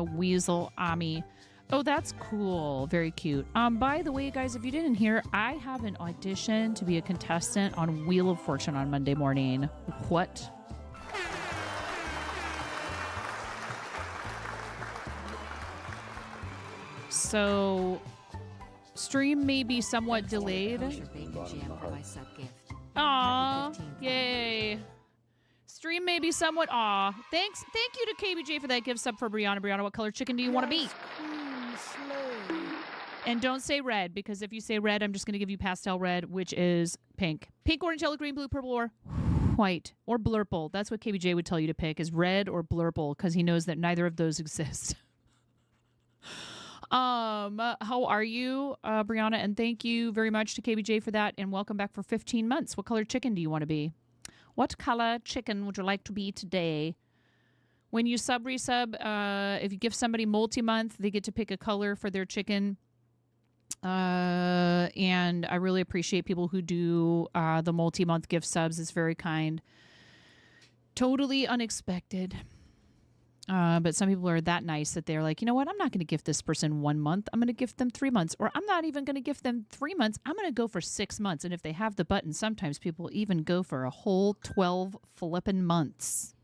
Weasel Ami. Oh, that's cool. Very cute. By the way, guys, if you didn't hear, I have an audition to be a contestant on Wheel of Fortune on Monday morning. What? So, stream may be somewhat delayed. Aw, yay. Stream may be somewhat Thank you to KBJ for that gift sub for Brianna. Brianna, what color chicken do you want to be? And don't say red, because if you say red, I'm just going to give you pastel red, which is pink. Pink, orange, yellow, green, blue, purple, or white, or blurple. That's what KBJ would tell you to pick, is red or blurple, because he knows that neither of those exist. How are you, Brianna? And thank you very much to KBJ for that, and welcome back for 15 months. What color chicken do you want to be? What color chicken would you like to be today? When you resub, if you give somebody multi-month, they get to pick a color for their chicken. And I really appreciate people who do the multi-month gift subs. It's very kind. Totally unexpected. But some people are that nice that they're like, you know what? I'm not going to gift this person 1 month. I'm going to gift them 3 months. Or I'm not even going to gift them 3 months. I'm going to go for 6 months. And if they have the button, sometimes people even go for a whole 12 flippin' months.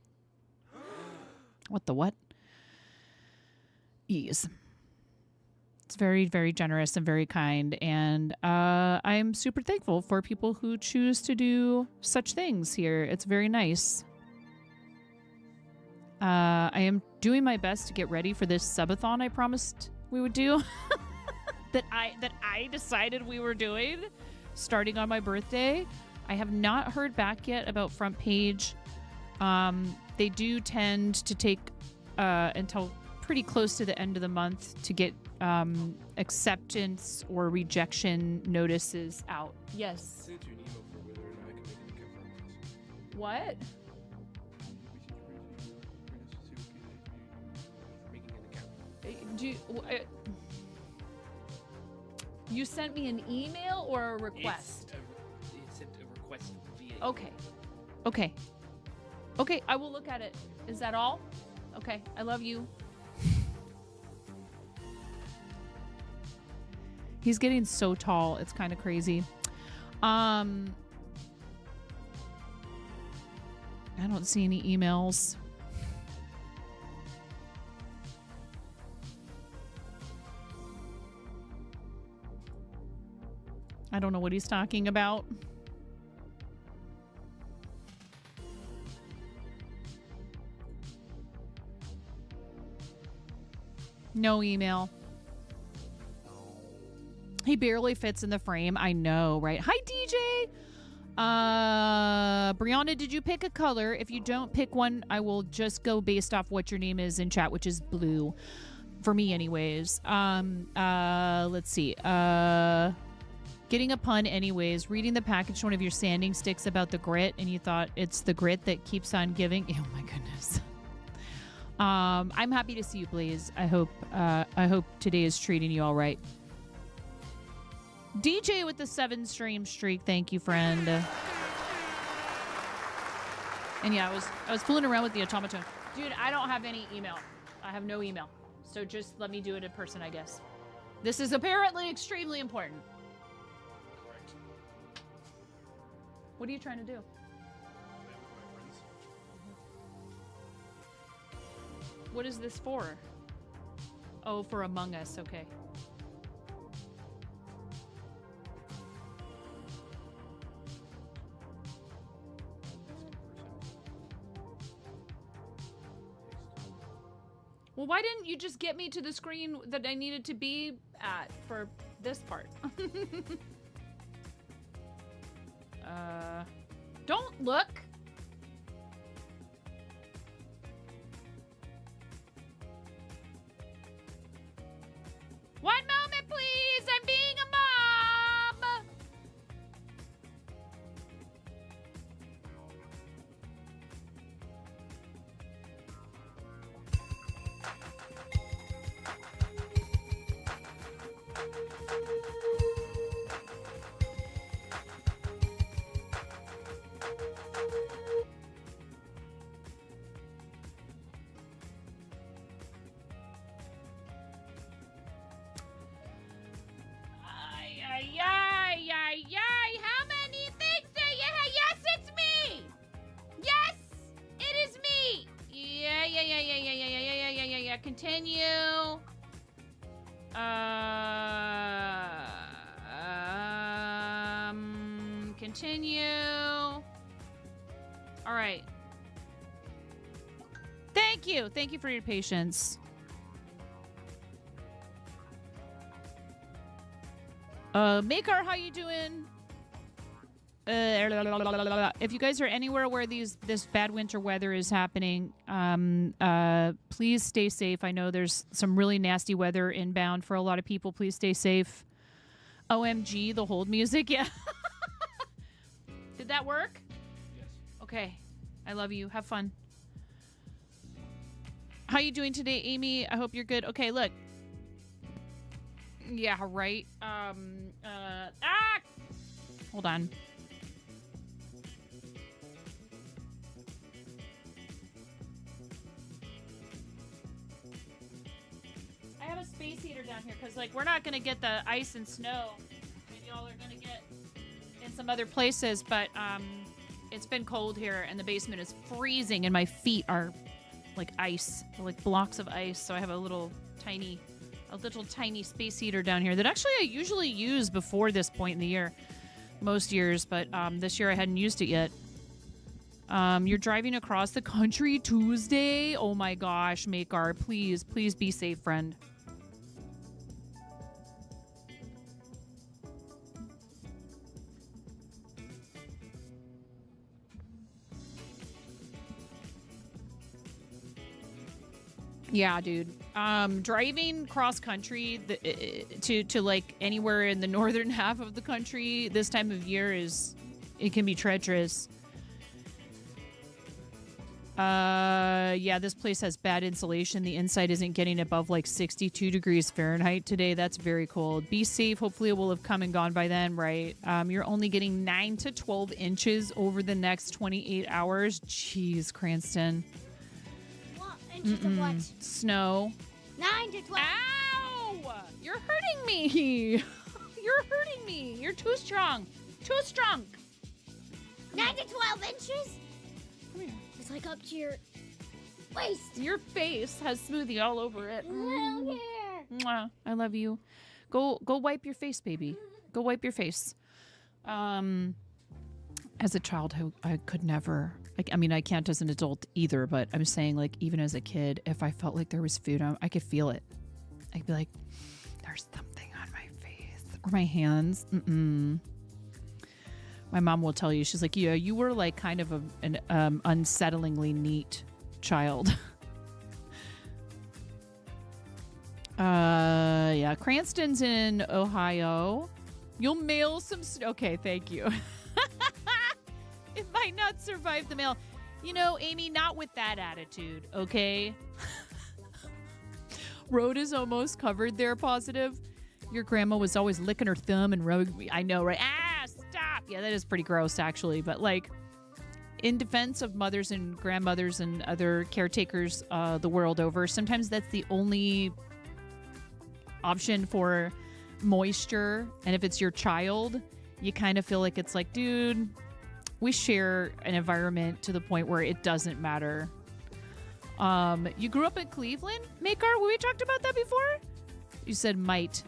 What the what? Yes. It's very, very generous and very kind. And I'm super thankful for people who choose to do such things here. It's very nice. I am doing my best to get ready for this subathon I promised we would do. that I decided we were doing starting on my birthday. I have not heard back yet about Front Page. They do tend to take until pretty close to the end of the month to get acceptance or rejection notices out. Yes. Send you an email for whether or not I can make an account for What? You sent me an email or a request? It's sent a request via Okay. Okay. Okay, I will look at it. Is that all? Okay, I love you. He's getting so tall. It's kind of crazy. I don't see any emails. I don't know what he's talking about. No email. He barely fits in the frame. I know, right? Hi, DJ. Brianna, did you pick a color? If you don't pick one, I will just go based off what your name is in chat, which is blue. For me, anyways. Let's see. Getting a pun anyways. Reading the package, one of your sanding sticks about the grit, and you thought it's the grit that keeps on giving. Oh my goodness. I'm happy to see you, Blaze. I hope today is treating you all right. DJ with the 7 stream streak. Thank you, friend. And yeah, I was fooling around with the automaton. Dude, I don't have any email. I have no email. So just let me do it in person, I guess. This is apparently extremely important. correct. What are you trying to do? With my friends. What is this for? Oh, for Among Us. Okay. Well, why didn't you just get me to the screen that I needed to be at for this part? Don't look. One moment, please. I'm being a mom. Continue. Continue. All right. Thank you. Thank you for your patience. Makar, how you doing? If you guys are anywhere where this bad winter weather is happening, please stay safe. I know there's some really nasty weather inbound for a lot of people. Please stay safe. OMG, the hold music. Yeah. Did that work? Yes. Okay. I love you. Have fun. How you doing today, Amy? I hope you're good. Okay, look. Yeah, right. Hold on. I have a space heater down here because, like, we're not going to get the ice and snow that y'all are going to get in some other places, but it's been cold here and the basement is freezing and my feet are like ice, like blocks of ice. So I have a little tiny space heater down here that actually I usually use before this point in the year, most years, but this year I hadn't used it yet. You're driving across the country Tuesday? Oh my gosh, Makar, please be safe, friend. Yeah, dude. Driving cross country to like anywhere in the northern half of the country this time of year it can be treacherous. Yeah, this place has bad insulation. The inside isn't getting above like 62 degrees Fahrenheit today. That's very cold. Be safe. Hopefully it will have come and gone by then, right? You're only getting 9 to 12 inches over the next 28 hours. Jeez, Cranston. Inches of what? Snow. 9 to 12. Ow! You're hurting me. You're hurting me. You're too strong. Too strong. 9 to 12 inches? Come here. It's like up to your waist. Your face has smoothie all over it. Little hair. Mwah. I love you. Go wipe your face, baby. Go wipe your face. As a child, I could never. I mean, I can't as an adult either, but I'm saying, like, even as a kid, if I felt like there was food on, I could feel it. I'd be like, there's something on my face or my hands. My mom will tell you, she's like, yeah, you were like kind of an unsettlingly neat child. Yeah, Cranston's in Ohio. You'll mail some. Okay, thank you. It might not survive the mail. You know, Amy, not with that attitude, okay? Road is almost covered there, positive. Your grandma was always licking her thumb and rubbing me. I know, right? Stop. Yeah, that is pretty gross, actually. But, like, in defense of mothers and grandmothers and other caretakers the world over, sometimes that's the only option for moisture. And if it's your child, you kind of feel like it's like, dude, we share an environment to the point where it doesn't matter. You grew up in Cleveland, Makar? We talked about that before? You said might.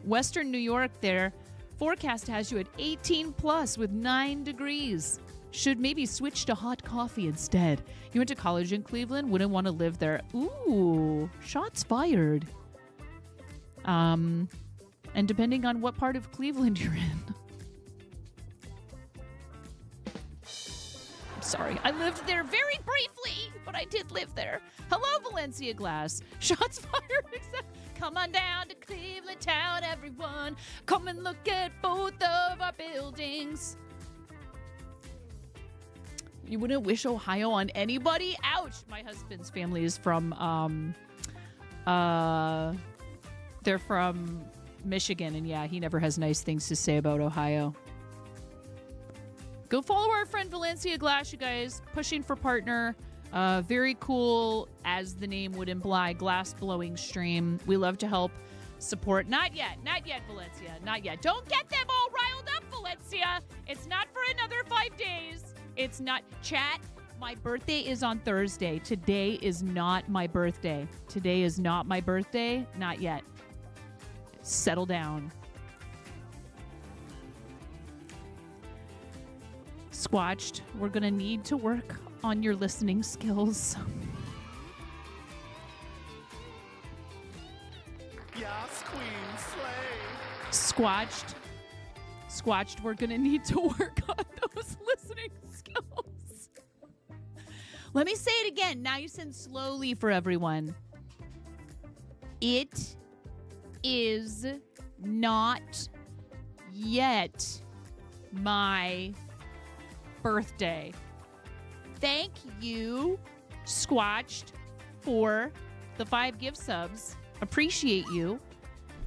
Western New York there. Forecast has you at 18 plus with 9 degrees. Should maybe switch to hot coffee instead. You went to college in Cleveland, wouldn't want to live there. Ooh, shots fired. And depending on what part of Cleveland you're in. Sorry, I lived there very briefly, but I did live there. Hello, Valencia Glass. Shots fired. Come on down to Cleveland town, everyone. Come and look at both of our buildings. You wouldn't wish Ohio on anybody? Ouch. My husband's family is from, they're from Michigan, and yeah, he never has nice things to say about Ohio. Go follow our friend Valencia Glass, you guys. Pushing for partner. Very cool, as the name would imply, glass blowing stream. We love to help support. Not yet, Valencia. Not yet. Don't get them all riled up, Valencia. It's not for another 5 days. It's not. Chat, My birthday is on Thursday. Today is not my birthday. Today is not my birthday. Not yet. Settle down. Squatched, we're going to need to work on your listening skills. Yes, Queen, slay. Squatched, we're going to need to work on those listening skills. Let me say it again. Now you send slowly for everyone. It is not yet my birthday. Thank you, Squatched, for the 5 gift subs. Appreciate you.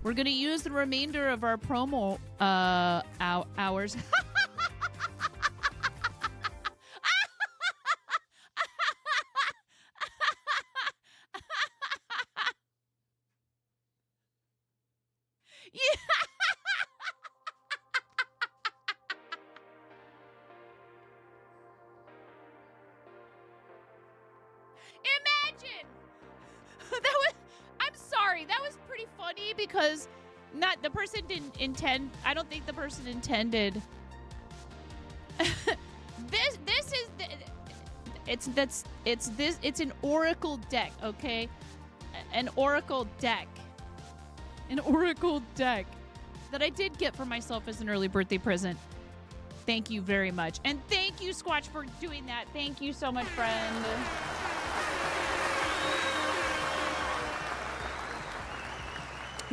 We're going to use the remainder of our promo hours. Yeah. Imagine. I'm sorry. That was pretty funny because the person didn't intend. I don't think the person intended. It's an oracle deck, okay? An oracle deck that I did get for myself as an early birthday present. Thank you very much. And thank you, Squatch, for doing that. Thank you so much, friend.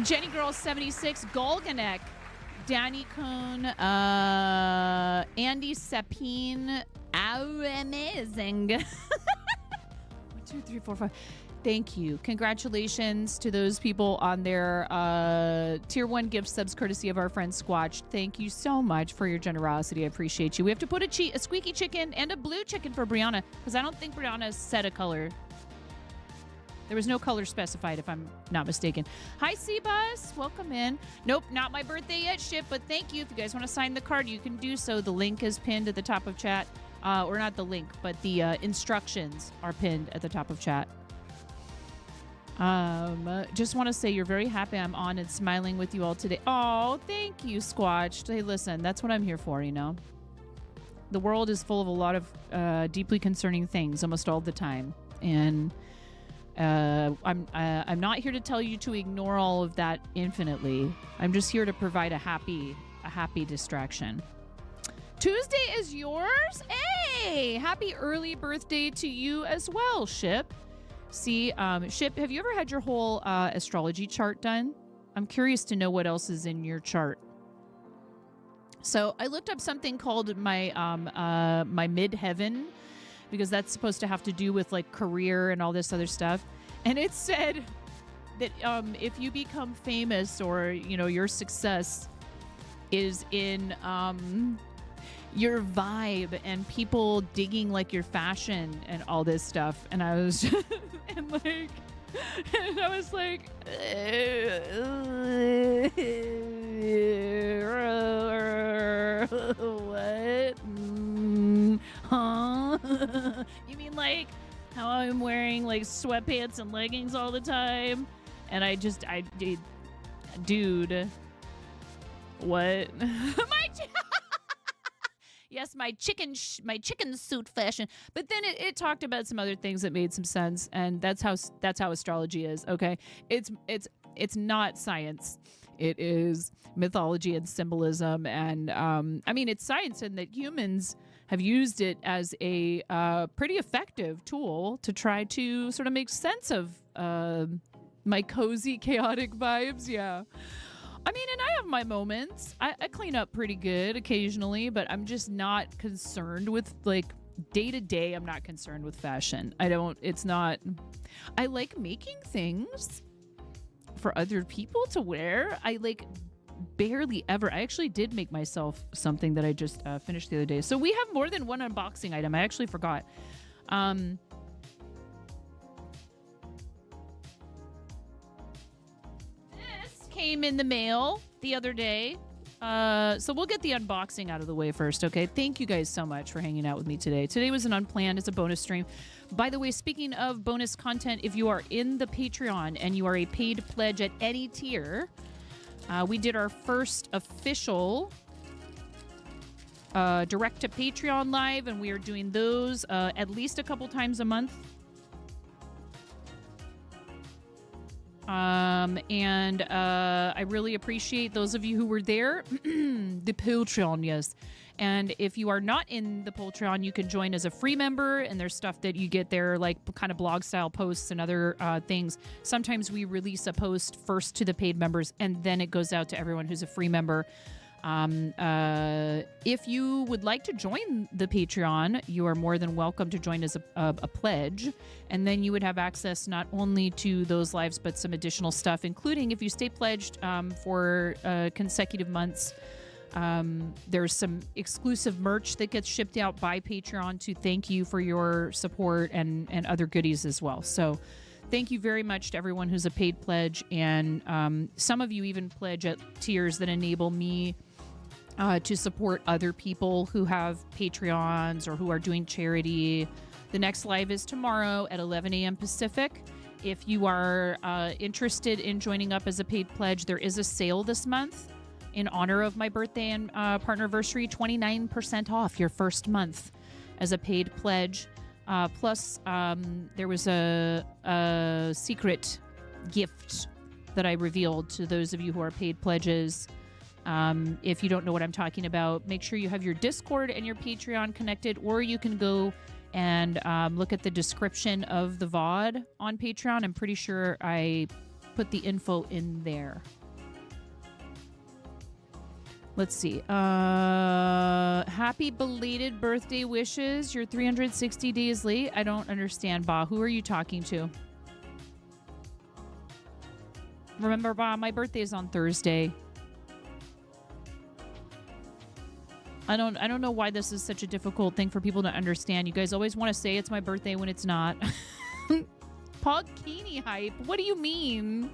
Jenny Girl 76, Golganek, Danny Cohn, Andy Sapine, amazing. 1, 2, 3, 4, 5. Thank you. Congratulations to those people on their tier 1 gift subs courtesy of our friend Squatch. Thank you so much for your generosity. I appreciate you. We have to put a squeaky chicken and a blue chicken for Brianna because I don't think Brianna set a color. There was no color specified, if I'm not mistaken. Hi, Seabus. Welcome in. Nope, not my birthday yet, ship, but thank you. If you guys want to sign the card, you can do so. The link is pinned at the top of chat. Or not the link, but the instructions are pinned at the top of chat. Just want to say you're very happy I'm on and smiling with you all today. Oh, thank you, Squatch. Hey, listen, that's what I'm here for, you know. The world is full of a lot of deeply concerning things almost all the time. And I'm not here to tell you to ignore all of that infinitely. I'm just here to provide a happy distraction. Tuesday is yours. Hey, happy early birthday to you as well, Ship. See, Ship, have you ever had your whole astrology chart done? I'm curious to know what else is in your chart. So I looked up something called my my midheaven, because that's supposed to have to do with like career and all this other stuff. And it said that if you become famous or, you know, your success is in your vibe and people digging like your fashion and all this stuff. And I was just, and I was like, what? Huh? You mean like how I'm wearing like sweatpants and leggings all the time? And I did, dude, what? Yes, my chicken suit fashion. But then it talked about some other things that made some sense, and that's how astrology is. Okay, it's not science. It is mythology and symbolism, and I mean it's science in that humans have used it as a pretty effective tool to try to sort of make sense of my cozy, chaotic vibes. Yeah. I mean, and I have my moments. I clean up pretty good occasionally, but I'm just not concerned with, like, day to day, I'm not concerned with fashion. I like making things for other people to wear. I, like, barely ever. I actually did make myself something that I just finished the other day. So we have more than one unboxing item. I actually forgot. Came in the mail the other day. So we'll get the unboxing out of the way first, okay? Thank you guys so much for hanging out with me today. Today was an unplanned, it's a bonus stream. By the way, speaking of bonus content, if you are in the Patreon and you are a paid pledge at any tier, we did our first official direct to Patreon live, and we are doing those at least a couple times a month. I really appreciate those of you who were there. The Patreon, yes. And if you are not in the Patreon, you can join as a free member, and there's stuff that you get there, like kind of blog style posts and other things. Sometimes we release a post first to the paid members, and then it goes out to everyone who's a free member. If you would like to join the Patreon, you are more than welcome to join as a pledge. And then you would have access not only to those lives, but some additional stuff, including if you stay pledged for consecutive months. There's some exclusive merch that gets shipped out by Patreon to thank you for your support and other goodies as well. So thank you very much to everyone who's a paid pledge. And some of you even pledge at tiers that enable me to support other people who have Patreons or who are doing charity. The next live is tomorrow at 11 a.m. Pacific. If you are interested in joining up as a paid pledge, there is a sale this month in honor of my birthday and partnerversary. 29% off your first month as a paid pledge. Plus, there was a secret gift that I revealed to those of you who are paid pledges. If you don't know what I'm talking about, make sure you have your Discord and your Patreon connected, or you can go and look at the description of the VOD on Patreon. I'm pretty sure I put the info in there. Let's see. Happy belated birthday wishes. You're 360 days late. I don't understand, Ba. Who are you talking to? Remember, Ba, my birthday is on Thursday. I don't know why this is such a difficult thing for people to understand. You guys always want to say it's my birthday when it's not. Pogkini hype. What do you mean?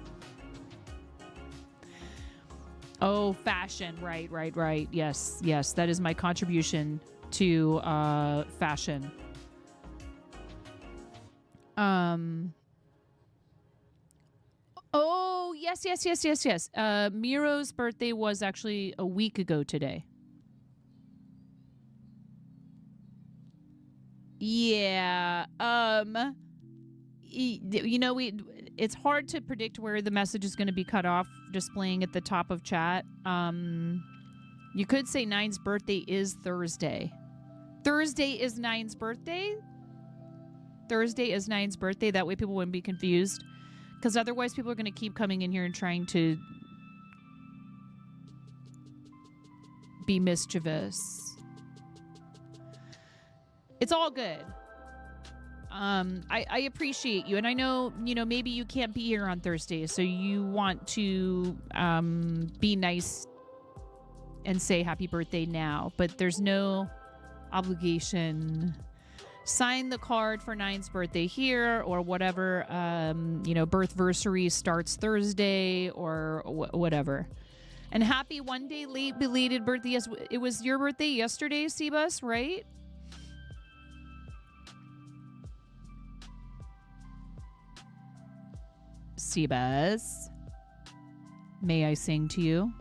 Oh, fashion. Right. Yes. That is my contribution to fashion. Oh, yes. Miro's birthday was actually a week ago today. Yeah. You know, it's hard to predict where the message is going to be cut off displaying at the top of chat. You could say Nine's birthday is Thursday. Thursday is Nine's birthday? Thursday is Nine's birthday. That way people wouldn't be confused. Because otherwise people are going to keep coming in here and trying to be mischievous. It's all good. I appreciate you, and I know, maybe you can't be here on Thursday, so you want to be nice and say happy birthday now, but there's no obligation. Sign the card for Nine's birthday here, or whatever. Birthversary starts Thursday, or whatever. And happy one day late belated birthday. Yes, it was your birthday yesterday, Seabus, right? Seabus, may I sing to you?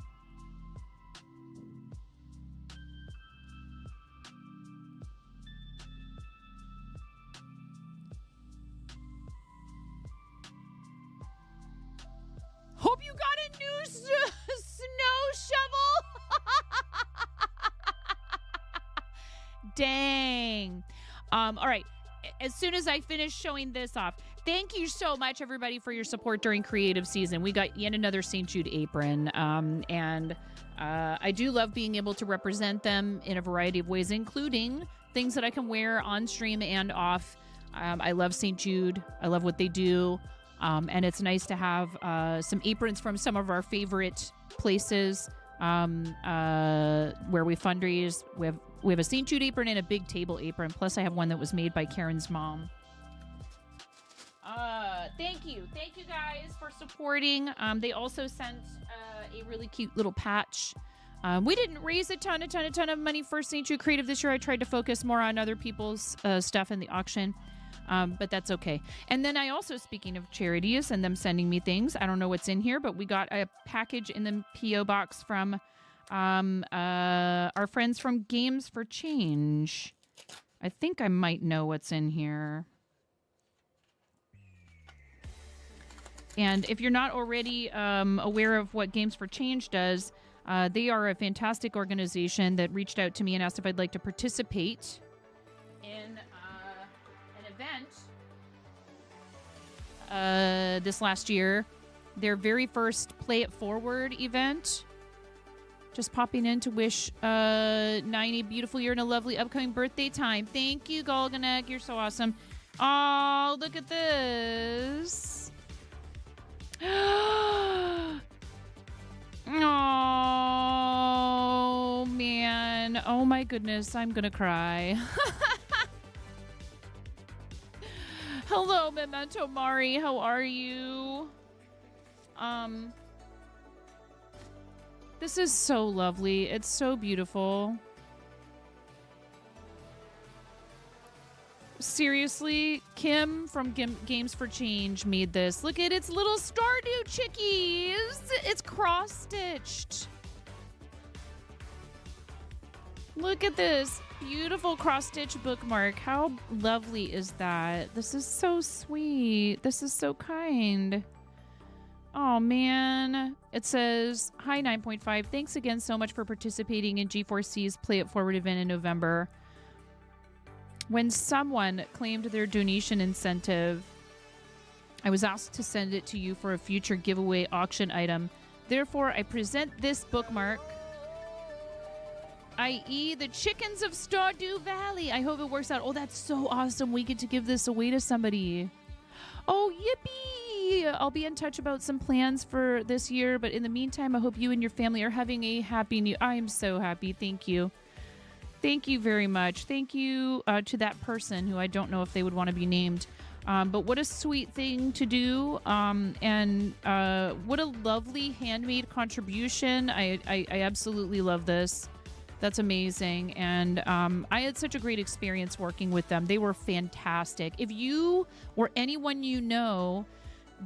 Hope you got a new snow shovel. Dang. All right. As soon as I finish showing this off, thank you so much, everybody, for your support during creative season. We got yet another St. Jude apron, and I do love being able to represent them in a variety of ways, including things that I can wear on stream and off. I love St. Jude. I love what they do, and it's nice to have some aprons from some of our favorite places where we fundraise. We have a St. Jude apron and a big table apron. Plus, I have one that was made by Karen's mom. Thank you guys for supporting. They also sent a really cute little patch We didn't raise a ton of money for St. Jude Creative this year. I tried to focus more on other people's stuff in the auction, but that's okay. And then I also, speaking of charities and them sending me things, I don't know what's in here, but we got a package in the P.O. box from our friends from Games for Change. I think I might know what's in here. And if you're not already aware of what Games for Change does, they are a fantastic organization that reached out to me and asked if I'd like to participate in an event this last year. Their very first Play It Forward event. Just popping in to wish 9 a beautiful year and a lovely upcoming birthday time. Thank you, Golganek. You're so awesome. Oh, look at this. Oh, man. Oh, my goodness. I'm going to cry. Hello, Memento Mari. How are you? This is so lovely. It's so beautiful. Seriously, Kim from Games for Change made this. Look at its little Stardew chickies. It's cross-stitched. Look at this beautiful cross-stitch bookmark. How lovely is that? This is so sweet. This is so kind. Oh, man. It says, hi, 9.5. Thanks again so much for participating in G4C's Play It Forward event in November. When someone claimed their donation incentive, I was asked to send it to you for a future giveaway auction item. Therefore, I present this bookmark, i.e. the chickens of Stardew Valley. I hope it works out. Oh, that's so awesome. We get to give this away to somebody. Oh, yippee! I'll be in touch about some plans for this year, but in the meantime, I hope you and your family are having a happy new... I am so happy. Thank you. Thank you very much. Thank you to that person who I don't know if they would want to be named. But what a sweet thing to do. And what a lovely handmade contribution. I absolutely love this. That's amazing. And I had such a great experience working with them. They were fantastic. If you or anyone you know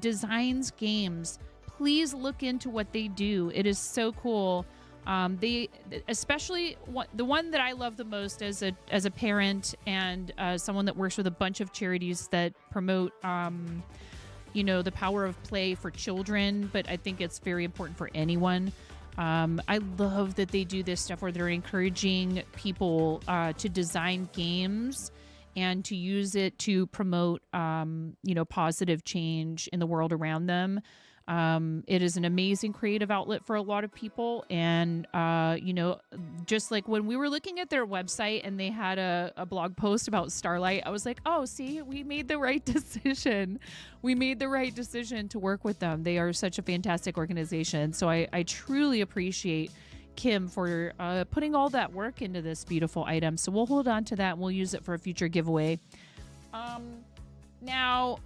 designs games, please look into what they do. It is so cool. They, especially the one that I love the most as a parent and someone that works with a bunch of charities that promote, the power of play for children. But I think it's very important for anyone. I love that they do this stuff where they're encouraging people to design games and to use it to promote, positive change in the world around them. It is an amazing creative outlet for a lot of people. And, just like when we were looking at their website and they had a blog post about Starlight, I was like, oh, see, we made the right decision. We made the right decision to work with them. They are such a fantastic organization. So I truly appreciate Kim for putting all that work into this beautiful item. So we'll hold on to that and we'll use it for a future giveaway. Now...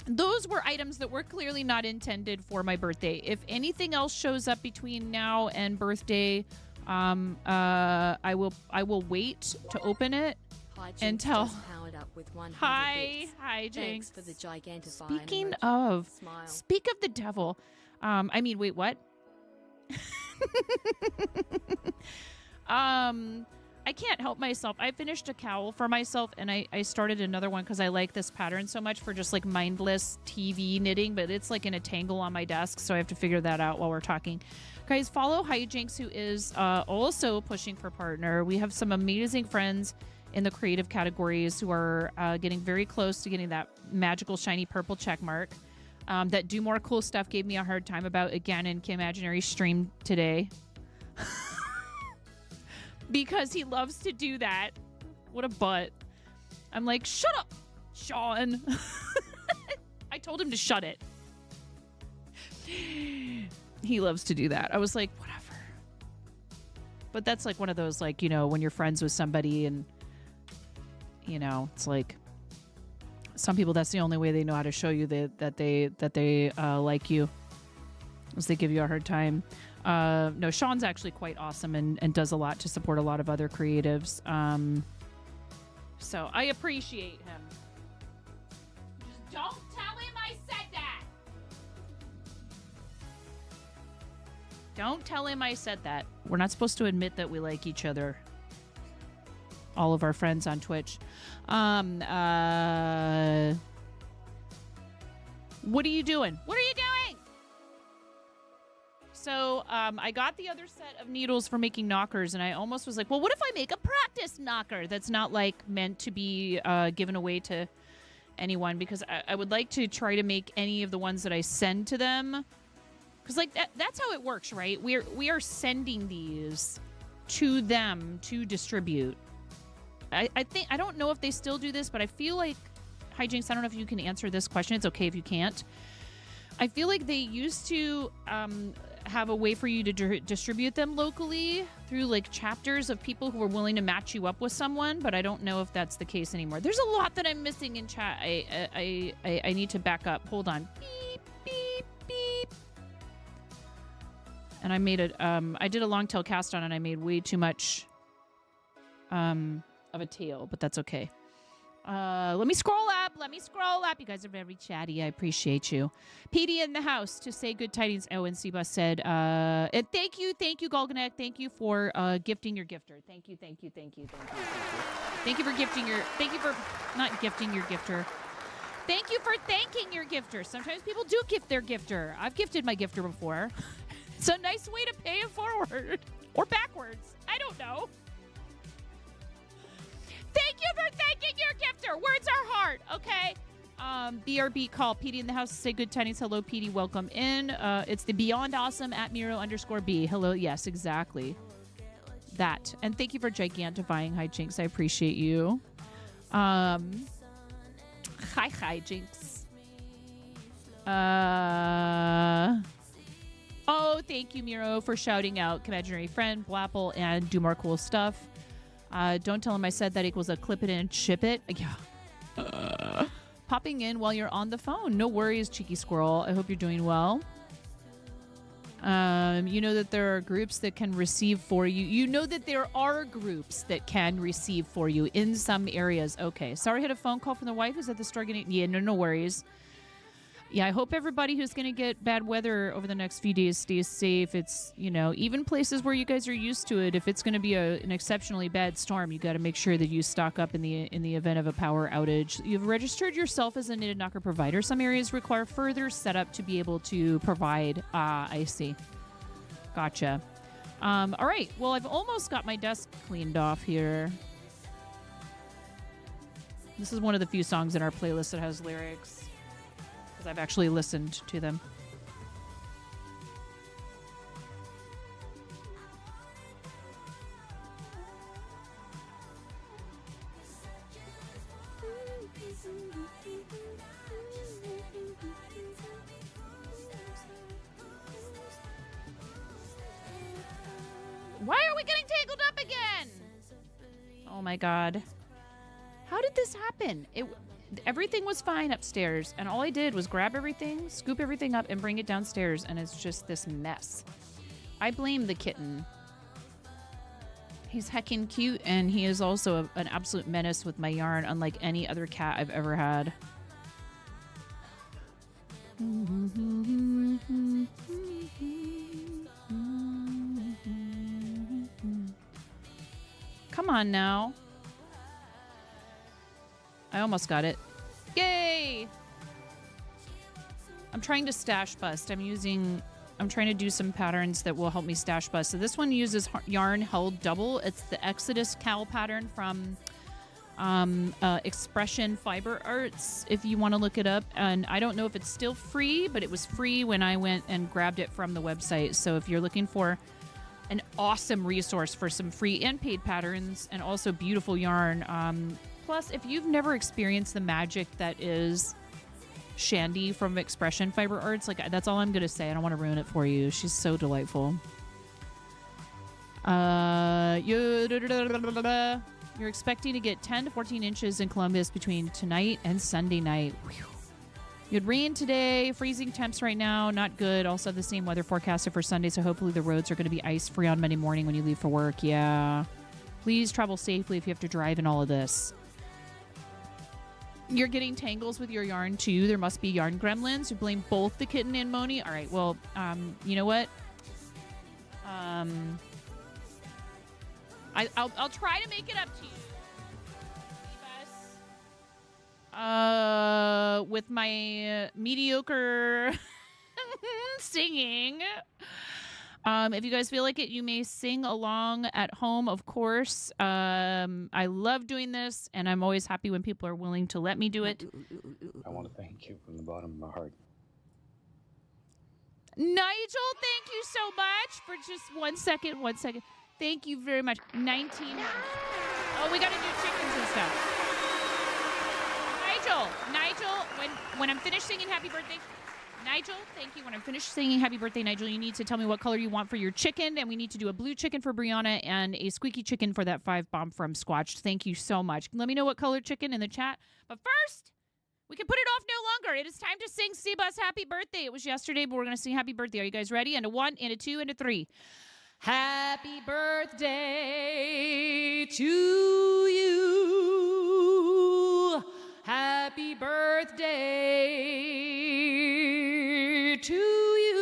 those were items that were clearly not intended for my birthday. If anything else shows up between now and birthday, I will wait to open it until. Hi, Jinx. For the gigantify. Speak of the devil. Wait, what? I can't help myself. I finished a cowl for myself and I started another one because I like this pattern so much for just like mindless TV knitting, but it's like in a tangle on my desk, so I have to figure that out while we're talking. Guys, follow Hijinks, who is also pushing for partner. We have some amazing friends in the creative categories who are getting very close to getting that magical shiny purple check mark. That Do More Cool Stuff gave me a hard time about again in Kim Imaginary stream today. Because he loves to do that. What a butt. I'm like, shut up, Sean. I told him to shut it. He loves to do that. I was like, whatever. But that's like one of those, like, when you're friends with somebody and, it's like some people, that's the only way they know how to show you that they like you, is they give you a hard time. No, Sean's actually quite awesome and does a lot to support a lot of other creatives. So I appreciate him. Just don't tell him I said that. Don't tell him I said that. We're not supposed to admit that we like each other. All of our friends on Twitch. What are you doing? What are you doing? So I got the other set of needles for making knockers, and I almost was like, well, what if I make a practice knocker that's not like meant to be given away to anyone? Because I would like to try to make any of the ones that I send to them. Because like that's how it works, right? We are sending these to them to distribute. I think, I don't know if they still do this, but I feel like, Hijinks, I don't know if you can answer this question. It's okay if you can't. I feel like they used to have a way for you to distribute them locally through like chapters of people who were willing to match you up with someone, but I don't know if that's the case anymore. There's a lot that I'm missing in chat. I need to back up. Hold on. Beep, beep, beep. And I made I did a long tail cast on and I made way too much of a tail, but that's okay. Let me scroll up. You guys are very chatty. I appreciate you. PD in the house to say good tidings. Oh, and Sebas said, and thank you, Golganek. Thank you for gifting your gifter. Thank you. Thank you for gifting your, thank you for not gifting your gifter. Thank you for thanking your gifter. Sometimes people do gift their gifter. I've gifted my gifter before. It's a nice way to pay it forward or backwards. I don't know. Thank you for thanking your gifter. Words are hard, okay? BRB call. PD in the house to say good tidings. Hello, PD. Welcome in. It's the Beyond Awesome at Miro_B. Hello. Yes, exactly. That. And thank you for gigantifying Hijinks. I appreciate you. Hi, Hijinks. Oh, thank you, Miro, for shouting out Imaginary Friend, Blapple, and Do More Cool Stuff. Don't tell him I said that equals a clip it and ship it. Yeah. Popping in while you're on the phone. No worries, Cheeky Squirrel. I hope you're doing well. You know that there are groups that can receive for you. You know that there are groups that can receive for you in some areas. Okay. Sorry, I had a phone call from the wife. Is at the store getting... Yeah, no worries. Yeah, I hope everybody who's going to get bad weather over the next few days stays safe. It's, you know, even places where you guys are used to it, if it's going to be an exceptionally bad storm, you got to make sure that you stock up in the event of a power outage. You've registered yourself as a knitted knocker provider. Some areas require further setup to be able to provide. I see. Gotcha. All right. Well, I've almost got my desk cleaned off here. This is one of the few songs in our playlist that has lyrics. Because I've actually listened to them. Why are we getting tangled up again? Oh my god. How did this happen? Everything was fine upstairs, and all I did was grab everything, scoop everything up, and bring it downstairs, and it's just this mess. I blame the kitten. He's heckin' cute, and he is also an absolute menace with my yarn, unlike any other cat I've ever had. Come on now. I almost got it. Yay! I'm trying to stash bust. I'm trying to do some patterns that will help me stash bust. So this one uses yarn held double. It's the Exodus cowl pattern from Expression Fiber Arts, if you want to look it up. And I don't know if it's still free, but it was free when I went and grabbed it from the website. So if you're looking for an awesome resource for some free and paid patterns and also beautiful yarn, plus, if you've never experienced the magic that is Shandy from Expression Fiber Arts, like, that's all I'm going to say. I don't want to ruin it for you. She's so delightful. You're expecting to get 10 to 14 inches in Columbus between tonight and Sunday night. Whew. You had rain today, freezing temps right now, not good. Also the same weather forecasted for Sunday, so hopefully the roads are going to be ice-free on Monday morning when you leave for work. Yeah. Please travel safely if you have to drive in all of this. You're getting tangles with your yarn, too. There must be yarn gremlins who blame both the kitten and Moni. All right, well, you know what? I'll try to make it up to you. With my mediocre singing. If you guys feel like it, you may sing along at home, of course. I love doing this, and I'm always happy when people are willing to let me do it. I want to thank you from the bottom of my heart. Nigel, thank you so much for just 1 second. 1 second. Thank you very much. 19 months. Oh, we got to do chickens and stuff. Nigel, when I'm finished singing happy birthday, Nigel, thank you. When I'm finished singing happy birthday, Nigel, you need to tell me what color you want for your chicken, and we need to do a blue chicken for Brianna and a squeaky chicken for that 5-bomb from Squatched. Thank you so much. Let me know what color chicken in the chat. But first, we can put it off no longer. It is time to sing Seabus happy birthday. It was yesterday, but we're going to sing happy birthday. Are you guys ready? And a 1, and a 2, and a 3. Happy birthday to you. Happy birthday to you.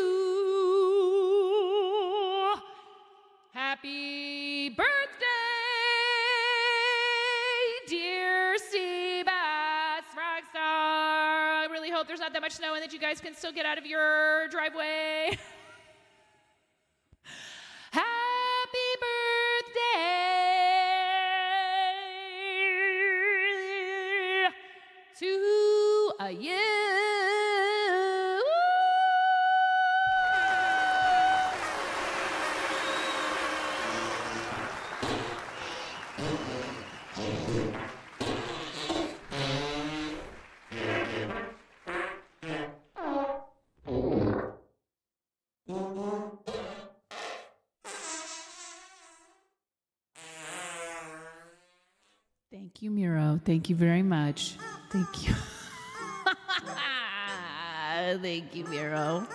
Happy birthday, dear Seabass Rockstar. I really hope there's not that much snow and that you guys can still get out of your driveway. Happy birthday to you. Thank you, Miro. Thank you very much. Thank you. Thank you, Miro.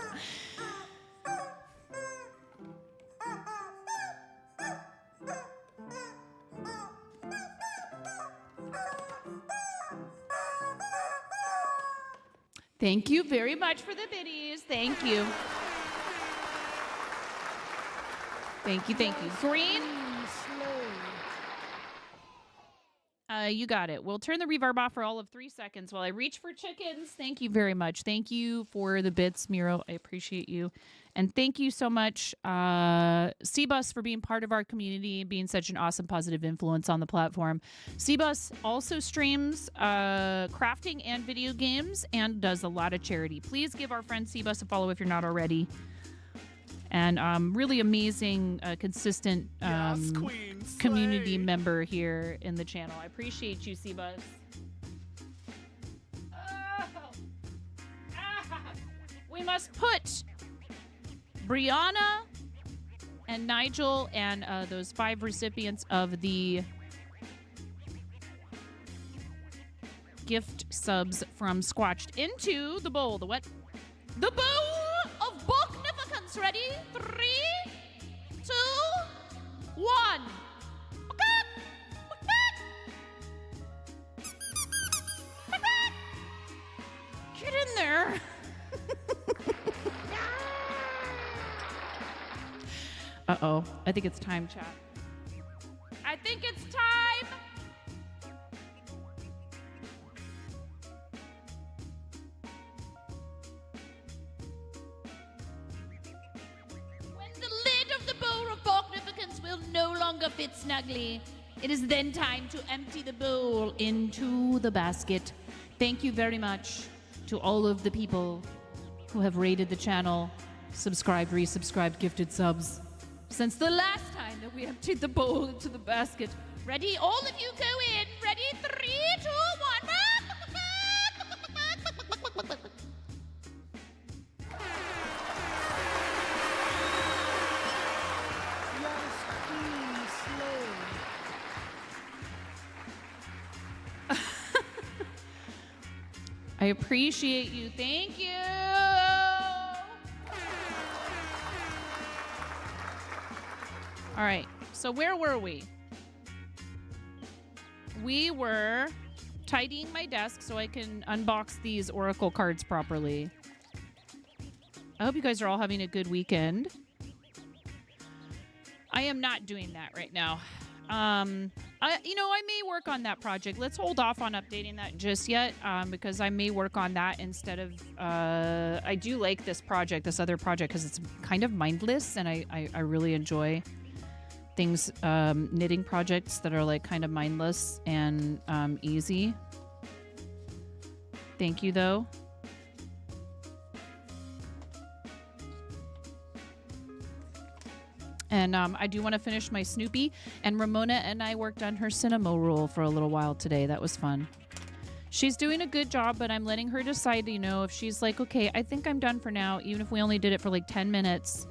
Thank you very much for the biddies. Thank you. Thank you, thank you. Green? You got it. We'll turn the reverb off for all of 3 seconds while I reach for chickens. Thank you very much. Thank you for the bits, Miro. I appreciate you. And thank you so much, Cbus, for being part of our community, being such an awesome, positive influence on the platform. Cbus also streams crafting and video games and does a lot of charity. Please give our friend Cbus a follow if you're not already. And really amazing, consistent community member here in the channel. I appreciate you, Cbus. We must put Brianna and Nigel and those 5 recipients of the gift subs from Squatched into the bowl. The what? The bowl of Bognificence. Ready? 3, 2, 1. Get in there. Uh-oh. I think it's time, chat. I think it's time. When the lid of the bowl of Bognificence will no longer fit snugly, it is then time to empty the bowl into the basket. Thank you very much to all of the people who have rated the channel, subscribed, resubscribed, gifted subs since the last time that we emptied the bowl into the basket. Ready? All of you go in. Ready? 3, 2, 1. I appreciate you. Thank you. All right. So where were we? We were tidying my desk so I can unbox these Oracle cards properly. I hope you guys are all having a good weekend. I am not doing that right now. I may work on that project. Let's hold off on updating that just yet, because I may work on that instead of. I do like this other project, because it's kind of mindless, and I really enjoy things, knitting projects that are like kind of mindless and easy. Thank you, though. And I do want to finish my Snoopy. And Ramona and I worked on her cinema roll for a little while today. That was fun. She's doing a good job, but I'm letting her decide, if she's like, okay, I think I'm done for now, even if we only did it for like 10 minutes.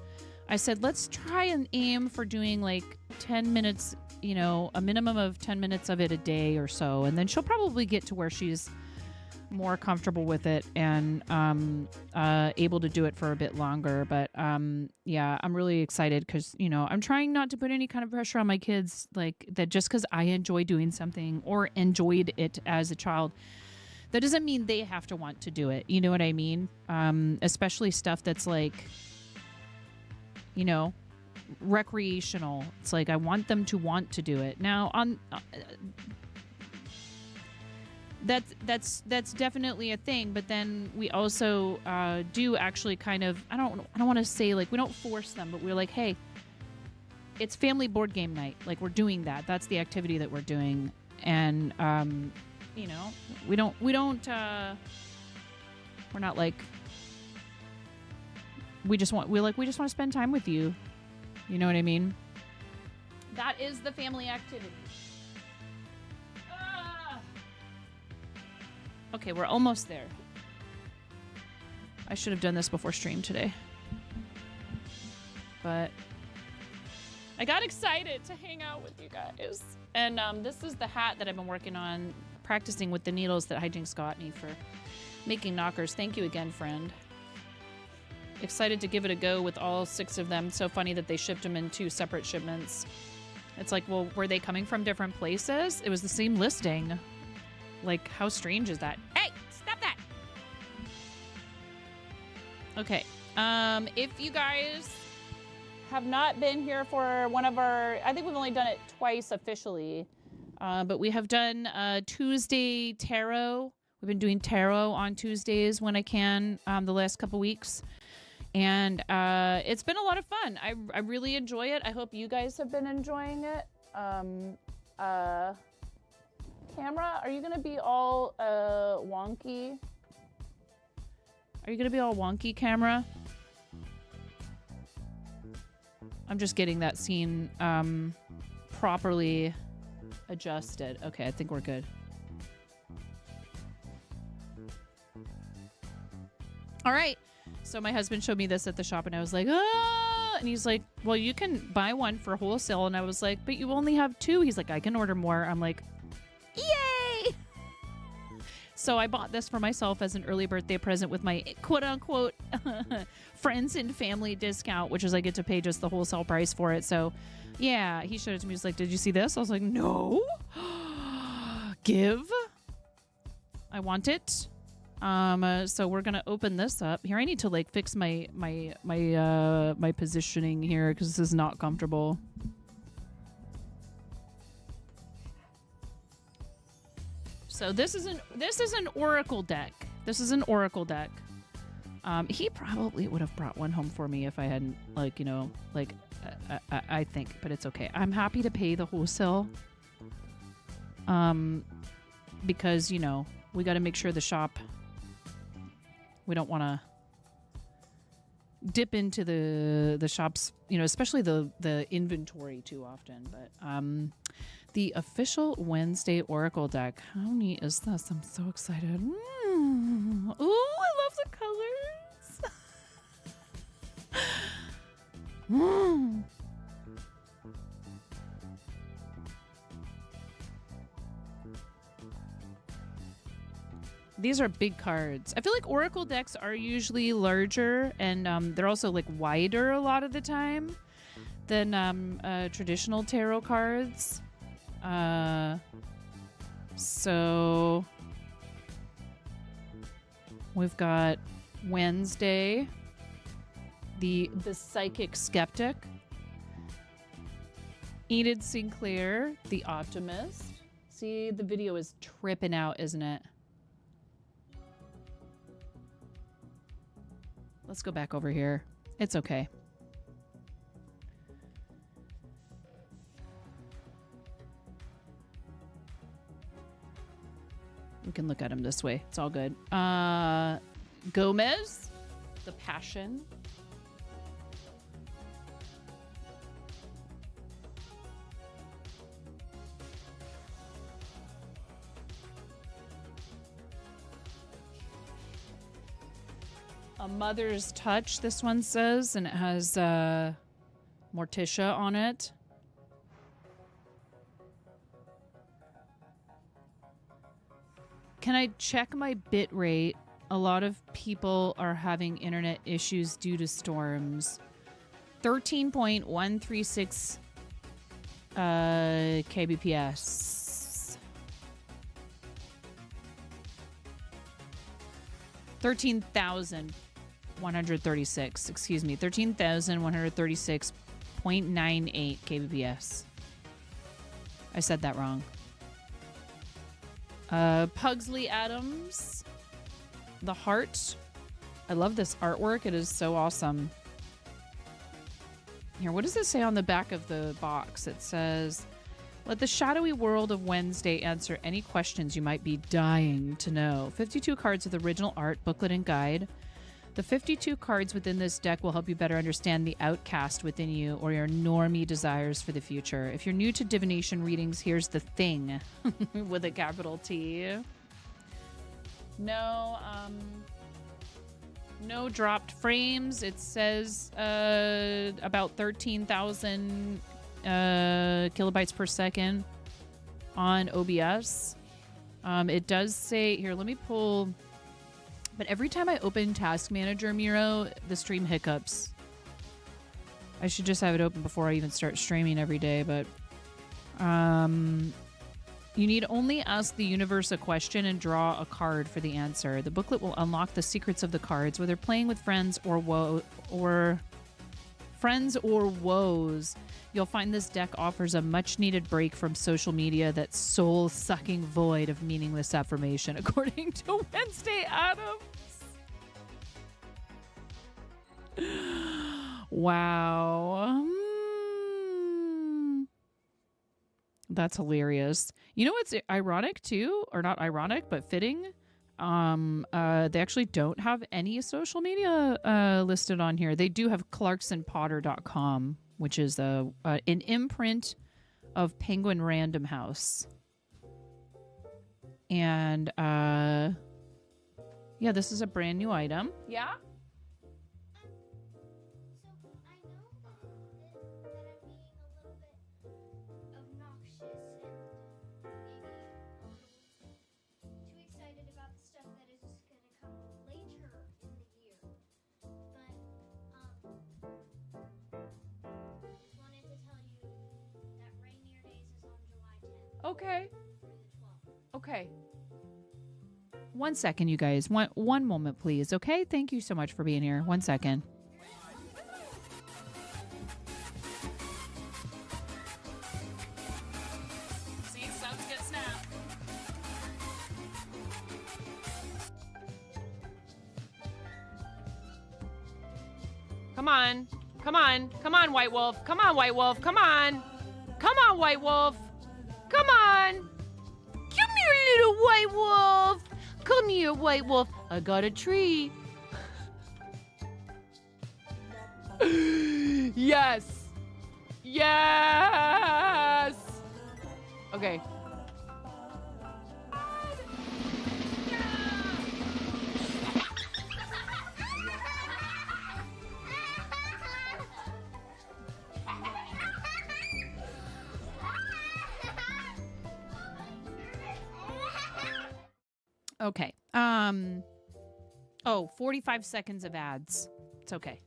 I said, let's try and aim for doing like 10 minutes, a minimum of 10 minutes of it a day or so. And then she'll probably get to where she's more comfortable with it and able to do it for a bit longer. But yeah, I'm really excited because I'm trying not to put any kind of pressure on my kids, like that just because I enjoy doing something or enjoyed it as a child, that doesn't mean they have to want to do it. You know what I mean? Especially stuff that's like recreational. It's like I want them to want to do it. Now on that's definitely a thing, but then we also do actually kind of I don't want to say like we don't force them, but we're like, hey, it's family board game night, like we're doing that. That's the activity that we're doing. And we're not like we just want to spend time with you. You know what I mean? That is the family activity. Okay, we're almost there. I should have done this before stream today. But I got excited to hang out with you guys. And this is the hat that I've been working on, practicing with the needles that Hijinks got me for making knockers. Thank you again, friend. Excited to give it a go with all 6 of them. So funny that they shipped them in 2 separate shipments. It's like, well, were they coming from different places? It was the same listing. Like, how strange is that? Hey, stop that! Okay. If you guys have not been here for one of our... I think we've only done it twice officially. But we have done Tuesday tarot. We've been doing tarot on Tuesdays when I can the last couple weeks. And it's been a lot of fun. I really enjoy it. I hope you guys have been enjoying it. Camera, are you gonna be all wonky? Are you gonna be all wonky, camera? I'm just getting that scene properly adjusted. Okay, I think we're good. All right. So my husband showed me this at the shop and I was like, ah, and he's like, well, you can buy one for wholesale. And I was like, but you only have 2. He's like, I can order more. I'm like, yay! So I bought this for myself as an early birthday present with my quote-unquote friends and family discount, which is I get to pay just the wholesale price for it. So, yeah, he showed it to me. He's like, did you see this? I was like, no. Give. I want it. So we're going to open this up. Here, I need to, like, fix my positioning here because this is not comfortable. So this is an oracle deck. This is an oracle deck. He probably would have brought one home for me if I hadn't, like, I think, but it's okay. I'm happy to pay the wholesale. Because, we got to make sure the shop, we don't want to dip into the shops, especially the inventory too often. But, the official Wednesday Oracle deck. How neat is this? I'm so excited. Ooh, I love the colors. These are big cards. I feel like Oracle decks are usually larger, and they're also like wider a lot of the time than traditional tarot cards. So we've got Wednesday, the Psychic Skeptic, Enid Sinclair, the Optimist. See, the video is tripping out, isn't it? Let's go back over here. It's okay. We can look at him this way. It's all good. Gomez, the Passion. A Mother's Touch, this one says, and it has Morticia on it. Can I check my bit rate? A lot of people are having internet issues due to storms. 13.136 kbps. 13,136. Excuse me. 13,136.98 kbps. I said that wrong. Pugsley Adams, The Heart. I love this artwork. It is so awesome. Here, what does it say on the back of the box? It says, let the shadowy world of Wednesday answer any questions you might be dying to know. 52 cards of the original art, booklet, and guide. The 52 cards within this deck will help you better understand the outcast within you or your normie desires for the future. If you're new to divination readings, here's the thing with a capital T. No dropped frames. It says about 13,000 kilobytes per second on OBS. It does say, here, let me pull... But every time I open Task Manager, Miro, the stream hiccups. I should just have it open before I even start streaming every day, but... you need only ask the universe a question and draw a card for the answer. The booklet will unlock the secrets of the cards, whether playing with friends or woes. You'll find this deck offers a much-needed break from social media, that soul-sucking void of meaningless affirmation, according to Wednesday Adams. Wow. That's hilarious. You know what's ironic, too? Or not ironic, but fitting? They actually don't have any social media listed on here. They do have clarksonpotter.com, which is an imprint of Penguin Random House. And yeah, this is a brand new item. Yeah? Okay. Okay. 1 second, you guys. One moment, please. Okay? Thank you so much for being here. 1 second. See, subs get snapped. Come on. Come on. Come on, White Wolf. Come on, White Wolf. Come on. Come on, White Wolf. Come on. Come here, little White Wolf. Come here, White Wolf. I got a tree. Yes. Yes. Okay. Okay. Oh, 45 seconds of ads. It's okay.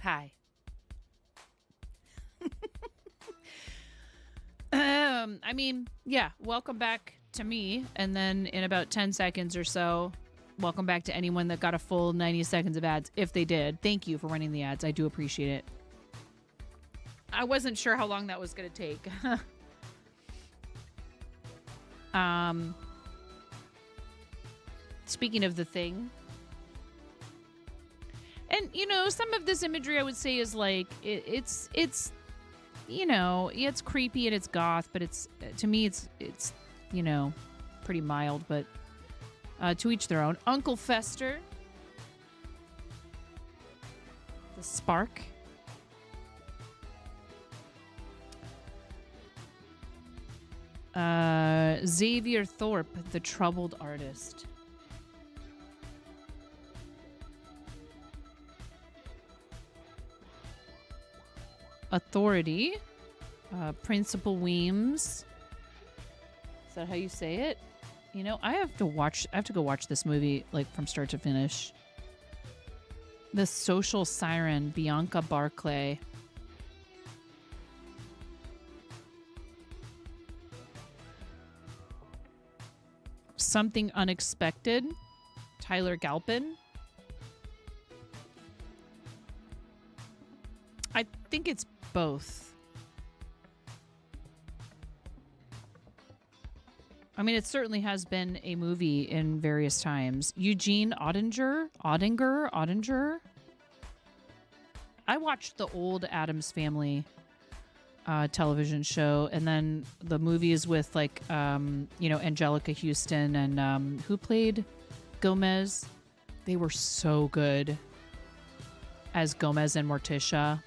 Hi. I mean, yeah, welcome back to me. And then in about 10 seconds or so, welcome back to anyone that got a full 90 seconds of ads. If they did, thank you for running the ads. I do appreciate it. I wasn't sure how long that was going to take. Speaking of The Thing. And, you know, some of this imagery I would say is like, it's you know, it's creepy and it's goth, but it's, to me, it's, you know, pretty mild, but to each their own. Uncle Fester. The Spark. Xavier Thorpe, the Troubled Artist. Authority. Principal Weems. Is that how you say it? You know, I have to go watch this movie like from start to finish. The Social Siren, Bianca Barclay. Something Unexpected, Tyler Galpin. I think it's both. I mean, it certainly has been a movie in various times. Eugene Ottinger. I watched the old Addams Family television show, and then the movies with like, you know, Angelica Houston and who played Gomez. They were so good as Gomez and Morticia.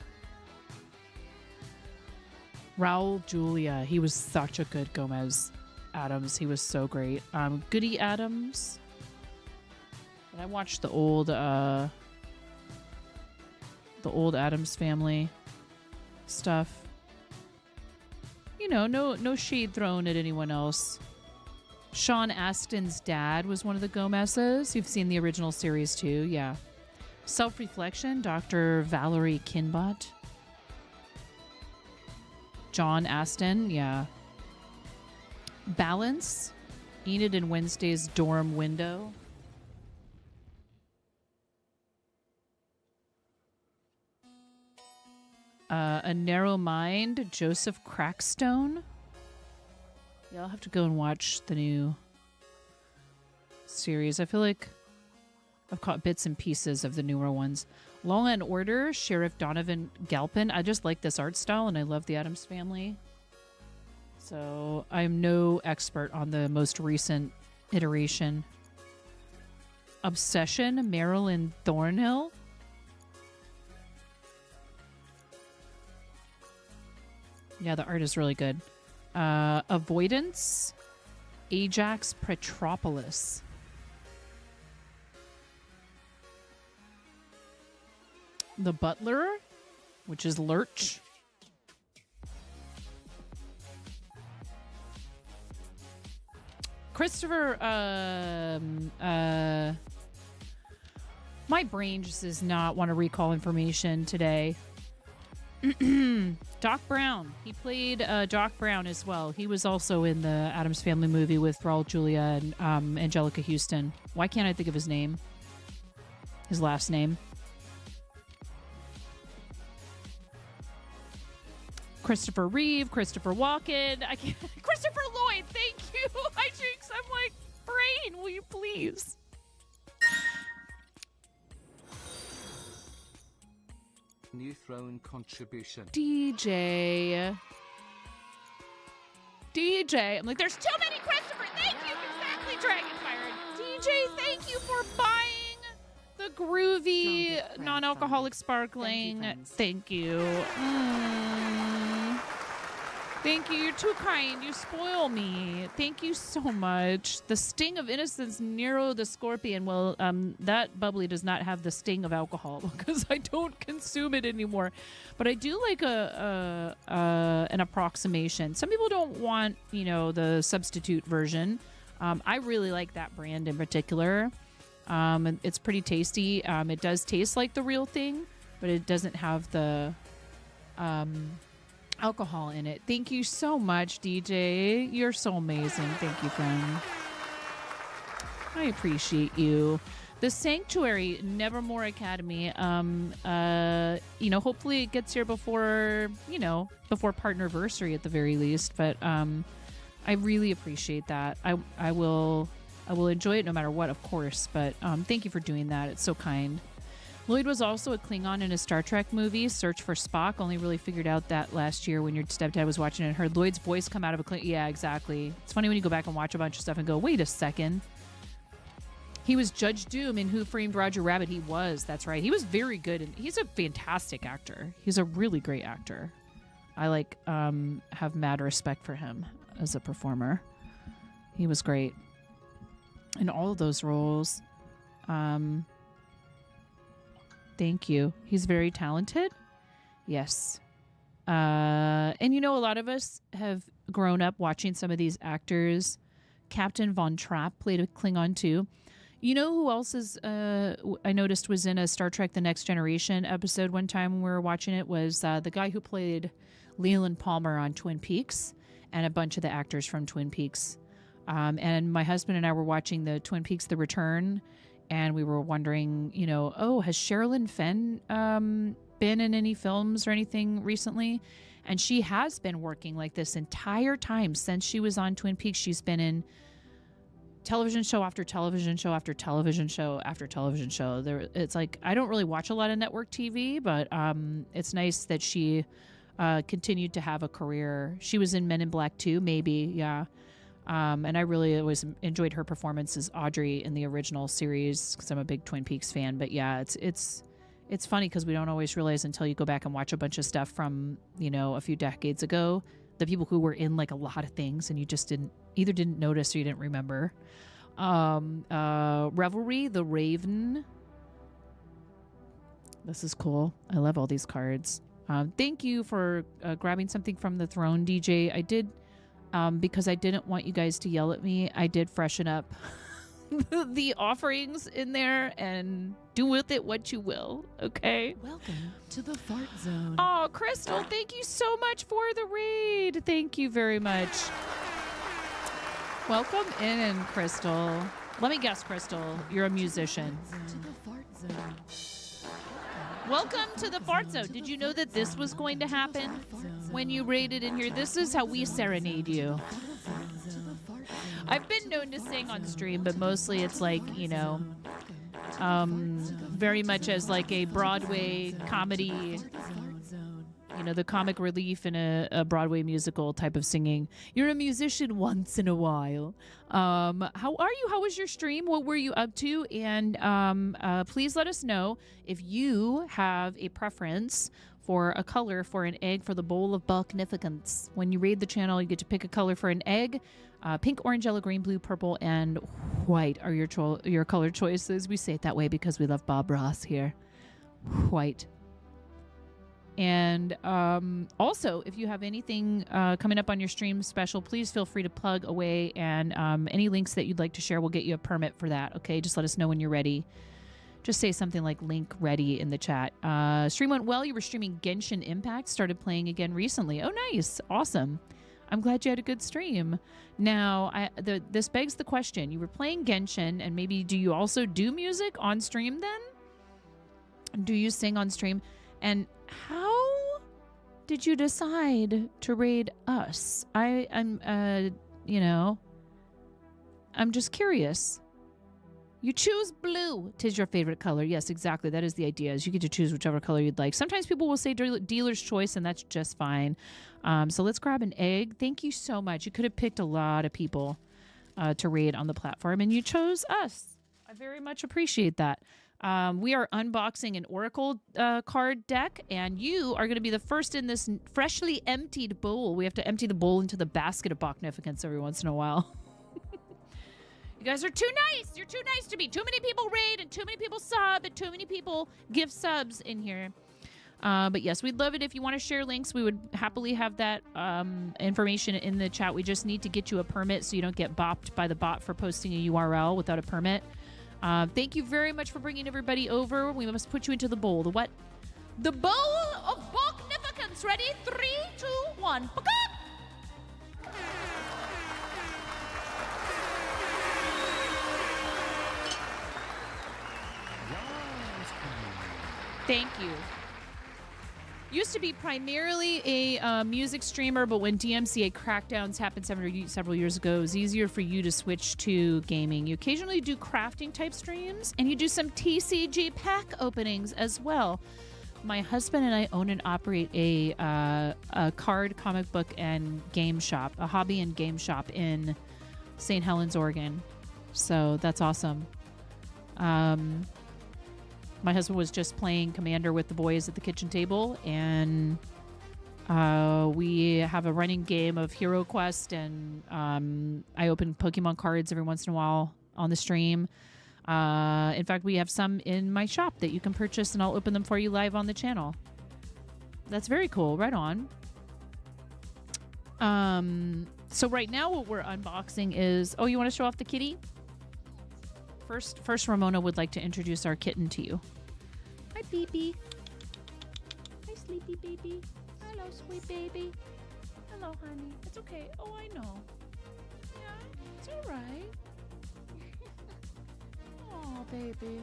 Raul Julia, he was such a good Gomez Adams. He was so great. Goody Adams. And I watched the old Addams Family stuff. You know, no shade thrown at anyone else. Sean Astin's dad was one of the Gomez's. You've seen the original series too, yeah. Self-Reflection, Dr. Valerie Kinbot. John Astin, yeah. Balance, Enid and Wednesday's Dorm Window. A Narrow Mind, Joseph Crackstone. Yeah, I'll have to go and watch the new series. I feel like I've caught bits and pieces of the newer ones. Law and Order, Sheriff Donovan Galpin. I just like this art style, and I love the Addams Family. So I'm no expert on the most recent iteration. Obsession, Marilyn Thornhill. Yeah, the art is really good. Avoidance, Ajax Petropolis. The Butler, which is Lurch. Christopher, my brain just does not want to recall information today. Doc Brown. He played Doc Brown as well. He was also in the Addams Family movie with Raul Julia and Angelica Houston. Why can't I think of his name? His last name. Christopher Reeve, Christopher Walken. Christopher Lloyd, thank you. Hi, Jinx. I'm like, brain, will you please? New throne contribution. DJ. I'm like, there's too many Christopher. Thank you. Exactly, Dragonfire. DJ, thank you for buying the groovy non-alcoholic sparkling. Thank you. Thank you. You're too kind. You spoil me. Thank you so much. The sting of innocence, Nero the Scorpion. Well, that bubbly does not have the sting of alcohol because I don't consume it anymore. But I do like an approximation. Some people don't want, the substitute version. I really like that brand in particular. It's pretty tasty. It does taste like the real thing, but it doesn't have the alcohol in it. Thank you so much, DJ. You're so amazing. Thank you, friend. I appreciate you. The Sanctuary, Nevermore Academy. Hopefully it gets here before Partnerversary at the very least. But I really appreciate that. I will enjoy it no matter what, of course. But thank you for doing that. It's so kind. Lloyd was also a Klingon in a Star Trek movie, Search for Spock. Only really figured out that last year when your stepdad was watching it and heard Lloyd's voice come out of a Klingon. Yeah, exactly. It's funny when you go back and watch a bunch of stuff and go, wait a second. He was Judge Doom in Who Framed Roger Rabbit. He was. That's right. He was very good. And he's a fantastic actor. He's a really great actor. I have mad respect for him as a performer. He was great in all of those roles. Thank you. He's very talented. Yes. And a lot of us have grown up watching some of these actors. Captain Von Trapp played a Klingon too. You know who else is, I noticed was in a Star Trek The Next Generation episode one time when we were watching it was the guy who played Leland Palmer on Twin Peaks and a bunch of the actors from Twin Peaks. And my husband and I were watching the Twin Peaks The Return. And we were wondering, has Sherilyn Fenn been in any films or anything recently? And she has been working like this entire time since she was on Twin Peaks. She's been in television show after television show after television show after television show. It's like I don't really watch a lot of network TV, but it's nice that she continued to have a career. She was in Men in Black 2, maybe, yeah. And I really always enjoyed her performance as Audrey in the original series because I'm a big Twin Peaks fan. But yeah, it's funny because we don't always realize until you go back and watch a bunch of stuff from, a few decades ago, the people who were in like a lot of things and you just didn't notice or you didn't remember. Revelry, The Raven. This is cool. I love all these cards. Thank you for grabbing something from the throne, DJ. I did... because I didn't want you guys to yell at me, I did freshen up the offerings in there and do with it what you will, okay? Welcome to the fart zone. Oh, Crystal, thank you so much for the raid. Thank you very much. Welcome in, Crystal. Let me guess, Crystal, you're a musician. To the fart zone. Welcome to the fart zone. Did you know that this was going to happen when you raided in here? This is how we serenade you. I've been known to sing on stream, but mostly it's like, very much as like a Broadway comedy, the comic relief in a Broadway musical type of singing. You're a musician once in a while. How are you? How was your stream? What were you up to? And please let us know if you have a preference for a color for an egg for the bowl of Bucknificence. When you raid the channel, you get to pick a color for an egg. Pink, orange, yellow, green, blue, purple, and white are your color choices. We say it that way because we love Bob Ross here. White. And also, if you have anything coming up on your stream special, please feel free to plug away. And any links that you'd like to share, we'll get you a permit for that. Okay, just let us know when you're ready. Just say something like link ready in the chat. Stream went well. You were streaming Genshin Impact. Started playing again recently. Oh, nice. Awesome. I'm glad you had a good stream. Now, this begs the question. You were playing Genshin, and maybe do you also do music on stream then? Do you sing on stream? And how did you decide to raid us? I'm just curious. You choose blue. 'Tis your favorite color. Yes, exactly. That is the idea. Is you get to choose whichever color you'd like. Sometimes people will say dealer's choice, and that's just fine. So let's grab an egg. Thank you so much. You could have picked a lot of people to raid on the platform, and you chose us. I very much appreciate that. We are unboxing an Oracle card deck, and you are going to be the first in this freshly emptied bowl. We have to empty the bowl into the basket of Bachnificence every once in a while. You guys are too nice. You're too nice to me. Too many people raid, and too many people sub, and too many people give subs in here. But yes, we'd love it if you want to share links. We would happily have that information in the chat. We just need to get you a permit so you don't get bopped by the bot for posting a URL without a permit. Thank you very much for bringing everybody over. We must put you into the bowl. The what? The bowl of Bachnificence. Ready? 3, 2, 1. Thank you. Used to be primarily a music streamer, but when DMCA crackdowns happened several years ago, it was easier for you to switch to gaming. You occasionally do crafting type streams, and you do some TCG pack openings as well. My husband and I own and operate a card, comic book, and game shop, a hobby and game shop in St. Helens, Oregon. So that's awesome. My husband was just playing Commander with the boys at the kitchen table, and we have a running game of Hero Quest, and I open Pokemon cards every once in a while on the stream. In fact, we have some in my shop that you can purchase, and I'll open them for you live on the channel. That's very cool. Right on. So right now what we're unboxing is... Oh, you want to show off the kitty? First, Ramona would like to introduce our kitten to you. Hi, baby. Hi, sleepy baby. Hello, sweet baby. Hello, honey. It's okay. Oh, I know. Yeah, it's all right. Oh, baby.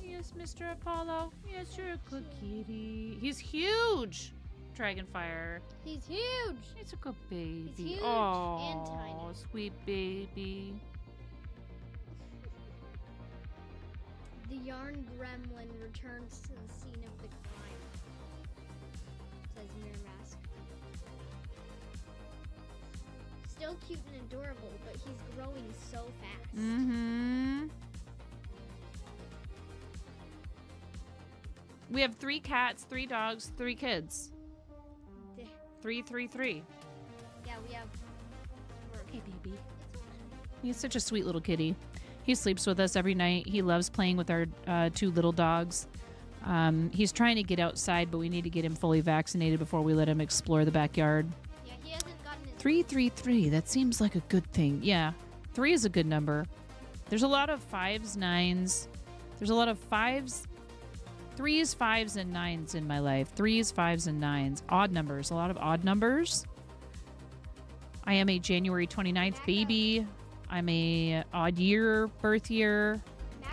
Yes, Mr. Apollo. Yes, you're a good kitty. He's huge. Dragonfire. He's huge. He's a good baby. He's huge oh, and tiny. Sweet baby. The yarn gremlin returns to the scene of the crime. Says Mirror Mask. Still cute and adorable, but he's growing so fast. Mm-hmm. We have 3 cats, 3 dogs, 3 kids. 3, 3, 3. Yeah, we have. Hey, baby. He's such a sweet little kitty. He sleeps with us every night. He loves playing with our 2 little dogs. He's trying to get outside, but we need to get him fully vaccinated before we let him explore the backyard. Yeah, he hasn't gotten his. 3, 3, 3. That seems like a good thing. Yeah, 3 is a good number. There's a lot of 5s, 9s. There's a lot of 5s, 3s, 5s, and 9s in my life. 3s, 5s, and 9s. Odd numbers. A lot of odd numbers. I am a January 29th baby. I'm a odd year, birth year.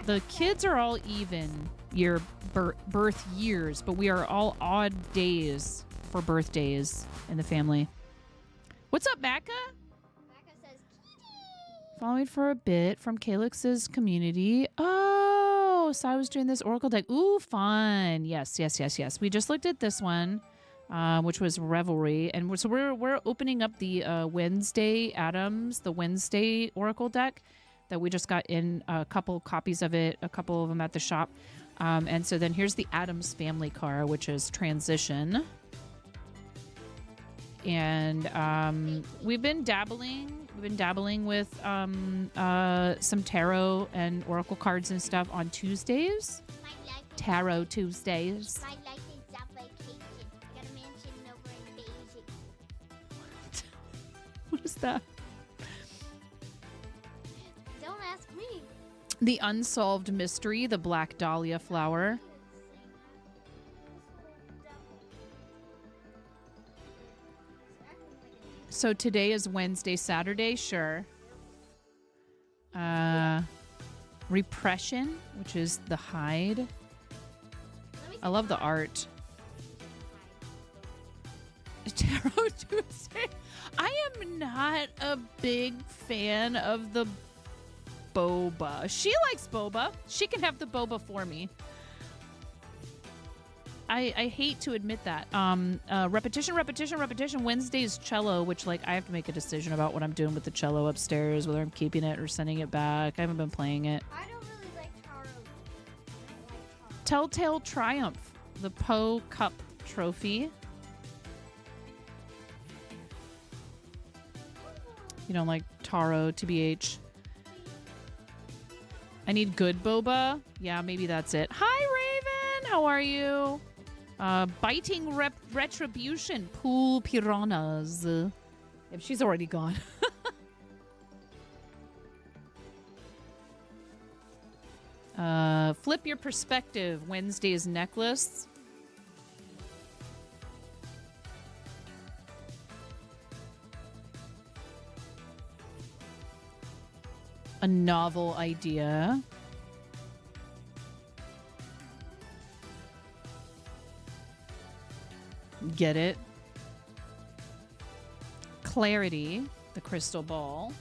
The kids are all even year birth years, but we are all odd days for birthdays in the family. What's up, Macca? Becca says, kitty. Following for a bit from Calix's community. Oh, so I was doing this Oracle deck. Ooh, fun. Yes, yes, yes, yes. We just looked at this one, which was Revelry. And so we're opening up the Wednesday Adams, the Wednesday Oracle deck that we just got in a couple copies of it, a couple of them at the shop. And so then here's the Adams family card, which is Transition. And we've been dabbling with some tarot and oracle cards and stuff on Tuesdays. My life, Tarot Tuesdays. my life is a vacation. Got a mansion over in Beijing. What is that? Don't ask me. The Unsolved Mystery, the Black Dahlia flower. So today is Wednesday, Saturday, sure. Repression, which is the hide. I love the art. Tarot Tuesday. I am not a big fan of the boba. She likes boba. She can have the boba for me. I hate to admit that. Repetition. Wednesday's cello, which like I have to make a decision about what I'm doing with the cello upstairs, whether I'm keeping it or sending it back. I haven't been playing it. I don't really like Telltale Triumph, the Poe Cup trophy. You don't like Taro, TBH. I need good boba. Yeah, maybe that's it. Hi, Raven. How are you? Biting retribution. Pool piranhas. Yep, she's already gone. Flip your perspective. Wednesday's necklace. A novel idea. Get it? Clarity, the crystal ball.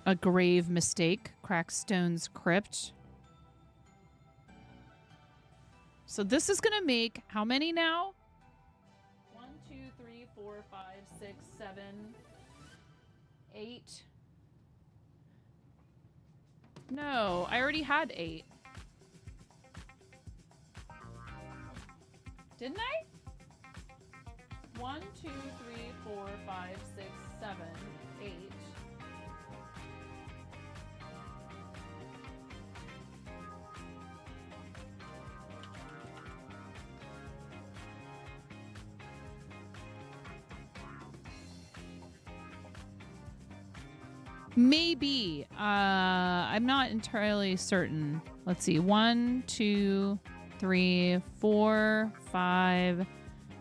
A grave mistake, Crackstone's crypt. So this is going to make how many now? 1, 2, 3, 4, 5, 6, 7, 8. No, I already had 8. Didn't I? 1, 2, 3, 4, 5, 6, 7, 8. Maybe. I'm not entirely certain. Let's see. 1, 2, 3, 4, 5,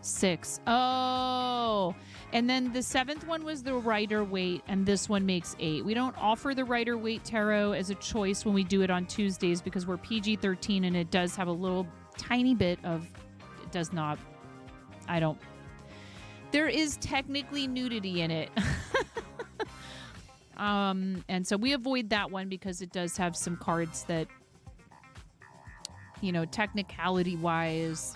6. Oh. And then the 7th one was the Rider Waite, and this one makes 8. We don't offer the Rider Waite tarot as a choice when we do it on Tuesdays because we're PG-13 and it does have a little tiny bit of... It does not... I don't... There is technically nudity in it. And so we avoid that one because it does have some cards that, you know, technicality wise,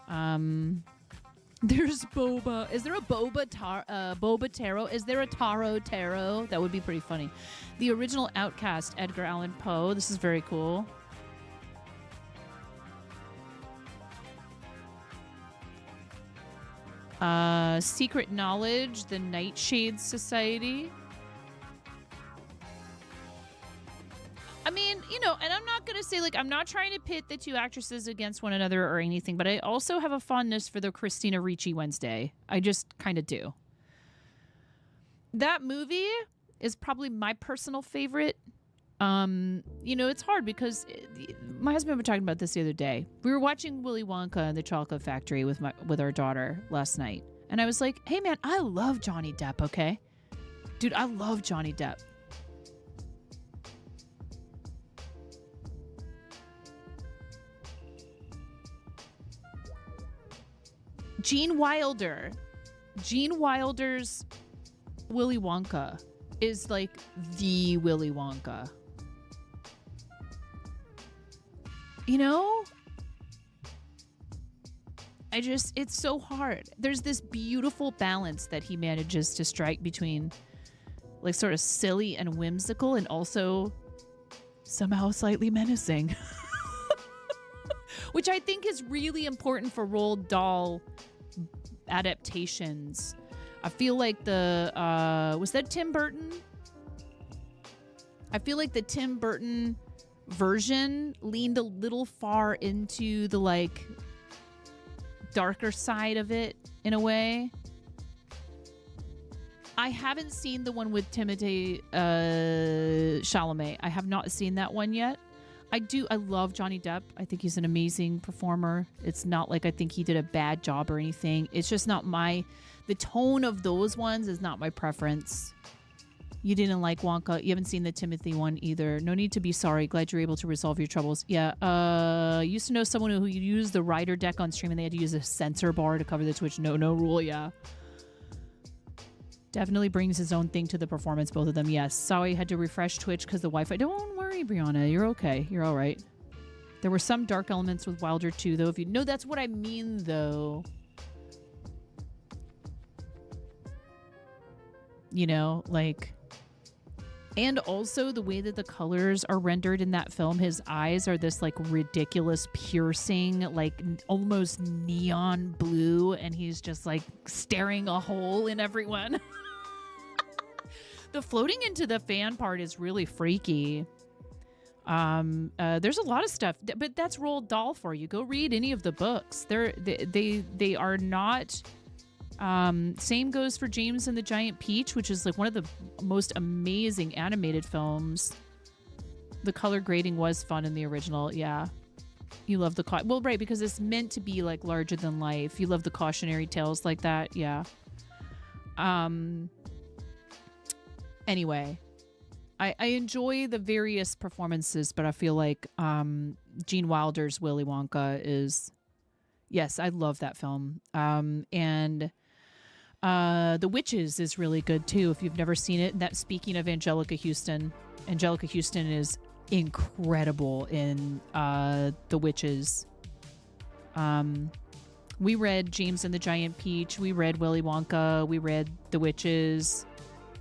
there's boba. Is there a boba tarot? Is there a tarot? That would be pretty funny. The original Outcast, Edgar Allan Poe. This is very cool. Secret Knowledge, the Nightshade Society. I mean, you know, and I'm not going to say, like, I'm not trying to pit the two actresses against one another or anything, but I also have a fondness for the Christina Ricci Wednesday. I just kind of do. That movie is probably my personal favorite. You know, it's hard because my husband and I were talking about this the other day. We were watching Willy Wonka and the Chocolate Factory with our daughter last night. And I was like, hey, man, I love Johnny Depp, okay? Dude, I love Johnny Depp. Gene Wilder's Willy Wonka is like the Willy Wonka. You know? It's so hard. There's this beautiful balance that he manages to strike between like sort of silly and whimsical and also somehow slightly menacing. Which I think is really important for Roald Dahl adaptations. I feel like was that Tim Burton? I feel like the Tim Burton version leaned a little far into the like darker side of it in a way. I haven't seen the one with Timothée Chalamet. I have not seen that one yet. I love Johnny Depp. I think he's an amazing performer. It's not like I think he did a bad job or anything. It's just not the tone of those ones is not my preference. You didn't like Wonka. You haven't seen the Timothy one either. No need to be sorry. Glad you're able to resolve your troubles. Yeah, used to know someone who used the Rider deck on stream and they had to use a censor bar to cover the Twitch no rule. Yeah. Definitely brings his own thing to the performance, both of them. Yes. Sorry, had to refresh Twitch because the Wi-Fi. Don't worry, Brianna. You're okay. You're all right. There were some dark elements with Wilder too, though. If you know, that's what I mean, though. You know, like And also the way that the colors are rendered in that film, his eyes are this like ridiculous piercing, like almost neon blue, and he's just like staring a hole in everyone. The floating into the fan part is really freaky. There's a lot of stuff, but that's Roald Dahl for you. Go read any of the books. They are not. Same goes for James and the Giant Peach, which is like one of the most amazing animated films. The color grading was fun in the original. Yeah. You love the well, right, because it's meant to be like larger than life. You love the cautionary tales like that. Yeah. Anyway, I enjoy the various performances, but I feel like Gene Wilder's Willy Wonka is, yes, I love that film. And The Witches is really good too, if you've never seen it. That, speaking of Angelica Houston is incredible in The Witches. We read James and the Giant Peach. We read Willy Wonka. We read The Witches.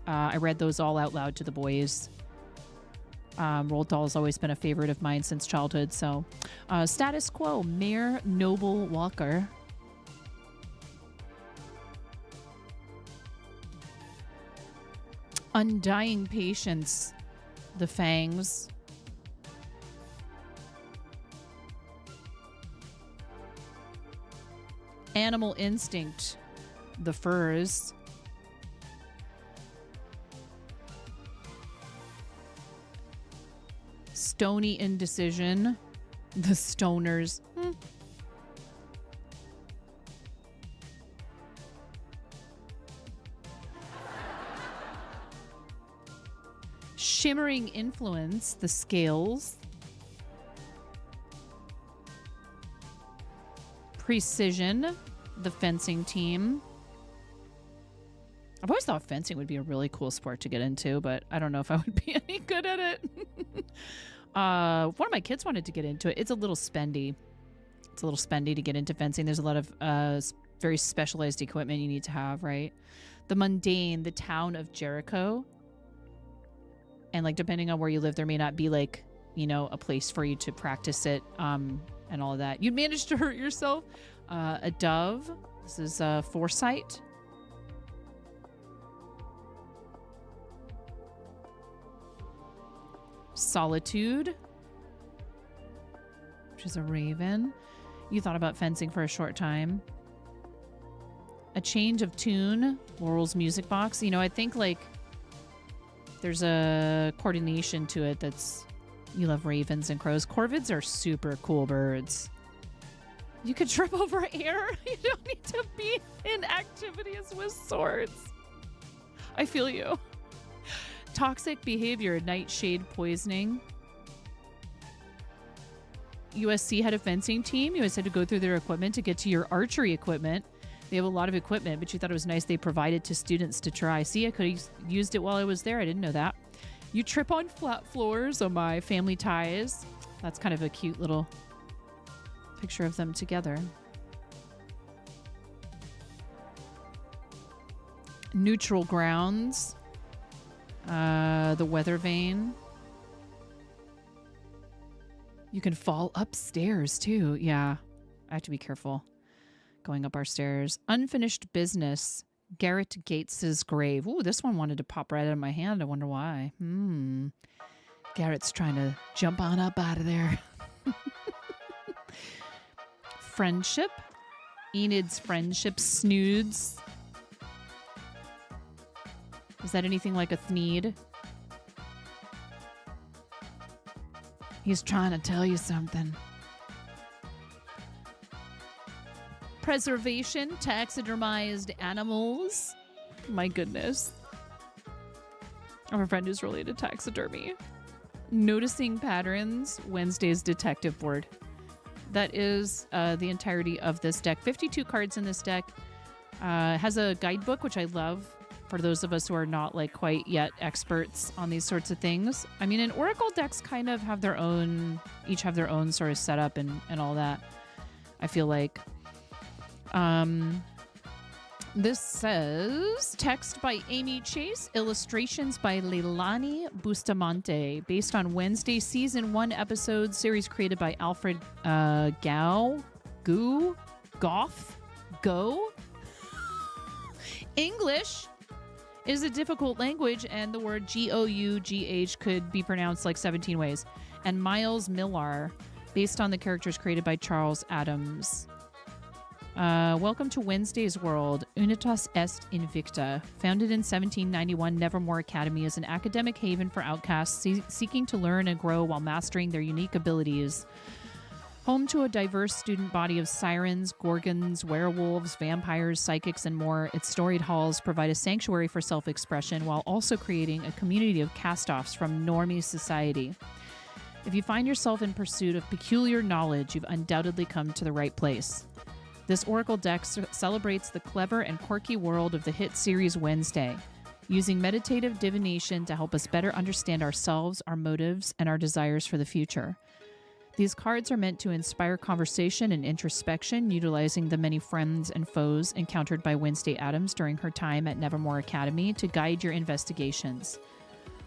I read those all out loud to the boys. Roald Dahl has always been a favorite of mine since childhood. So, Status Quo, Mayor Noble Walker. Undying Patience, The Fangs. Animal Instinct, The Furs. Stony Indecision, The Stoners. Shimmering Influence, The Scales. Precision, The Fencing Team. I've always thought fencing would be a really cool sport to get into, but I don't know if I would be any good at it. One of my kids wanted to get into it. It's a little spendy. It's a little spendy to get into fencing. There's a lot of very specialized equipment you need to have, right? The Mundane, The Town of Jericho. And like, depending on where you live, there may not be like, you know, a place for you to practice it and all of that. You managed to hurt yourself. A Dove. This is Foresight. Solitude, which is a raven. You thought about fencing for a short time. A Change of Tune, Laurel's Music Box. You know, I think like there's a coordination to it that's, you love ravens and crows. Corvids are super cool birds. You could trip over air. You don't need to be in activities with swords. I feel you. Toxic Behavior, Nightshade Poisoning. USC had a fencing team. You always had to go through their equipment to get to your archery equipment. They have a lot of equipment, but you thought it was nice they provided to students to try. See, I could have used it while I was there. I didn't know that. You trip on flat floors. Oh my, Family Ties. That's kind of a cute little picture of them together. Neutral Grounds. The Weather Vane. You can fall upstairs too. Yeah, I have to be careful going up our stairs. Unfinished Business. Garrett Gates's Grave. Ooh, this one wanted to pop right out of my hand. I wonder why. Garrett's trying to jump on up out of there. Friendship. Enid's Friendship. Snoods. Is that anything like a Thneed? He's trying to tell you something. Preservation, taxidermized animals. My goodness. I have a friend who's related to taxidermy. Noticing Patterns, Wednesday's Detective Board. That is the entirety of this deck. 52 cards in this deck. Has a guidebook, which I love. For those of us who are not like quite yet experts on these sorts of things. I mean, and Oracle decks kind of have their own, each have their own sort of setup and all that. I feel like. This says text by Amy Chase, illustrations by Leilani Bustamante, based on Wednesday season 1 episode series created by Alfred Go. English is a difficult language, and the word Gough could be pronounced like 17 ways. And Miles Millar, based on the characters created by Charles Adams. Welcome to Wednesday's World, Unitas Est Invicta. Founded in 1791, Nevermore Academy is an academic haven for outcasts seeking to learn and grow while mastering their unique abilities. Home to a diverse student body of sirens, gorgons, werewolves, vampires, psychics, and more, its storied halls provide a sanctuary for self-expression while also creating a community of cast-offs from normie society. If you find yourself in pursuit of peculiar knowledge, you've undoubtedly come to the right place. This Oracle deck celebrates the clever and quirky world of the hit series Wednesday, using meditative divination to help us better understand ourselves, our motives, and our desires for the future. These cards are meant to inspire conversation and introspection, utilizing the many friends and foes encountered by Wednesday Addams during her time at Nevermore Academy to guide your investigations.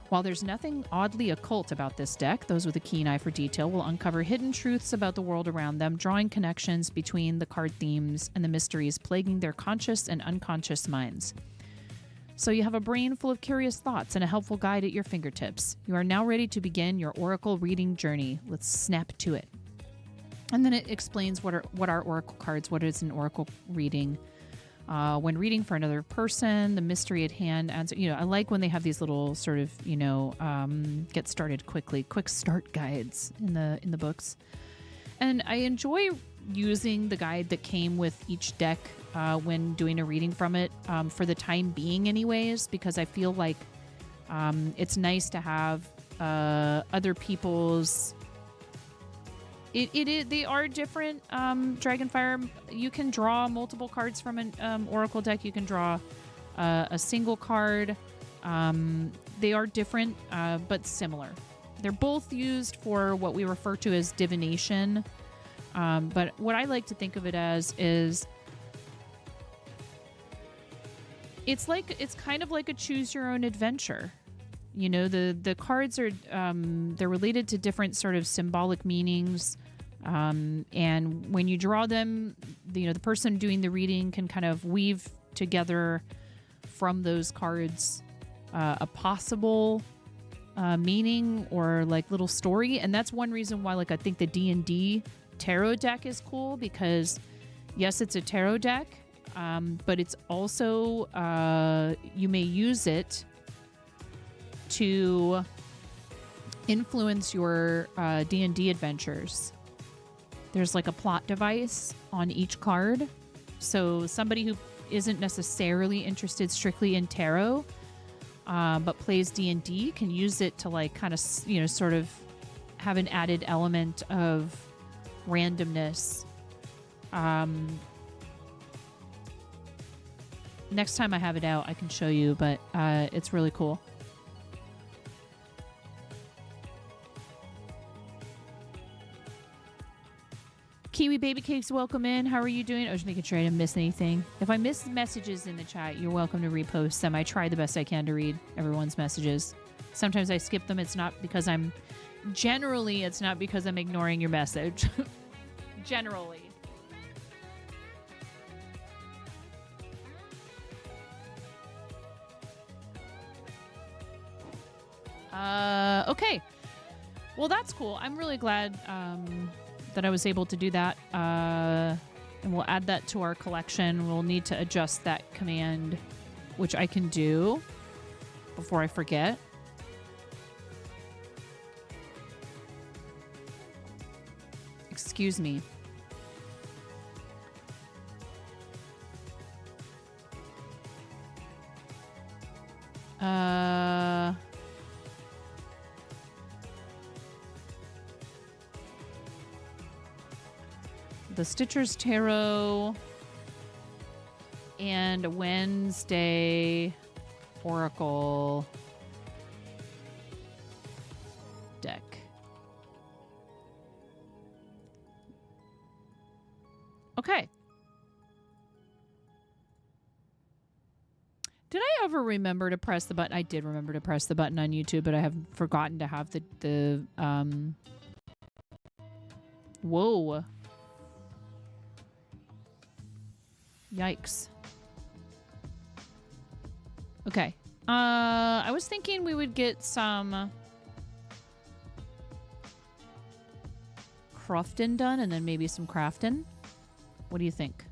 While there's nothing oddly occult about this deck, those with a keen eye for detail will uncover hidden truths about the world around them, drawing connections between the card themes and the mysteries plaguing their conscious and unconscious minds. So you have a brain full of curious thoughts and a helpful guide at your fingertips. You are now ready to begin your Oracle reading journey. Let's snap to it. And then it explains what are Oracle cards, what is an Oracle reading. When reading for another person, the mystery at hand answer. I like when they have these little sort of, get started quickly, quick start guides in the books. And I enjoy using the guide that came with each deck when doing a reading from it, for the time being anyways, because I feel like it's nice to have other people's... They are different. Dragonfire, you can draw multiple cards from an Oracle deck. You can draw a single card. They are different, but similar. They're both used for what we refer to as divination. But what I like to think of it as is it's kind of like a choose your own adventure. The cards are they're related to different sort of symbolic meanings, and when you draw them, the person doing the reading can kind of weave together from those cards a possible meaning or like little story. And that's one reason why I think the D&D tarot deck is cool, because yes, it's a tarot deck, but it's also you may use it to influence your D&D adventures. There's like a plot device on each card. So somebody who isn't necessarily interested strictly in tarot, but plays D&D can use it to kind of, sort of have an added element of randomness. Next time I have it out, I can show you, but it's really cool. Kiwi Baby Cakes, welcome in. How are you doing? I was making sure I didn't miss anything. If I miss messages in the chat, you're welcome to repost them. I try the best I can to read everyone's messages. Sometimes I skip them. It's not because I'm ignoring your message. Generally. Okay. Well, that's cool. I'm really glad that I was able to do that. And we'll add that to our collection. We'll need to adjust that command, which I can do before I forget. Excuse me. The Stitcher's Tarot and Wednesday Oracle deck. Okay. Did I ever remember to press the button? I did remember to press the button on YouTube, but I have forgotten to have the whoa. Yikes. Okay. I was thinking we would get some crufting done and then maybe some crafting. What do you think?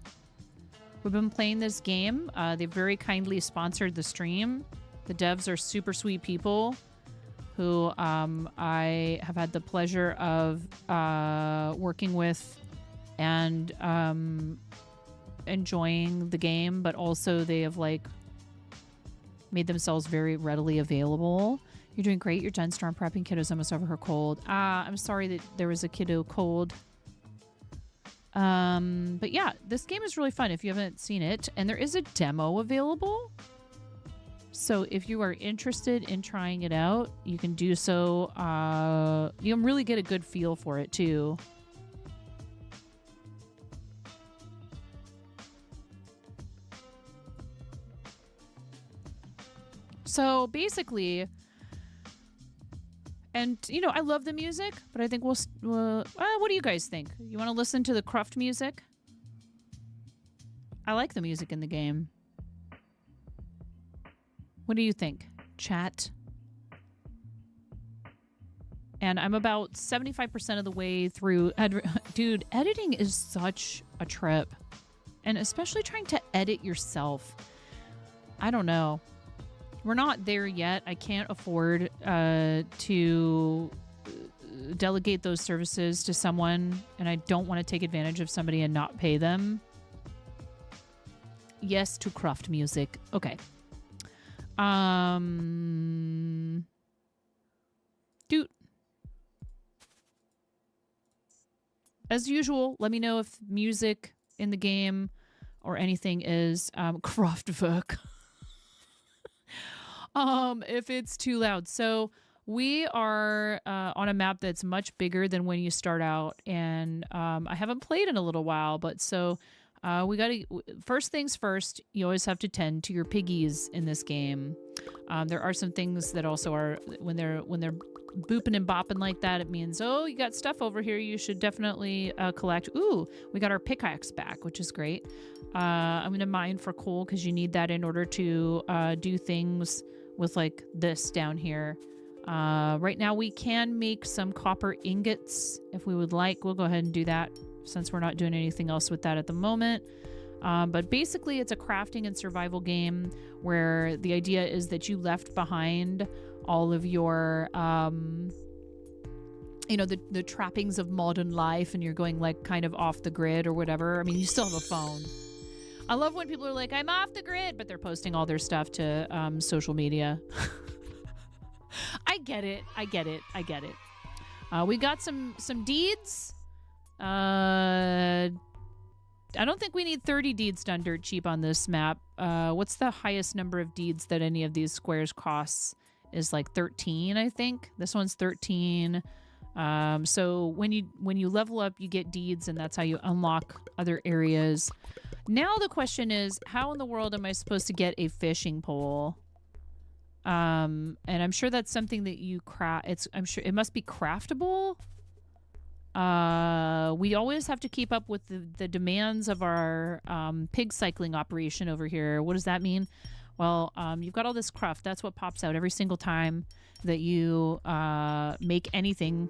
We've been playing this game. They very kindly sponsored the stream. The devs are super sweet people who I have had the pleasure of working with and enjoying the game, but also they have like made themselves very readily available. You're doing great. You're done storm prepping. Kiddo's almost over her cold. I'm sorry that there was a kiddo cold. But yeah, this game is really fun if you haven't seen it. And there is a demo available. So if you are interested in trying it out, you can do so. You can really get a good feel for it too. So basically, and you know, I love the music, but I think what do you guys think? You want to listen to the CRUFT music? I like the music in the game. What do you think, chat? And I'm about 75% of the way through. Dude, editing is such a trip. And especially trying to edit yourself. I don't know. We're not there yet. I can't afford to delegate those services to someone, and I don't want to take advantage of somebody and not pay them. Yes to CRUFT music. Okay. Dude. As usual, let me know if music in the game or anything is Kraftwerk. If it's too loud. So we are on a map that's much bigger than when you start out, and I haven't played in a little while, but so we gotta, first things first, you always have to tend to your piggies in this game. There are some things that also are, when they're booping and bopping like that, it means, oh, you got stuff over here you should definitely collect. Ooh, we got our pickaxe back, which is great. I'm gonna mine for coal because you need that in order to do things with like this down here. Right now we can make some copper ingots if we would like. We'll go ahead and do that since we're not doing anything else with that at the moment. But basically it's a crafting and survival game where the idea is that you left behind all of your you know, the trappings of modern life, and you're going like kind of off the grid or whatever. I mean, you still have a phone. I love when people are like, I'm off the grid, but they're posting all their stuff to social media. I get it. I get it. I get it. We got some deeds. I don't think we need 30 deeds done dirt cheap on this map. What's the highest number of deeds that any of these squares costs? Is like 13, I think. This one's 13. So when you level up, you get deeds, and that's how you unlock other areas. Now the question is, how in the world am I supposed to get a fishing pole? And I'm sure that's something that you craft. I'm sure it must be craftable. We always have to keep up with the demands of our pig cycling operation over here. What does that mean? Well, you've got all this cruft. That's what pops out every single time that you make anything.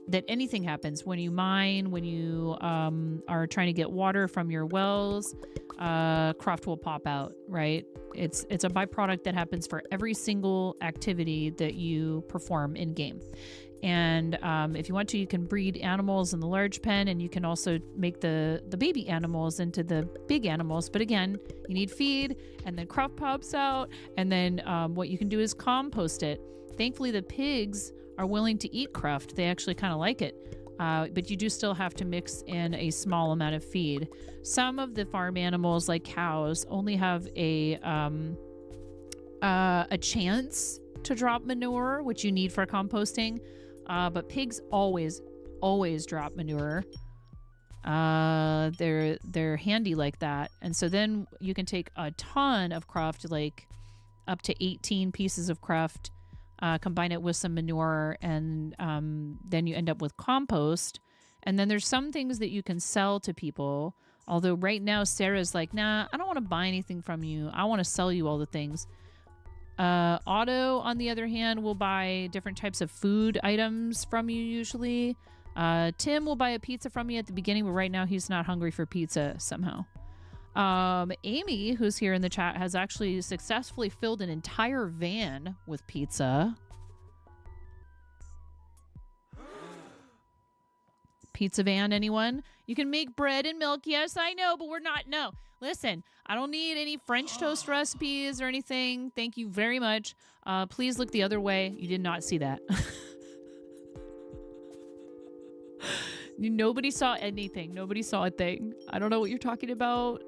That anything happens when you mine, when you are trying to get water from your wells, cruft will pop out, right? It's a byproduct that happens for every single activity that you perform in game. And if you want to, you can breed animals in the large pen, and you can also make the baby animals into the big animals. But again, you need feed, and then cruft pops out, and then what you can do is compost it. Thankfully, the pigs are willing to eat cruft. They actually kind of like it. But you do still have to mix in a small amount of feed. Some of the farm animals, like cows, only have a chance to drop manure, which you need for composting. But pigs always drop manure. They're handy like that. And so then you can take a ton of cruft, like up to 18 pieces of cruft, combine it with some manure, and then you end up with compost. And then there's some things that you can sell to people. Although right now Sarah's like, nah, I don't want to buy anything from you. I want to sell you all the things. Otto, on the other hand, will buy different types of food items from you usually. Tim will buy a pizza from me at the beginning, but right now he's not hungry for pizza somehow. Amy, who's here in the chat, has actually successfully filled an entire van with pizza. Pizza van, anyone? You can make bread and milk. Yes, I know, but we're not. No. Listen, I don't need any French toast recipes or anything. Thank you very much. Please look the other way. You did not see that. Nobody saw anything. Nobody saw a thing. I don't know what you're talking about.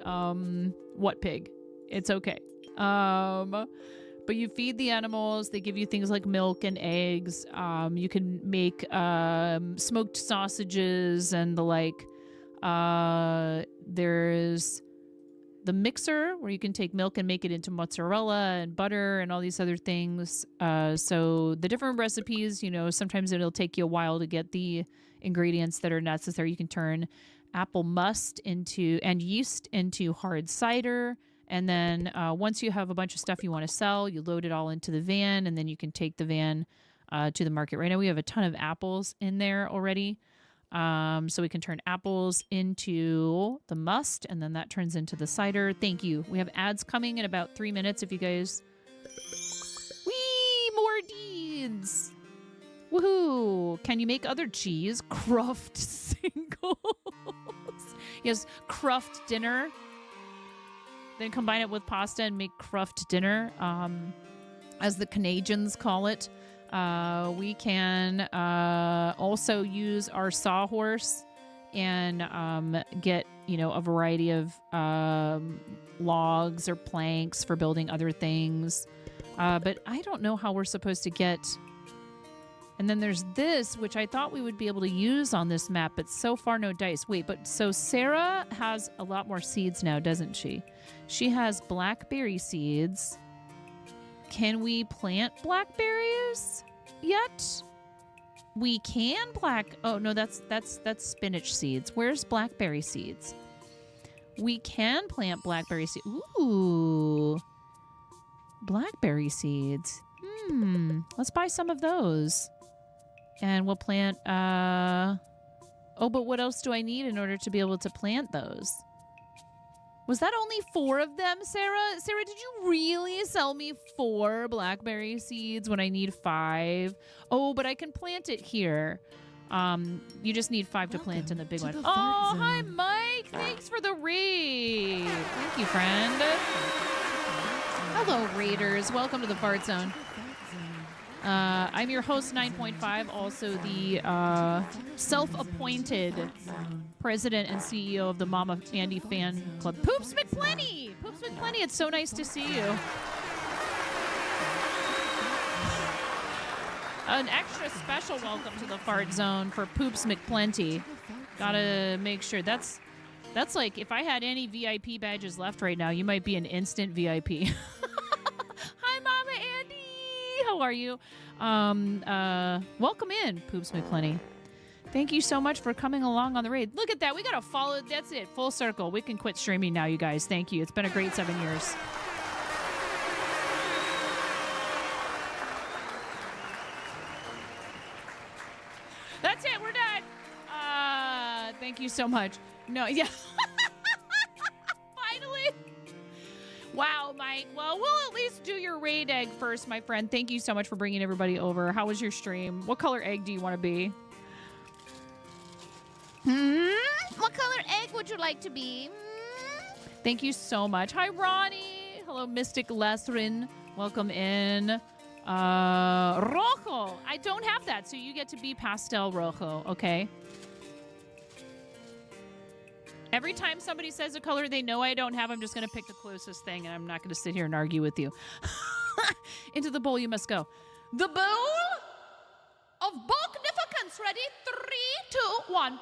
What pig? It's okay. But you feed the animals. They give you things like milk and eggs. You can make smoked sausages and the like. There's the mixer where you can take milk and make it into mozzarella and butter and all these other things. So the different recipes, you know, sometimes it'll take you a while to get the ingredients that are necessary. You can turn apple must into and yeast into hard cider. And then once you have a bunch of stuff you want to sell, you load it all into the van, and then you can take the van to the market. Right now we have a ton of apples in there already. So we can turn apples into the must, and then that turns into the cider. Thank you. We have ads coming in about 3 minutes if you guys... Whee! More deeds! Woohoo! Can you make other cheese? Cruft singles. Yes, cruft dinner. Then combine it with pasta and make cruft dinner, as the Canadians call it. We can also use our sawhorse and get, you know, a variety of logs or planks for building other things. But I don't know how we're supposed to get... And then there's this, which I thought we would be able to use on this map, but so far no dice. Wait, but so Sarah has a lot more seeds now, doesn't she? She has blackberry seeds. Can we plant blackberries yet? We can Oh no, that's spinach seeds. Where's blackberry seeds? We can plant blackberry seeds. Ooh. Blackberry seeds. Let's buy some of those. And we'll plant, oh, but what else do I need in order to be able to plant those? Was that only 4 of them, Sarah? Sarah, did you really sell me 4 blackberry seeds when I need 5? Oh, but I can plant it here. You just need 5 to plant in the big one. Oh, hi, Mike. Thanks for the raid. Thank you, friend. Hello, raiders. Welcome to the Fart Zone. I'm your host, 9.5, also the self-appointed president and CEO of the Mama Andy fan club. Poops McPlenty! Poops McPlenty, it's so nice to see you. An extra special welcome to the Fart Zone for Poops McPlenty. Gotta make sure. That's like, if I had any VIP badges left right now, you might be an instant VIP. Hi, Mama Andy! How are you? Welcome in, Poops McPlenty. Thank you so much for coming along on the raid. Look at that. We got to follow. That's it. Full circle. We can quit streaming now, you guys. Thank you. It's been a great 7 years. That's it. We're done. Thank you so much. No, yeah. Finally. Wow, Mike. Well, we'll at least do your raid egg first, my friend. Thank you so much for bringing everybody over. How was your stream? What color egg do you want to be? What color egg would you like to be? Thank you so much. Hi, Ronnie. Hello, Mystic Lesrin. Welcome in. Rojo. I don't have that, so you get to be Pastel Rojo, okay? Every time somebody says a color they know I don't have, I'm just going to pick the closest thing, and I'm not going to sit here and argue with you. Into the bowl you must go. The bowl of Bognificence. Ready? 3, 2, 1.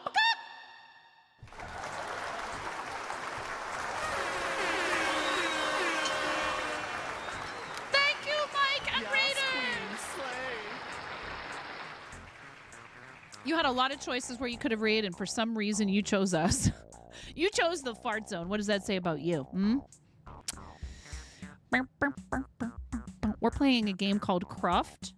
You had a lot of choices where you could have rated, and for some reason you chose us. You chose the fart zone. What does that say about you? Hmm? We're playing a game called CRUFT.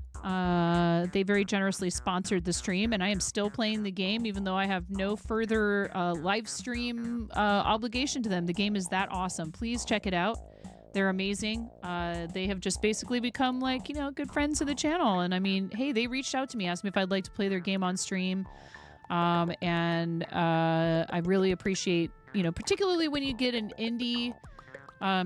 They very generously sponsored the stream, and I am still playing the game, even though I have no further live stream obligation to them. The game is that awesome. Please check it out. They're amazing. They have just basically become like, you know, good friends of the channel. And I mean, hey, they reached out to me, asked me if I'd like to play their game on stream. And I really appreciate, you know, particularly when you get an indie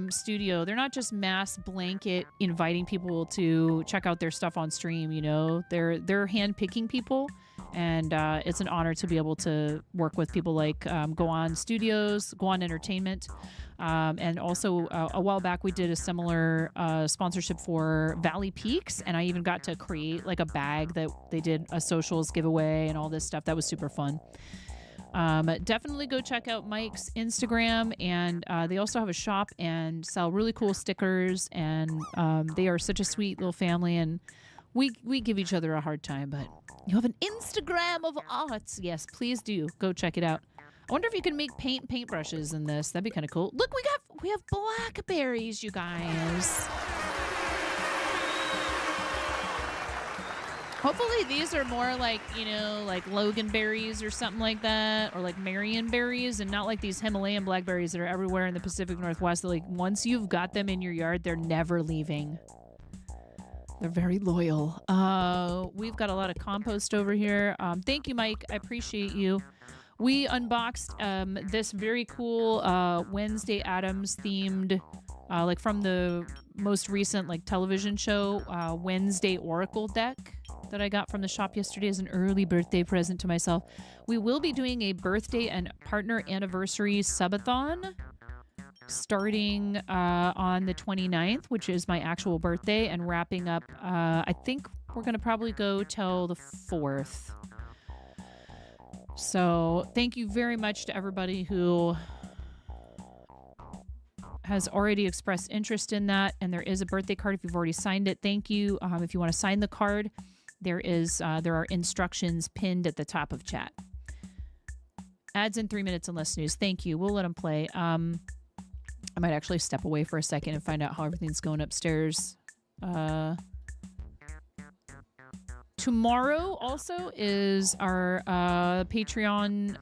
studio. They're not just mass blanket inviting people to check out their stuff on stream, you know. They're handpicking people. And it's an honor to be able to work with people like Go On Studios, Go On Entertainment. And also a while back we did a similar sponsorship for Valley Peaks, and I even got to create like a bag that they did a socials giveaway and all this stuff. That was super fun. Definitely go check out Mike's Instagram, and they also have a shop and sell really cool stickers, and they are such a sweet little family, and we give each other a hard time, but you have an Instagram of arts. Yes, please do go check it out. I wonder if you can make paintbrushes in this. That'd be kind of cool. Look, we have blackberries, you guys. Hopefully these are more like, you know, like Logan berries or something like that, or like Marion berries, and not like these Himalayan blackberries that are everywhere in the Pacific Northwest. That, like, once you've got them in your yard, they're never leaving. They're very loyal. We've got a lot of compost over here. Thank you, Mike. I appreciate you. We unboxed this very cool Wednesday Addams themed, like from the most recent like television show, Wednesday Oracle deck that I got from the shop yesterday as an early birthday present to myself. We will be doing a birthday and partner anniversary subathon starting on the 29th, which is my actual birthday, and wrapping up, I think we're going to probably go till the 4th. So thank you very much to everybody who has already expressed interest in that. And there is a birthday card if you've already signed it. Thank you. If you want to sign the card, there are instructions pinned at the top of chat. Ads in 3 minutes and less news. Thank you. We'll let them play. I might actually step away for a second and find out how everything's going upstairs. Tomorrow also is our Patreon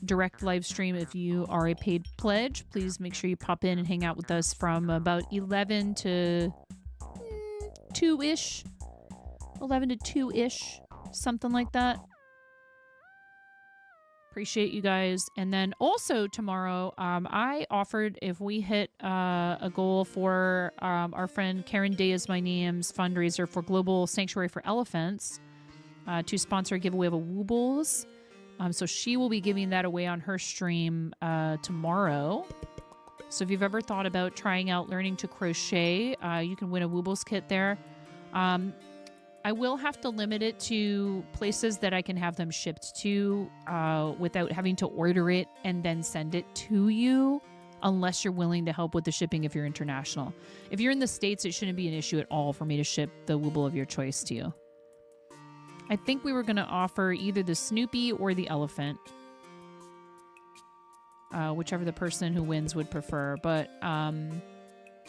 direct live stream. If you are a paid pledge, please make sure you pop in and hang out with us from about 11 to 2-ish. 11 to 2-ish, something like that. Appreciate you guys. And then also tomorrow, I offered if we hit a goal for our friend Karen Day is my name's fundraiser for Global Sanctuary for Elephants to sponsor a giveaway of a Woobles. So she will be giving that away on her stream tomorrow. So if you've ever thought about trying out learning to crochet, you can win a Woobles kit there. I will have to limit it to places that I can have them shipped to without having to order it and then send it to you, unless you're willing to help with the shipping if you're international. If you're in the States, it shouldn't be an issue at all for me to ship the Wooble of your choice to you. I think we were going to offer either the Snoopy or the elephant, whichever the person who wins would prefer. But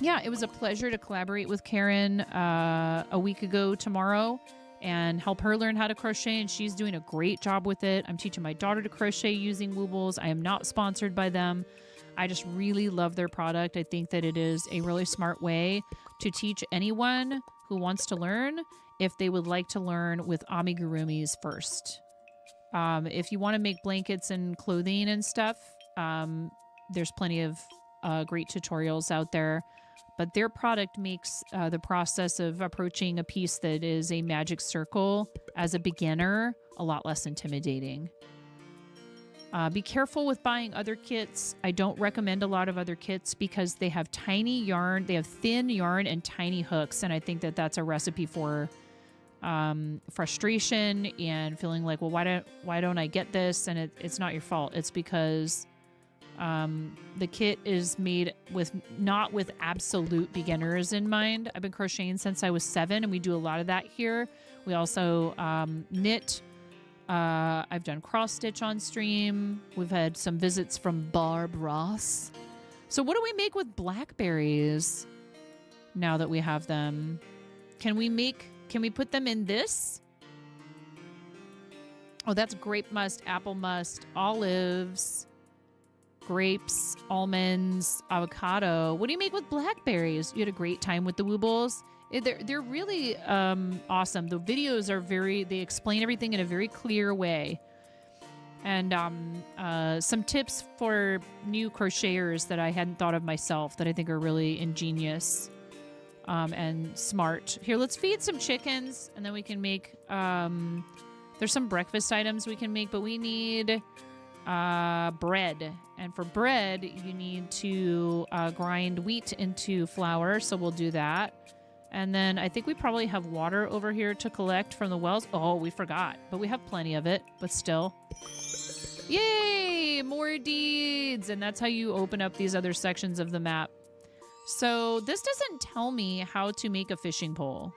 yeah, it was a pleasure to collaborate with Karen a week ago tomorrow and help her learn how to crochet, and she's doing a great job with it. I'm teaching my daughter to crochet using Woobles. I am not sponsored by them. I just really love their product. I think that it is a really smart way to teach anyone who wants to learn if they would like to learn with amigurumis first. If you want to make blankets and clothing and stuff, there's plenty of great tutorials out there. But their product makes the process of approaching a piece that is a magic circle as a beginner a lot less intimidating. Be careful with buying other kits. I don't recommend a lot of other kits because they have tiny yarn, they have thin yarn and tiny hooks, and I think that that's a recipe for frustration and feeling like, well, why don't I get this? And it's not your fault. It's because the kit is made not with absolute beginners in mind. I've been crocheting since I was 7, and we do a lot of that here. We also knit I've done cross stitch on stream. We've had some visits from Barb Ross. So what do we make with blackberries now that we have them? Can we put them in this? Oh, that's grape must, apple must, olives, grapes, almonds, avocado. What do you make with blackberries? You had a great time with the Woobles. They're really awesome. The videos are they explain everything in a very clear way. And some tips for new crocheters that I hadn't thought of myself that I think are really ingenious and smart. Here, let's feed some chickens, and then we can make... there's some breakfast items we can make, but we need bread. And for bread, you need to grind wheat into flour, so we'll do that. And then I think we probably have water over here to collect from the wells. Oh, we forgot. But we have plenty of it, but still. Yay! More deeds! And that's how you open up these other sections of the map. So this doesn't tell me how to make a fishing pole.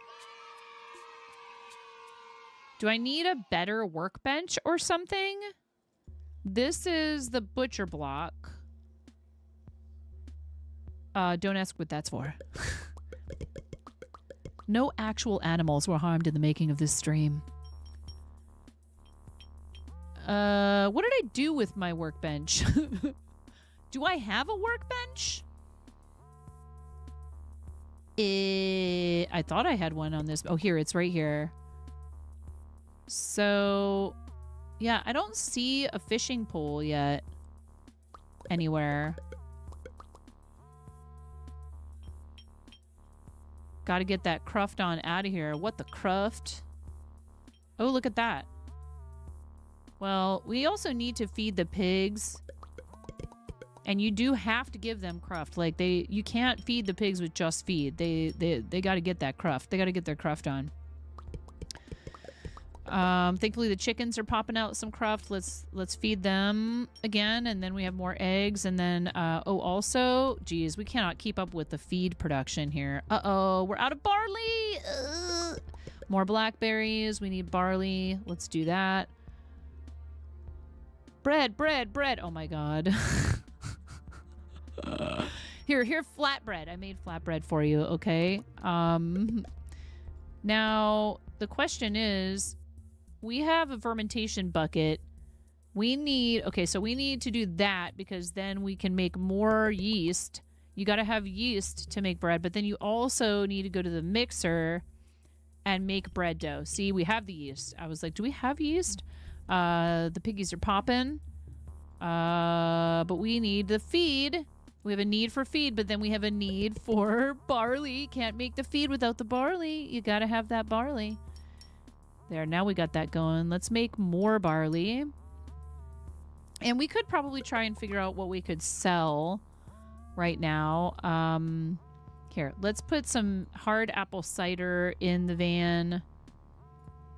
Do I need a better workbench or something? This is the butcher block. Don't ask what that's for. No actual animals were harmed in the making of this stream. What did I do with my workbench? Do I have a workbench? I thought I had one on this. Oh, here, it's right here. So, yeah, I don't see a fishing pole yet anywhere. Gotta get that CRUFT on out of here. What the CRUFT? Oh, look at that. Well, we also need to feed the pigs. And you do have to give them CRUFT. Like, you can't feed the pigs with just feed. They gotta get that CRUFT. They gotta get their CRUFT on. Thankfully the chickens are popping out some CRUFT. Let's feed them again, and then we have more eggs. And then oh, also, geez, we cannot keep up with the feed production here. Uh-oh, we're out of barley. More blackberries. We need barley. Let's do that. Bread. Oh my god. Here, flatbread. I made flatbread for you, okay? Now the question is, we have a fermentation bucket. We need to do that because then we can make more yeast. You got to have yeast to make bread, but then you also need to go to the mixer and make bread dough. See, we have the yeast. I was like, do we have yeast? The piggies are popping. But we need the feed. We have a need for feed, but then we have a need for barley. Can't make the feed without the barley. You got to have that barley. There, now we got that going. Let's make more barley. And we could probably try and figure out what we could sell right now. Here, let's put some hard apple cider in the van.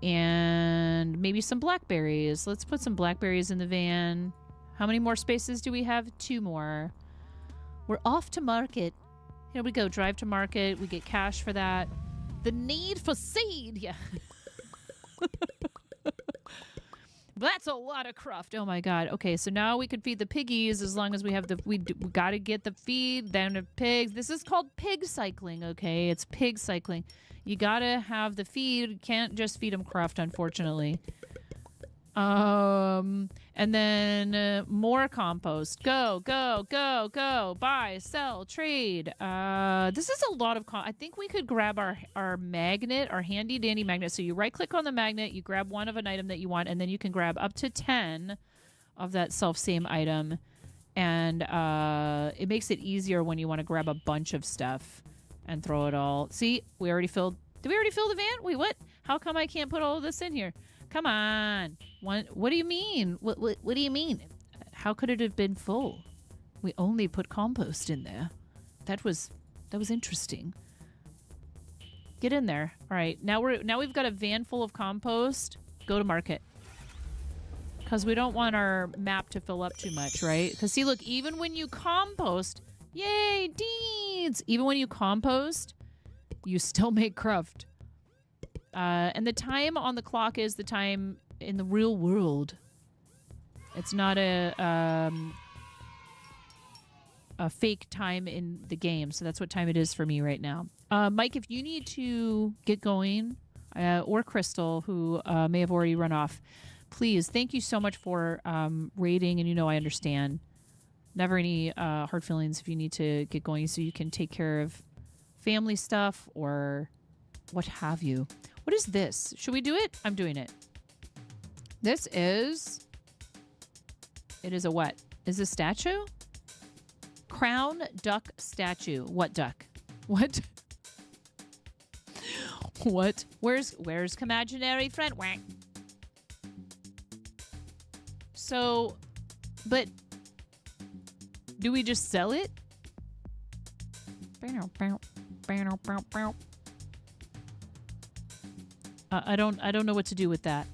And maybe some blackberries. Let's put some blackberries in the van. How many more spaces do we have? 2 more. We're off to market. Here we go. Drive to market. We get cash for that. The need for seed. Yeah. That's a lot of CRUFT. Oh my god. Okay, so now we could feed the piggies as long as we have we got to get the feed, then the pigs. This is called pig cycling, okay? It's pig cycling. You got to have the feed. You can't just feed them CRUFT, unfortunately. And then more compost. Go. Buy, sell, trade. This is a lot of I think we could grab our magnet, our handy dandy magnet. So you right click on the magnet, you grab one of an item that you want, and then you can grab up to 10 of that self-same item. And it makes it easier when you want to grab a bunch of stuff and throw it all. See, we already filled. Did we already fill the van? Wait, what? How come I can't put all of this in here? Come on. What do you mean? What do you mean? How could it have been full? We only put compost in there. That was interesting. Get in there. All right. Now we've got a van full of compost. Go to market. Cuz we don't want our map to fill up too much, right? Cuz see, look, even when you compost, yay, deeds. Even when you compost, you still make CRUFT. And the time on the clock is the time in the real world. It's not a fake time in the game. So that's what time it is for me right now. Mike, if you need to get going, or Crystal, who may have already run off, please, thank you so much for raiding. And I understand. Never any hard feelings if you need to get going so you can take care of family stuff or what have you. What is this? Should we do it? I'm doing it. This is... It is a what? Is a statue? Crown duck statue. What duck? What? What? Where's imaginary friend? Whack. So, but do we just sell it? I don't know what to do with that.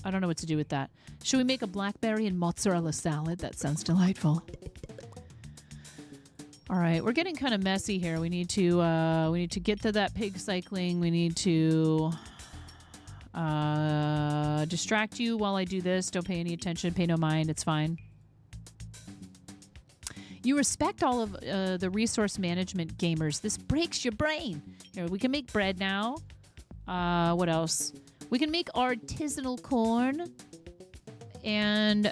I don't know what to do with that. Should we make a blackberry and mozzarella salad? That sounds delightful. All right, we're getting kind of messy here. We need to get to that pig cycling. We need to distract you while I do this. Don't pay any attention. Pay no mind. It's fine. You respect all of the resource management gamers. This breaks your brain. Here, we can make bread now. What else? We can make artisanal corn. And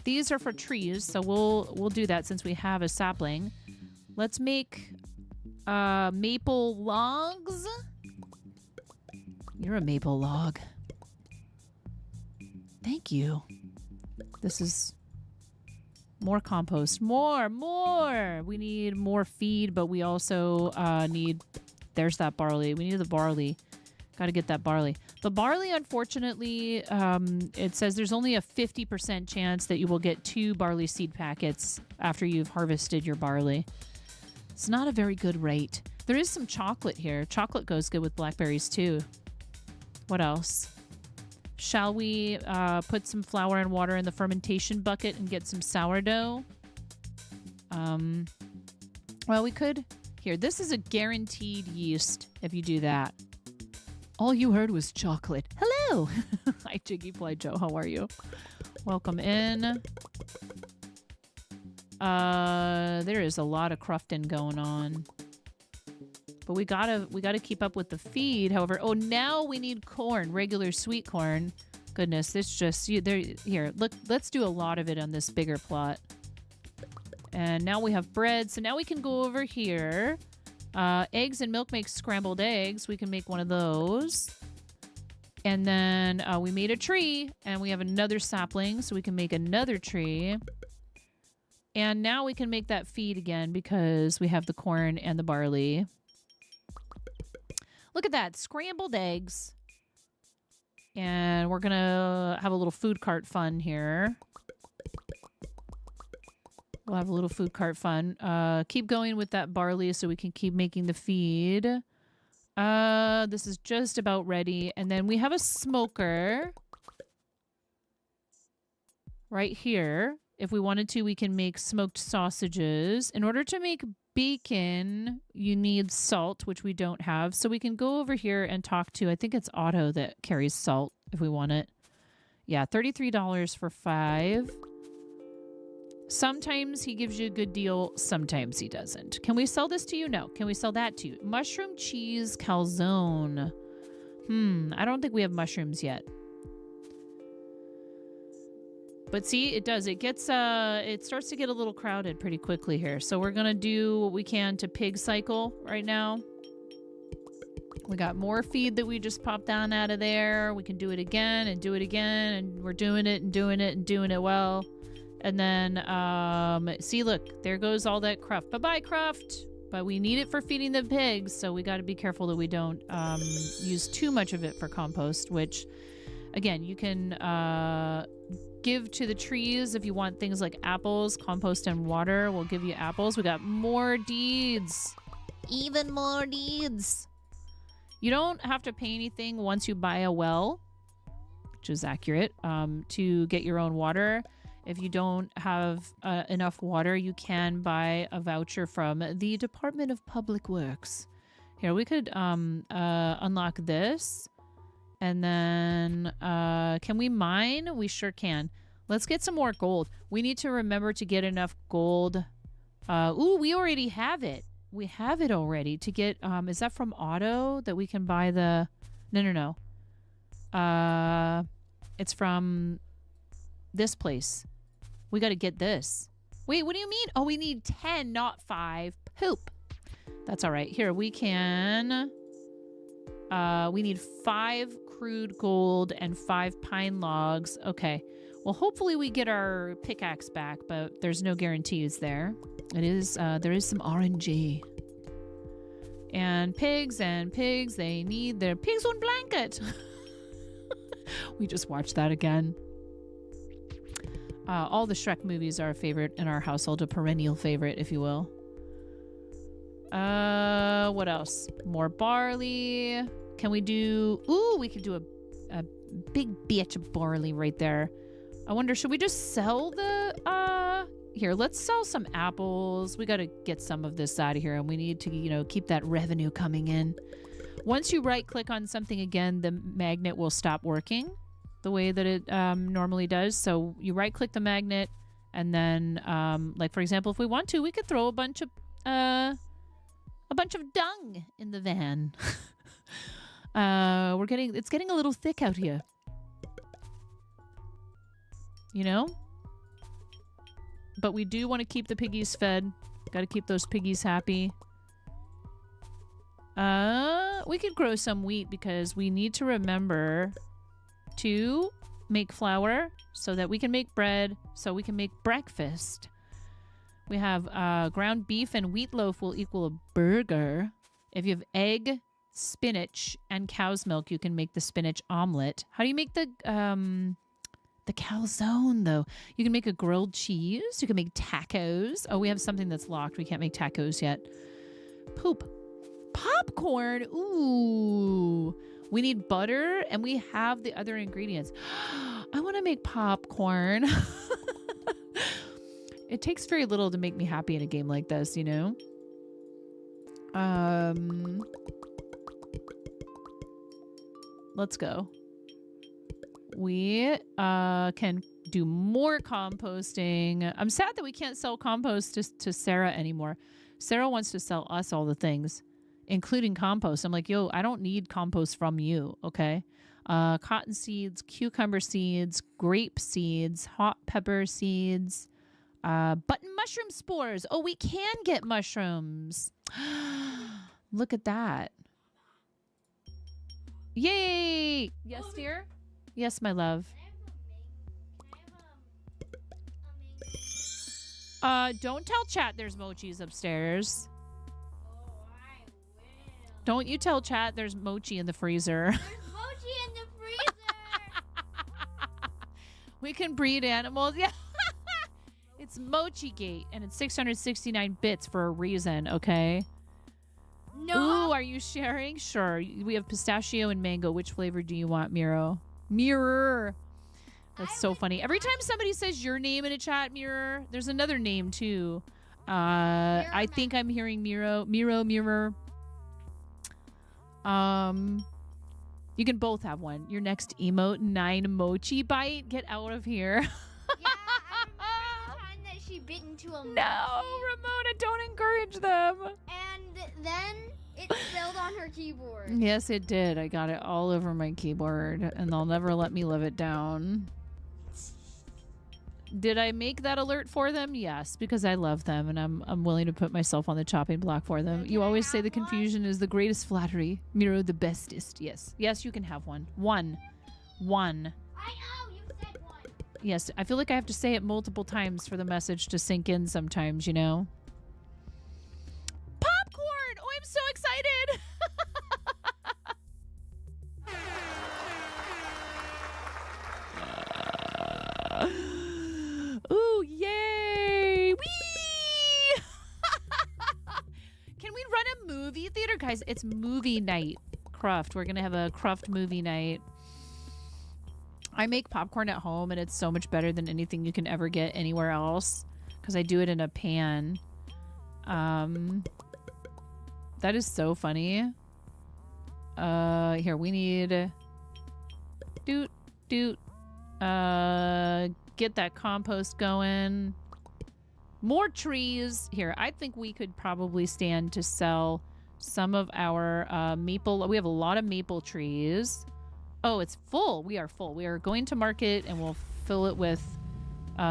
these are for trees, so we'll do that since we have a sapling. Let's make maple logs. You're a maple log. Thank you. This is more compost. More. We need more feed, but we also need... There's that barley. We need the barley. Got to get that barley. The barley, unfortunately, it says there's only a 50% chance that you will get 2 barley seed packets after you've harvested your barley. It's not a very good rate. There is some chocolate here. Chocolate goes good with blackberries, too. What else? Shall we put some flour and water in the fermentation bucket and get some sourdough? Well, we could... Here, this is a guaranteed yeast if you do that. All you heard was chocolate. Hello! Hi, Jiggy Fly Joe. How are you? Welcome in. There is a lot of crufting going on. But we gotta keep up with the feed. However, oh, now we need corn, regular sweet corn. Goodness, this just... Here, look, let's do a lot of it on this bigger plot. And now we have bread. So now we can go over here. Eggs and milk makes scrambled eggs. We can make one of those. And then we made a tree. And we have another sapling. So we can make another tree. And now we can make that feed again because we have the corn and the barley. Look at that. Scrambled eggs. And we're going to have a little food cart fun here. We'll have a little food cart fun. Keep going with that barley so we can keep making the feed. This is just about ready. And then we have a smoker right here. If we wanted to, we can make smoked sausages. In order to make bacon, you need salt, which we don't have. So we can go over here and talk to, I think it's Otto that carries salt if we want it. Yeah, $33 for 5. Sometimes he gives you a good deal. Sometimes he doesn't. Can we sell this to you? No. Can we sell that to you? Mushroom cheese calzone. I don't think we have mushrooms yet. But see, it does. It gets, it starts to get a little crowded pretty quickly here. So we're going to do what we can to pig cycle right now. We got more feed that we just popped down out of there. We can do it again and do it again. And we're doing it and doing it and doing it well. And then, see, look, there goes all that cruft. Bye-bye, cruft. But we need it for feeding the pigs, so we got to be careful that we don't use too much of it for compost, which, again, you can give to the trees if you want things like apples, compost, and water. We'll give you apples. We got more deeds. Even more deeds. You don't have to pay anything once you buy a well, which is accurate, to get your own water. If you don't have enough water, you can buy a voucher from the Department of Public Works. Here, we could unlock this. And then, can we mine? We sure can. Let's get some more gold. We need to remember to get enough gold. Ooh, we already have it. We have it already to get, is that from Auto that we can buy the, no. It's from this place. We got to get this. Wait, what do you mean? Oh, we need 10, not 5. Poop. That's all right. Here, we can, we need 5 crude gold and 5 pine logs. Okay. Well, hopefully we get our pickaxe back, but there's no guarantees there. It is, there is some RNG. And pigs, they need their pigs on blanket. We just watched that again. All the Shrek movies are a favorite in our household, a perennial favorite, if you will. What else? More barley. Can we do... Ooh, we could do a big bitch of barley right there. I wonder, should we just sell the... Here, let's sell some apples. We got to get some of this out of here, and we need to, you know, keep that revenue coming in. Once you right-click on something again, the magnet will stop working the way that it normally does. So you right-click the magnet, and then, like, for example, if we want to, we could throw a bunch of dung in the van. It's getting a little thick out here. You know? But we do want to keep the piggies fed. Got to keep those piggies happy. We could grow some wheat because we need to remember to make flour so that we can make bread, so we can make breakfast. We have ground beef and wheat loaf will equal a burger. If you have egg, spinach, and cow's milk, you can make the spinach omelet. How do you make the calzone, though? You can make a grilled cheese. You can make tacos. Oh, we have something that's locked. We can't make tacos yet. Poop. Popcorn. Ooh. We need butter, and we have the other ingredients. I want to make popcorn. It takes very little to make me happy in a game like this, you know? Let's go. We can do more composting. I'm sad that we can't sell compost to Sarah anymore. Sarah wants to sell us all the things, including compost. I'm like, yo, I don't need compost from you, okay? Cotton seeds, cucumber seeds, grape seeds, hot pepper seeds, button mushroom spores. Oh, we can get mushrooms. Look at that. Yay! Yes, dear? Yes, my love. Don't tell chat there's mochis upstairs. Don't you tell chat there's mochi in the freezer. There's mochi in the freezer. We can breed animals. Yeah. It's Mochi Gate, and it's 669 bits for a reason, okay? No. Ooh, are you sharing? Sure. We have pistachio and mango. Which flavor do you want, Miro? Mirror. That's so funny. Every time somebody says your name in a chat, Mirror, there's another name too. I think I'm hearing Miro. Mirror. You can both have one. Your next emote, 9 mochi bite. Get out of here. Yeah, I remember the time that she bit into a mochi. No, Ramona, don't encourage them. And then it spilled on her keyboard. Yes, it did. I got it all over my keyboard, and they'll never let me live it down. Did I make that alert for them? Yes, because I love them, and I'm willing to put myself on the chopping block for them. You always say the confusion is the greatest flattery. Miro the bestest. Yes. Yes, you can have one. One. I know, you said one. Yes, I feel like I have to say it multiple times for the message to sink in sometimes, you know? Popcorn! Oh, I'm so excited! Ooh, yay! Whee! Can we run a movie theater? Guys, it's movie night. CRUFT. We're going to have a CRUFT movie night. I make popcorn at home, and it's so much better than anything you can ever get anywhere else because I do it in a pan. That is so funny. Here, we need Doot, doot. Get that compost going. More trees. Here, I think we could probably stand to sell some of our maple. We have a lot of maple trees. Oh, it's full. We are full. We are going to market and we'll fill it with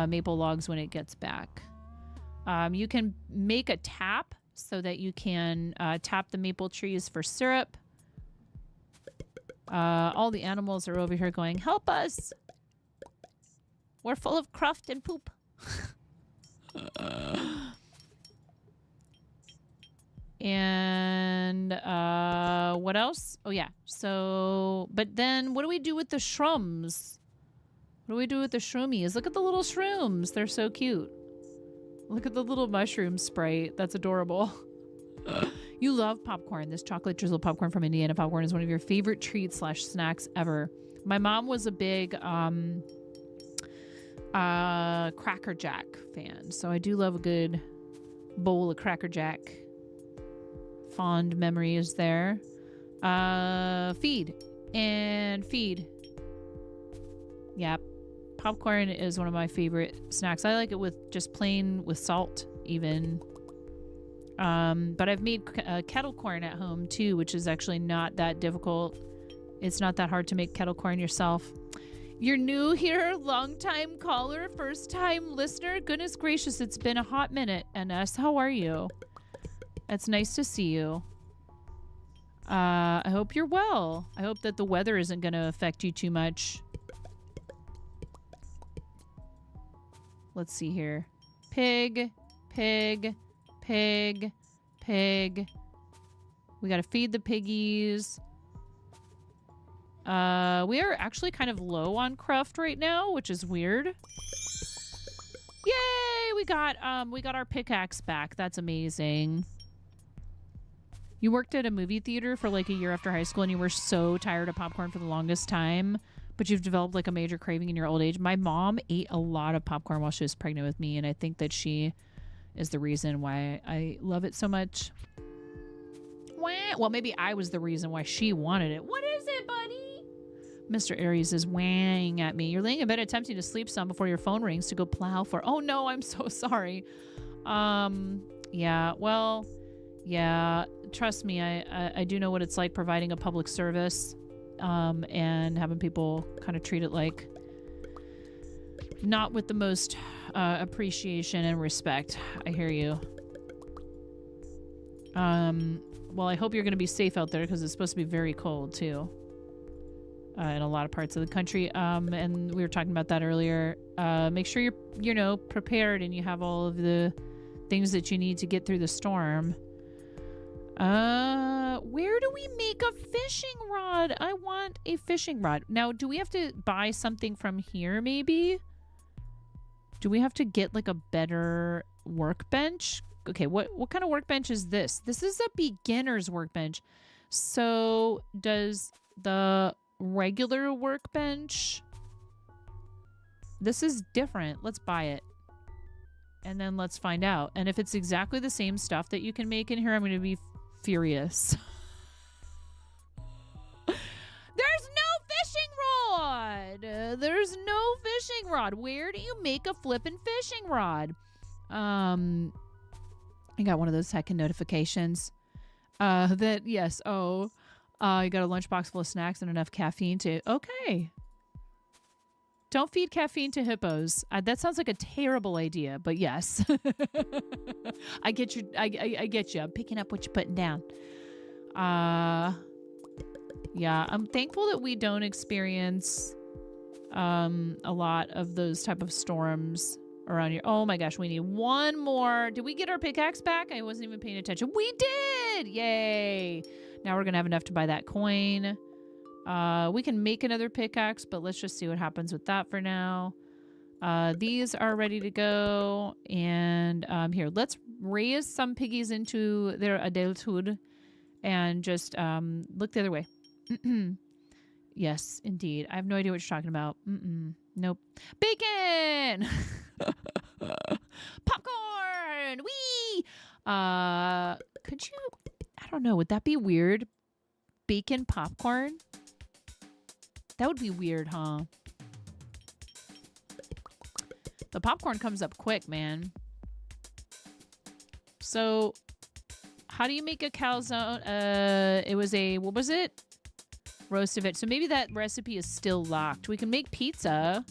maple logs when it gets back. You can make a tap so that you can tap the maple trees for syrup. All the animals are over here going, help us. We're full of cruft and poop. And what else? Oh, yeah. So, but then what do we do with the shrooms? What do we do with the shroomies? Look at the little shrooms. They're so cute. Look at the little mushroom sprite. That's adorable. You love popcorn. This chocolate drizzle popcorn from Indiana Popcorn is one of your favorite treats / snacks ever. My mom was a big Cracker Jack fan, so I do love a good bowl of Cracker Jack. Fond memories there. Feed and feed. Yep. Popcorn is one of my favorite snacks. I like it with just plain with salt even. But I've made kettle corn at home too, which is actually not that difficult. It's not that hard to make kettle corn yourself. You're new here, long-time caller, first-time listener. Goodness gracious, it's been a hot minute. NS, how are you? It's nice to see you. I hope you're well. I hope that the weather isn't going to affect you too much. Let's see here. Pig, pig, pig, pig. We got to feed the piggies. We are actually kind of low on cruft right now, which is weird. Yay! We got our pickaxe back. That's amazing. You worked at a movie theater for like a year after high school and you were so tired of popcorn for the longest time, but you've developed like a major craving in your old age. My mom ate a lot of popcorn while she was pregnant with me, and I think that she is the reason why I love it so much. Well, maybe I was the reason why she wanted it. What is it, buddy? Mr. Aries is whang at me. You're laying in bed attempting to sleep some before your phone rings to go plow for. Oh no, I'm so sorry. Yeah, well, yeah, trust me, I do know what it's like providing a public service, and having people kind of treat it like not with the most appreciation and respect. I hear you. Well, I hope you're going to be safe out there because it's supposed to be very cold too, in a lot of parts of the country. And we were talking about that earlier. Make sure you're, prepared and you have all of the things that you need to get through the storm. Where do we make a fishing rod? I want a fishing rod. Now, do we have to buy something from here maybe? Do we have to get like a better workbench? Okay, what kind of workbench is this? This is a beginner's workbench. So does the regular workbench... This is different. Let's buy it. And then let's find out. And if it's exactly the same stuff that you can make in here, I'm going to be furious. There's no fishing rod. There's no fishing rod. Where do you make a flippin' fishing rod? I got one of those heckin' notifications. That, yes, you got a lunchbox full of snacks and enough caffeine to... Okay. Don't feed caffeine to hippos. That sounds like a terrible idea, but yes. I get you. I get you. I'm picking up what you're putting down. Yeah, I'm thankful that we don't experience a lot of those type of storms around here. Oh my gosh, we need one more. Did we get our pickaxe back? I wasn't even paying attention. We did! Yay! Now we're going to have enough to buy that coin. We can make another pickaxe, but let's just see what happens with that for now. These are ready to go. And here, let's raise some piggies into their adulthood and just look the other way. Yes, indeed. I have no idea what you're talking about. Nope. Bacon! Popcorn! Whee! Could you... I don't know. Would that be weird? Bacon popcorn? That would be weird, huh? The popcorn comes up quick, man. So, how do you make a calzone? It was a, what was it? Roast of it. So maybe that recipe is still locked. We can make pizza.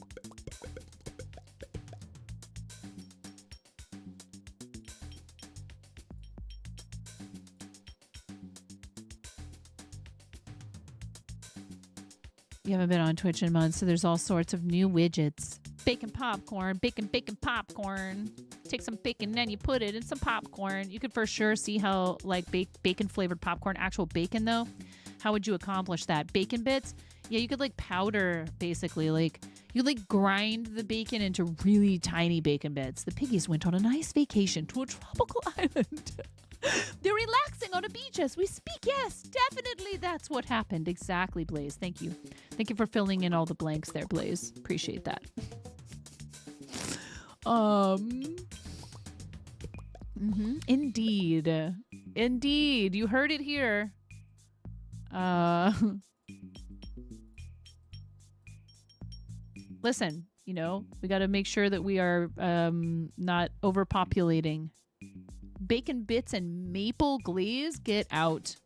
You haven't been on Twitch in months, so there's all sorts of new widgets. Bacon popcorn, bacon popcorn. Take some bacon, then you put it in some popcorn. You could for sure see how, like, bacon flavored popcorn, actual bacon though. How would you accomplish that? Bacon bits? Yeah, you could like powder, basically. Like, you like grind the bacon into really tiny bacon bits. The piggies went on a nice vacation to a tropical island. They're relaxing on a beach as we speak. Yes, definitely that's what happened. Exactly, Blaze. Thank you. Thank you for filling in all the blanks there, Blaze. Appreciate that. Indeed. Indeed. You heard it here. Listen, you know, we got to make sure that we are not overpopulating. Bacon bits and maple glaze, get out.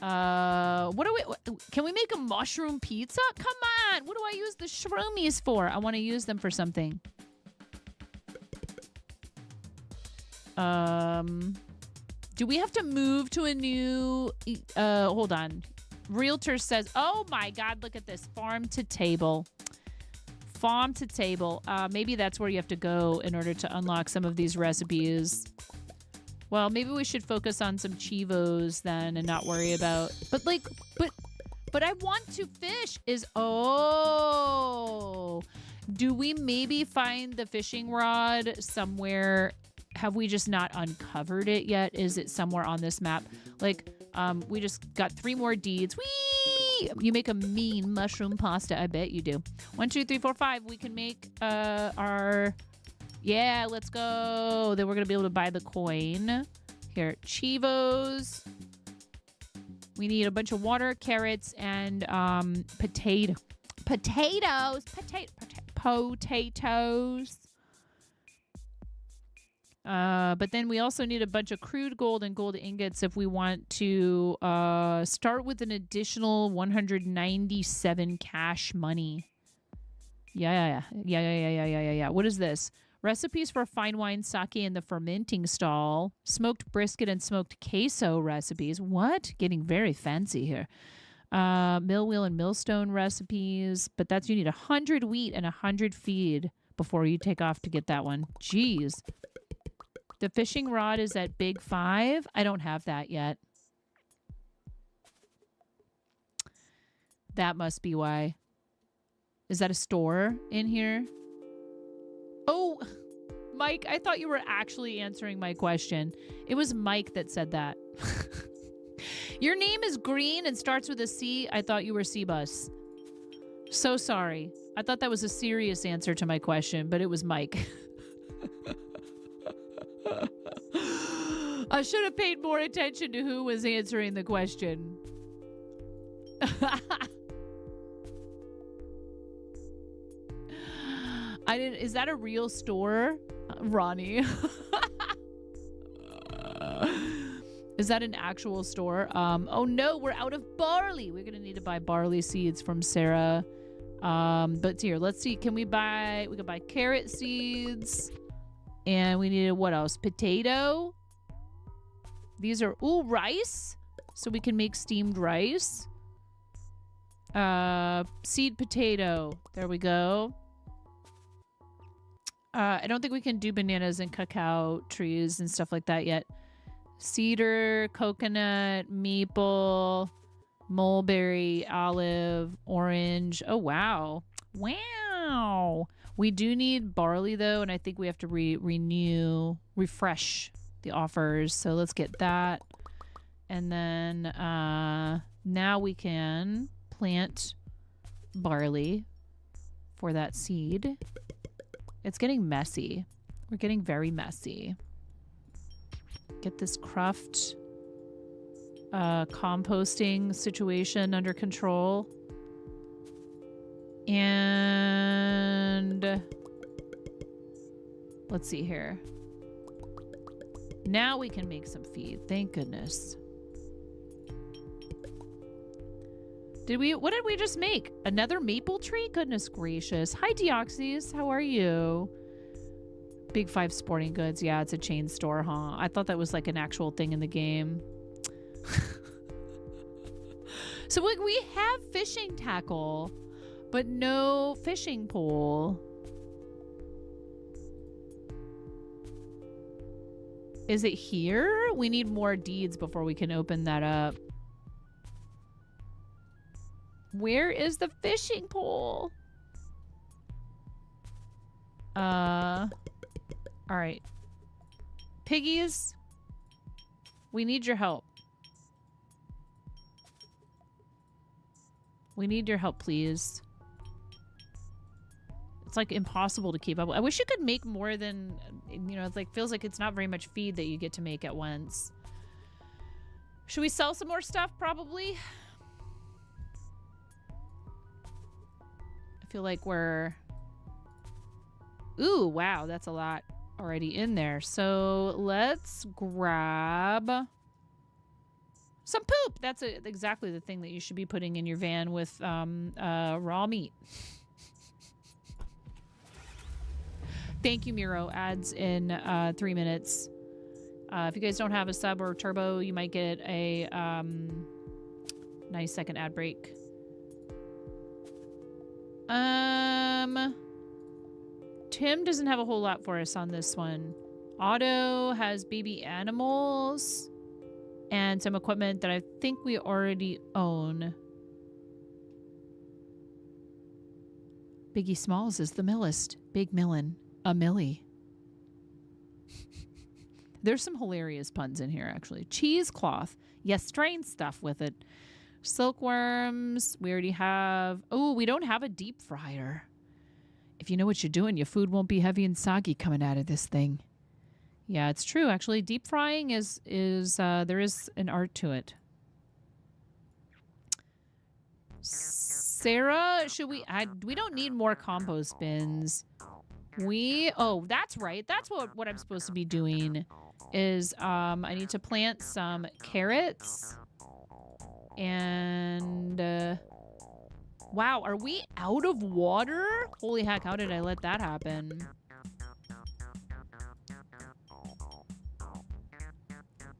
Can we make a mushroom pizza? Come on. What do I use the shroomies for? I want to use them for something. Do we have to move to a new, hold on. Realtor says, oh my God, look at this. Farm to table. Farm to table. Maybe that's where you have to go in order to unlock some of these recipes. Well, maybe we should focus on some chivos then and not worry about, but I want to fish do we maybe find the fishing rod somewhere? Have we just not uncovered it yet? Is it somewhere on this map? Like, we just got 3 more deeds. Whee! You make a mean mushroom pasta. I bet you do. 1, 2, 3, 4, 5. We can make our... Yeah, let's go. Then we're going to be able to buy the coin. Here, chivos. We need a bunch of water, carrots, and potatoes. But then we also need a bunch of crude gold and gold ingots if we want to start with an additional 197 cash money. Yeah. What is this? Recipes for fine wine, sake, and the fermenting stall. Smoked brisket and smoked queso recipes. What? Getting very fancy here. Mill wheel and millstone recipes. But you need 100 wheat and 100 feed before you take off to get that one. Jeez. The fishing rod is at Big 5. I don't have that yet. That must be why. Is that a store in here? Oh, Mike, I thought you were actually answering my question. It was Mike that said that. Your name is green and starts with a C. I thought you were C-Bus. So sorry. I thought that was a serious answer to my question, but it was Mike. I should have paid more attention to who was answering the question. Is that a real store, Ronnie? Is that an actual store? Oh no, we're out of barley. We're gonna need to buy barley seeds from Sarah. But here, let's see. We can buy carrot seeds. And we needed what else? Potato. These are, rice. So we can make steamed rice. Seed potato. There we go. I don't think we can do bananas and cacao trees and stuff like that yet. Cedar, coconut, maple, mulberry, olive, orange. Oh, wow. Wow. We do need barley, though, and I think we have to refresh the offers. So let's get that. And then now we can plant barley for that seed. It's getting messy. We're getting very messy. Get this CRUFT. composting situation under control. And let's see here. Now we can make some feed. Thank goodness. What did we just make? Another maple tree? Goodness gracious. Hi, Deoxys. How are you? Big Five Sporting Goods. Yeah, it's a chain store, huh? I thought that was like an actual thing in the game. So we have fishing tackle, but no fishing pole. Is it here? We need more deeds before we can open that up. Where is the fishing pole? All right. Piggies, we need your help. We need your help, please. It's like impossible to keep up. I wish you could make more than, you know, it's like feels like it's not very much feed that you get to make at once. Should we sell some more stuff? Probably. I feel like we're... Ooh, wow, that's a lot already in there. So let's grab some poop. That's exactly the thing that you should be putting in your van with raw meat. Thank you, Miro. Ads in 3 minutes. If you guys don't have a sub or turbo, you might get a 90-second ad break. Tim doesn't have a whole lot for us on this one. Otto has baby animals and some equipment that I think we already own. Biggie Smalls is the millist. Big Millin. A Millie. There's some hilarious puns in here, actually. Cheesecloth. Yes, strain stuff with it. Silkworms. We already have... Oh, we don't have a deep fryer. If you know what you're doing, your food won't be heavy and soggy coming out of this thing. Yeah, it's true. Actually, deep frying is there is an art to it. Sarah, should we add... We don't need more compost bins. Oh, that's right. That's what I'm supposed to be doing is I need to plant some carrots and wow, are we out of water? Holy heck, how did I let that happen?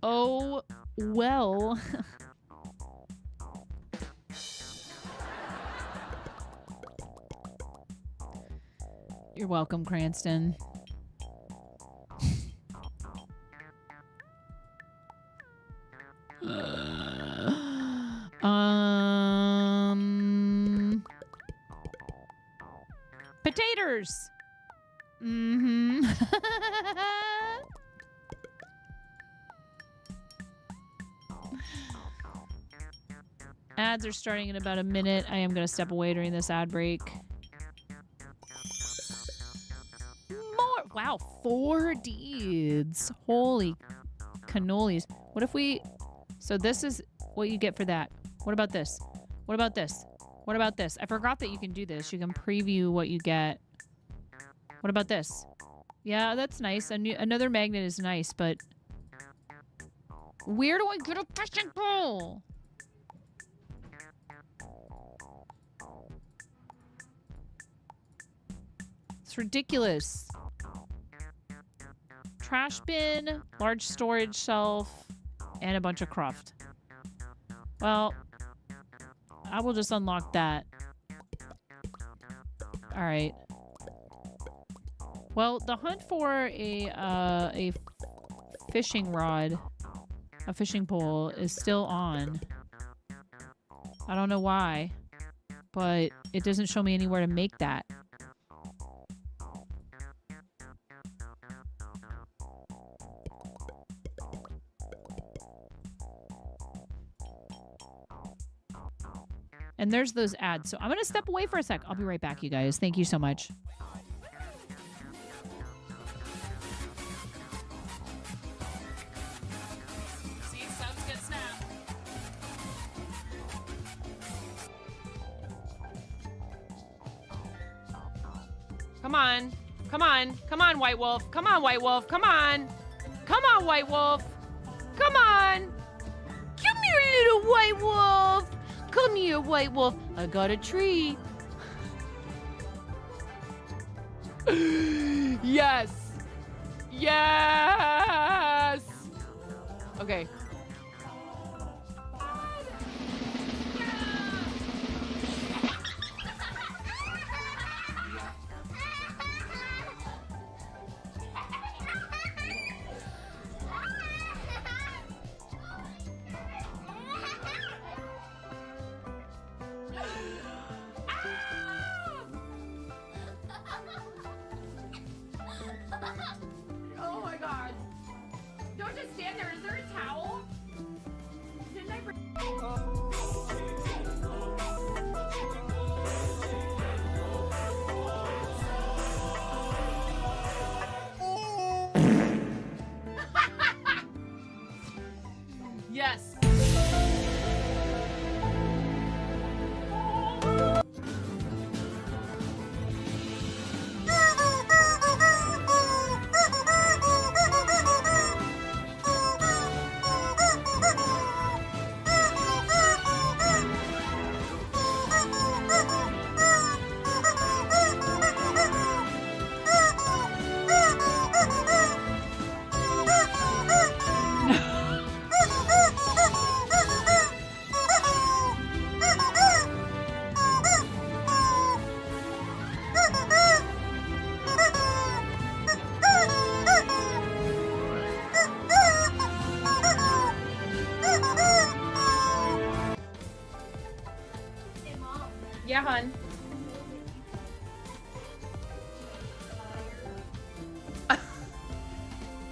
Oh, well. You're welcome, Cranston. Potatoes. Mm-hmm. Ads are starting in about a minute. I am going to step away during this ad break. Wow, 4 deeds. Holy cannolis. What if we... So this is what you get for that. What about this? What about this? What about this? I forgot that you can do this. You can preview what you get. What about this? Yeah, that's nice. Another magnet is nice, but... Where do I get a fishing pole? It's ridiculous. Trash bin, large storage shelf, and a bunch of CRUFT. Well, I will just unlock that. All right. Well, the hunt for a fishing rod, a fishing pole, is still on. I don't know why, but it doesn't show me anywhere to make that. And there's those ads. So I'm going to step away for a sec. I'll be right back, you guys. Thank you so much. See, subs get snapped. Come on. Come on. Come on, White Wolf. Come on, White Wolf. Come on. Come on, White Wolf. Come on. Come here, little White Wolf. Come here, White Wolf. I got a tree. Yes. Yes. Okay. Oh my god. Don't just stand there. Is there a towel? Didn't I bring... Yes. Yeah, hon.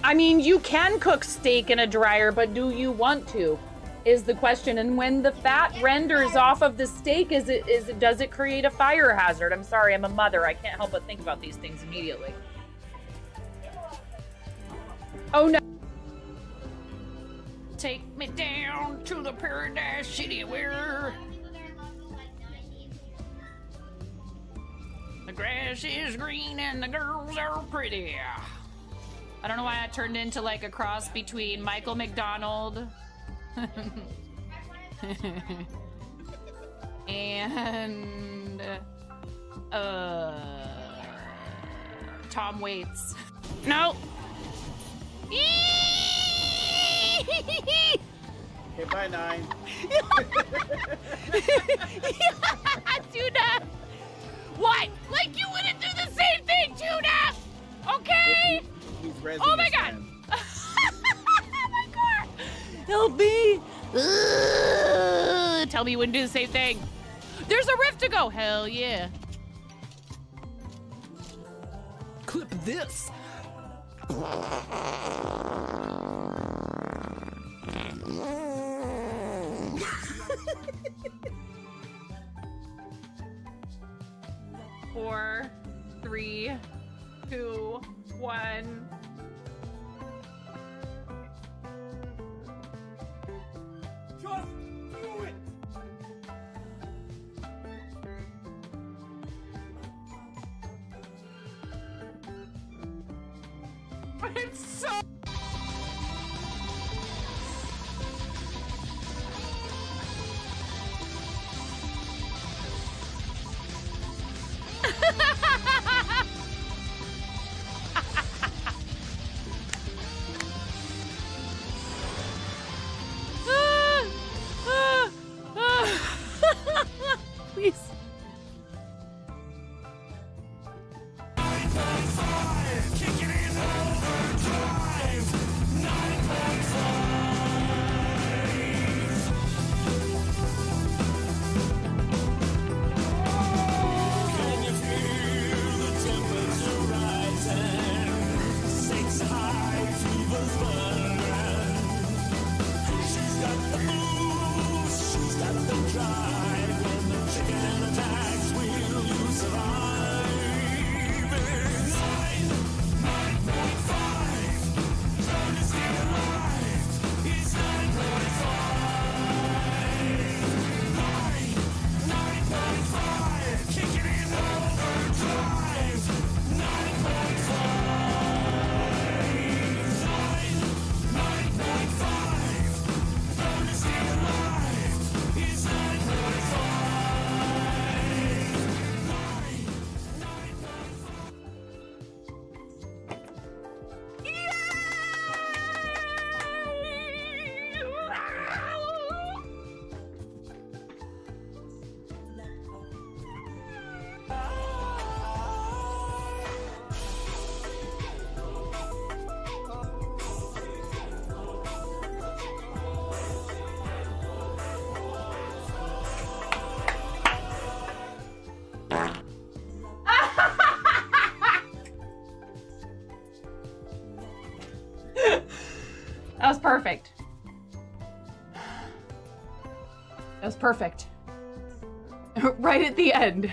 I mean, you can cook steak in a dryer, but do you want to? Is the question. And when the fat renders off of the steak, does it create a fire hazard? I'm sorry, I'm a mother. I can't help but think about these things immediately. Oh no. Take me down to the paradise city where the grass is green and the girls are pretty. I don't know why I turned into like a cross between Michael McDonald and Tom Waits. No. Okay, bye, 9. Tuna! What? Like you wouldn't do the same thing, Tuna! Okay? Oh my god! Oh my god! Help me! Tell me you wouldn't do the same thing. There's a rift to go! Hell yeah. Clip this. 4, 3, 2, 1. Just do it! It's so... Please. That was perfect. Right at the end.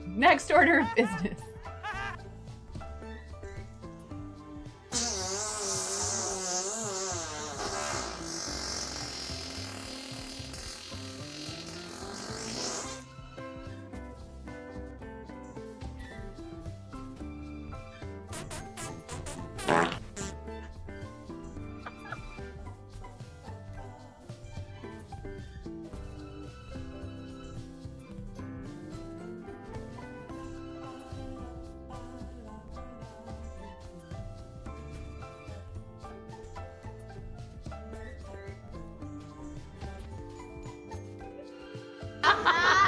Next order of business.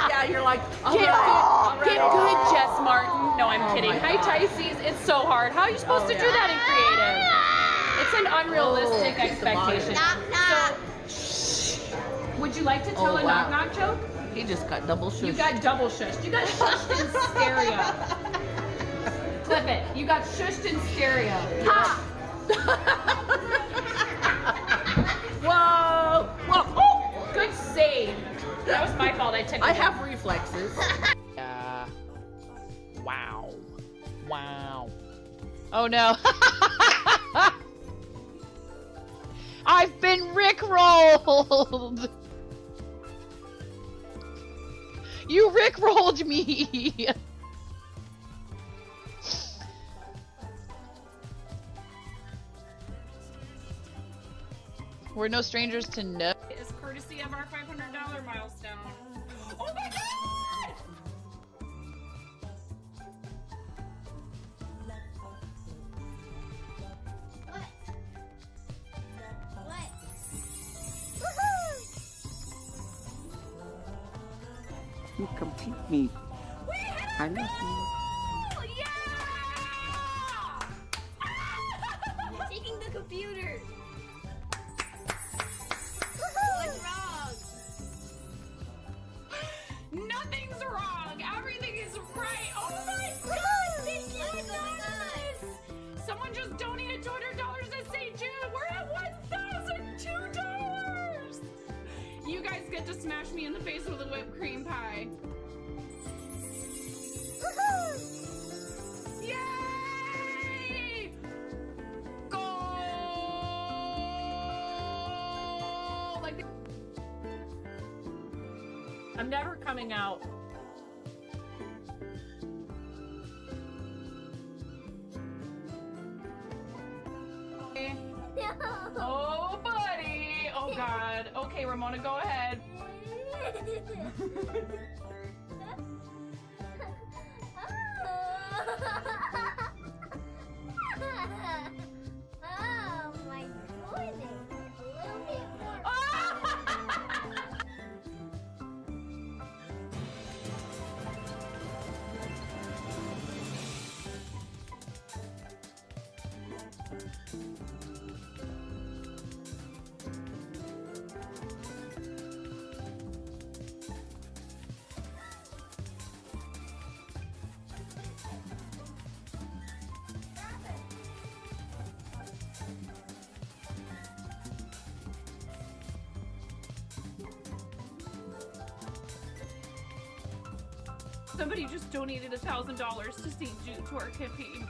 Yeah, you're like, Get good, Jess Martin. No, I'm kidding. Hi, Tysees. It's so hard. How are you supposed to do that in creative? It's an unrealistic expectation. So, would you like to tell a knock-knock joke? He just got double shushed. You got double shushed. You got shushed in stereo. Clip it. You got shushed in stereo. Ha! Whoa! Whoa! Oh! Good save. That was my fault. I have reflexes. Wow. Wow. Oh no. I've been rickrolled. You rickrolled me. We're no strangers to know. It's courtesy of our $500 milestone. Oh my god! What? You complete me. I love you. Taking the computer. What's wrong? Nothing's wrong. Everything is right. Oh my god! Thank you, guys. Someone just donated $200 to St. Jude. We're at $1,002. You guys get to smash me in the face with a whipped cream pie. Yay! Goal! Like, I'm never coming out. Oh, buddy! Oh, God. Okay, Ramona, go ahead. Oh my goodness. A little bit more. Somebody just donated $1,000 to St. Jude to our campaign.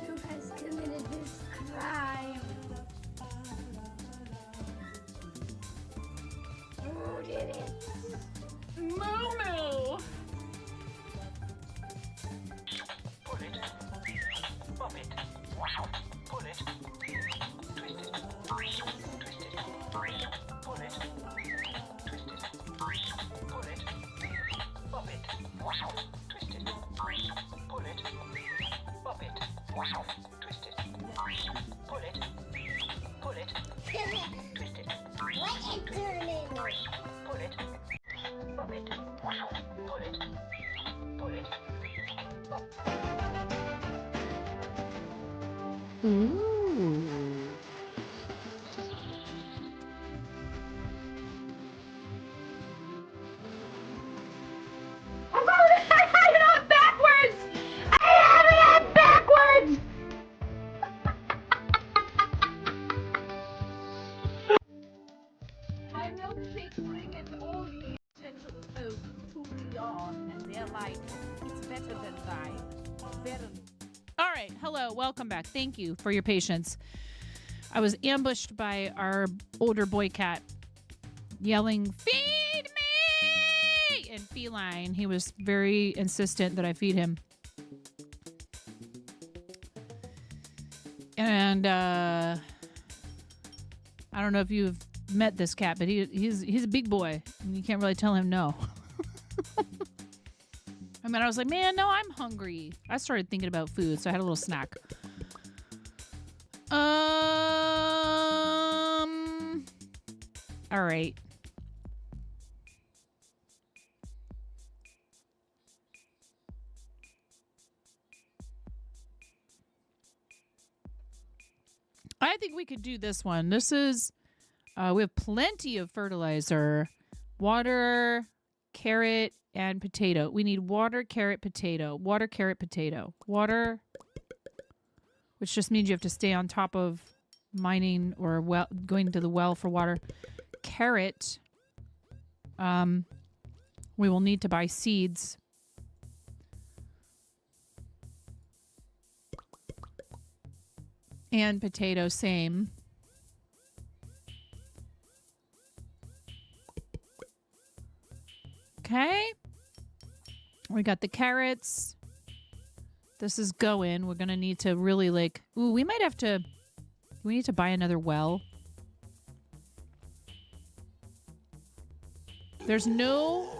Who has committed this crime? Who did it? Moo-moo! Pull it. Pop it. Pull it. Twist it. Twist it. Pull it. Twist it. Pull it. Pop it. Twist it. Pull it. Pop it. Twist it. Pull it. Pull it. Twist it. Let it turn in. Pull it. Pop it. Pull it. Pull it. I had it on backwards! I better than thine. Better. All right. Hello. Welcome back. Thank you for your patience. I was ambushed by our older boy cat yelling, "Feed me!" in feline. He was very insistent that I feed him. And I don't know if you've met this cat, but he's a big boy, and you can't really tell him no. I mean, I was like, man, no, I'm hungry. I started thinking about food, so I had a little snack. All right. I think we could do this one. This is, we have plenty of fertilizer, water, carrot, and potato. We need water, carrot, potato. Water, carrot, potato. Water, which just means you have to stay on top of mining or well, going to the well for water. Carrot, we will need to buy seeds. And potato, same. Okay. We got the carrots. This is going. We're going to need to really like... Ooh, we might have to... We need to buy another well. There's no...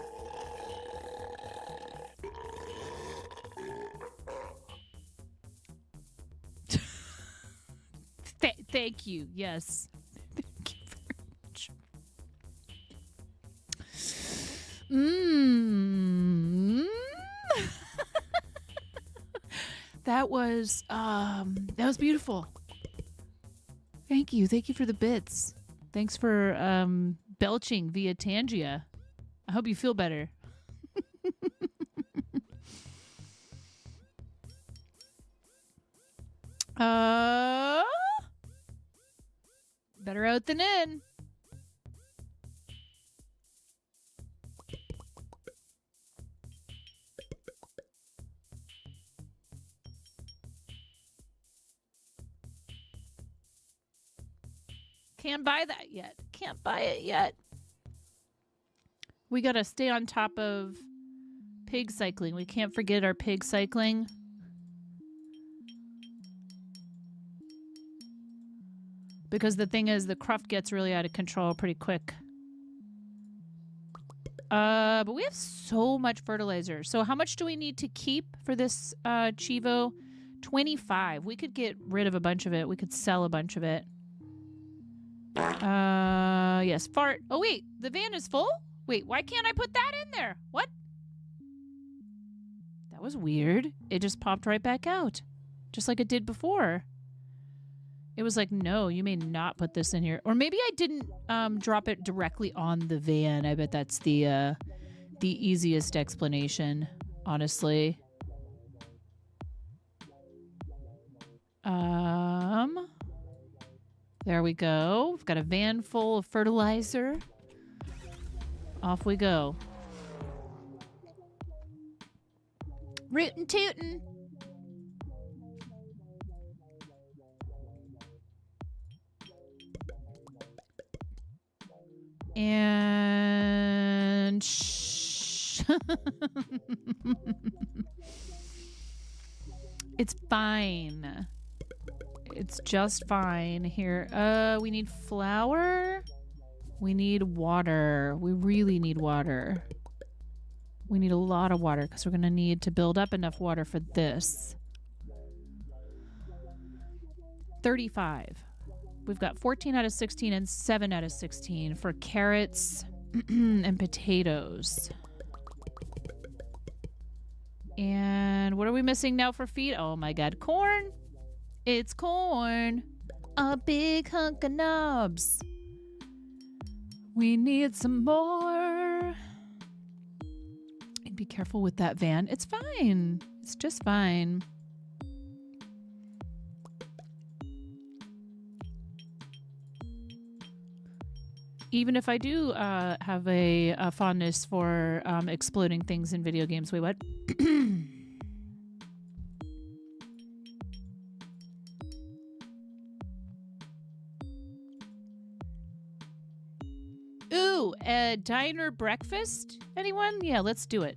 Thank you. Yes. Thank you very much. That was beautiful. Thank you. Thank you for the bits. Thanks for belching via Tangia. I hope you feel better. Better out than in. Can't buy that yet. Can't buy it yet. We gotta stay on top of pig cycling. We can't forget our pig cycling. Because the thing is, the CRUFT gets really out of control pretty quick. But we have so much fertilizer. So how much do we need to keep for this Chivo? 25. We could get rid of a bunch of it. We could sell a bunch of it. Yes, fart. Oh, wait. The van is full? Wait, why can't I put that in there? What? That was weird. It just popped right back out. Just like it did before. It was like, no, you may not put this in here. Or maybe I didn't drop it directly on the van. I bet that's the easiest explanation, honestly. There we go. We've got a van full of fertilizer. Off we go. Rootin' tootin'. And it's fine. It's just fine here. We need flour. We need water. We really need water. We need a lot of water because we're going to need to build up enough water for this. 35. We've got 14 out of 16 and 7 out of 16 for carrots and potatoes. And what are we missing now for feed? Oh my god, corn. It's corn. A big hunk of knobs. We need some more. And be careful with that van. It's fine. It's just fine. Even if I do have a fondness for exploding things in video games. Wait, what? Ooh, a diner breakfast? Anyone? Yeah, let's do it.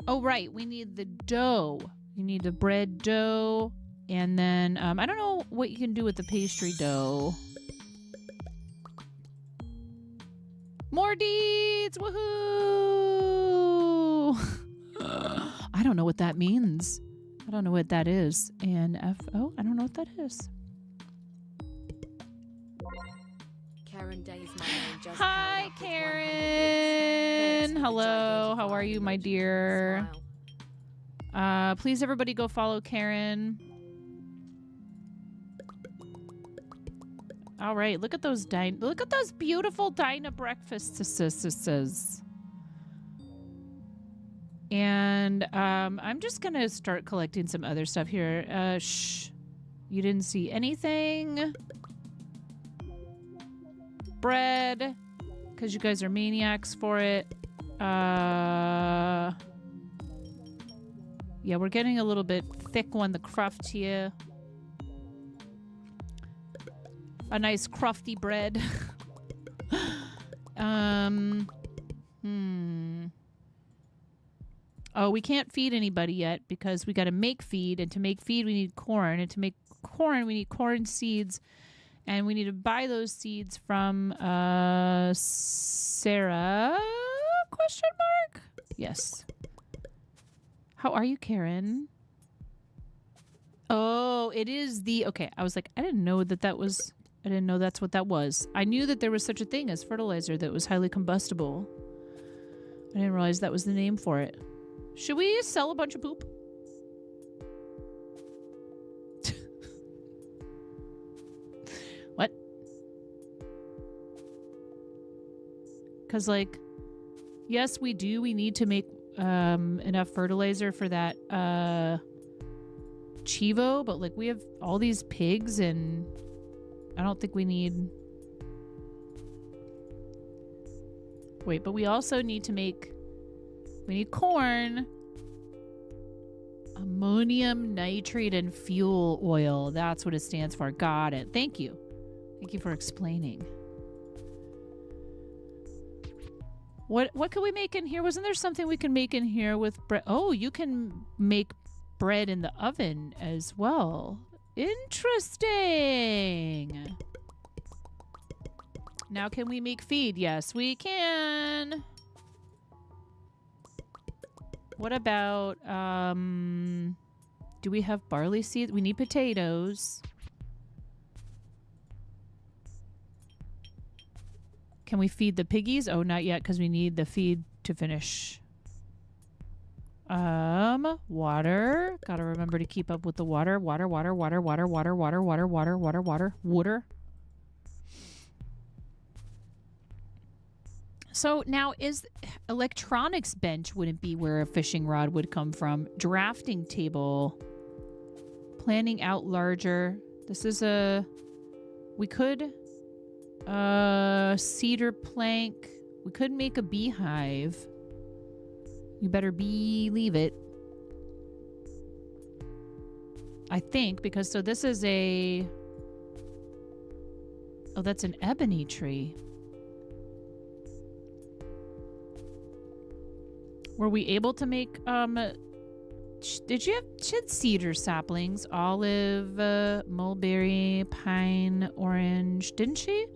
Oh, right. We need the dough. You need the bread dough. And then, I don't know what you can do with the pastry dough. More deeds! Woohoo! I don't know what that means. I don't know what that is. And F-O? I don't know what that is. Karen Day's my name. Just Hi, Karen. Hello. How are you, my dear? Please, everybody, go follow Karen. All right. Look at those beautiful Dinah breakfasts. And I'm just gonna start collecting some other stuff here. Shh. You didn't see anything. Bread, because you guys are maniacs for it. Yeah, we're getting a little bit thick on the cruft here. A nice crufty bread. Oh, we can't feed anybody yet because we got to make feed, and to make feed we need corn, and to make corn we need corn seeds. And we need to buy those seeds from Sarah? Question mark? Yes. How are you, Karen? Oh, it is the... Okay, I was like, I didn't know that was... I didn't know that's what that was. I knew that there was such a thing as fertilizer that was highly combustible. I didn't realize that was the name for it. Should we sell a bunch of poop? What? Because, like, yes, we do. We need to make enough fertilizer for that Chivo, but, like, we have all these pigs, and I don't think we need... Wait, but we also need to make... We need corn, ammonium nitrate, and fuel oil. That's what it stands for. Got it. Thank you. Thank you for explaining. What could we make in here? Wasn't there something we can make in here with bread? Oh, you can make bread in the oven as well. Interesting. Now can we make feed? Yes, we can. What about, do we have barley seeds? We need potatoes. Can we feed the piggies? Oh, not yet, because we need the feed to finish. Water. Gotta remember to keep up with the water. Water. So now is electronics bench wouldn't be where a fishing rod would come from. Drafting table. Planning out larger. This is a... We could... cedar plank. We could make a beehive. You better believe it. I think, because so this is a... Oh, that's an ebony tree. Were we able to make, she had cedar saplings, olive, mulberry, pine, orange, didn't she?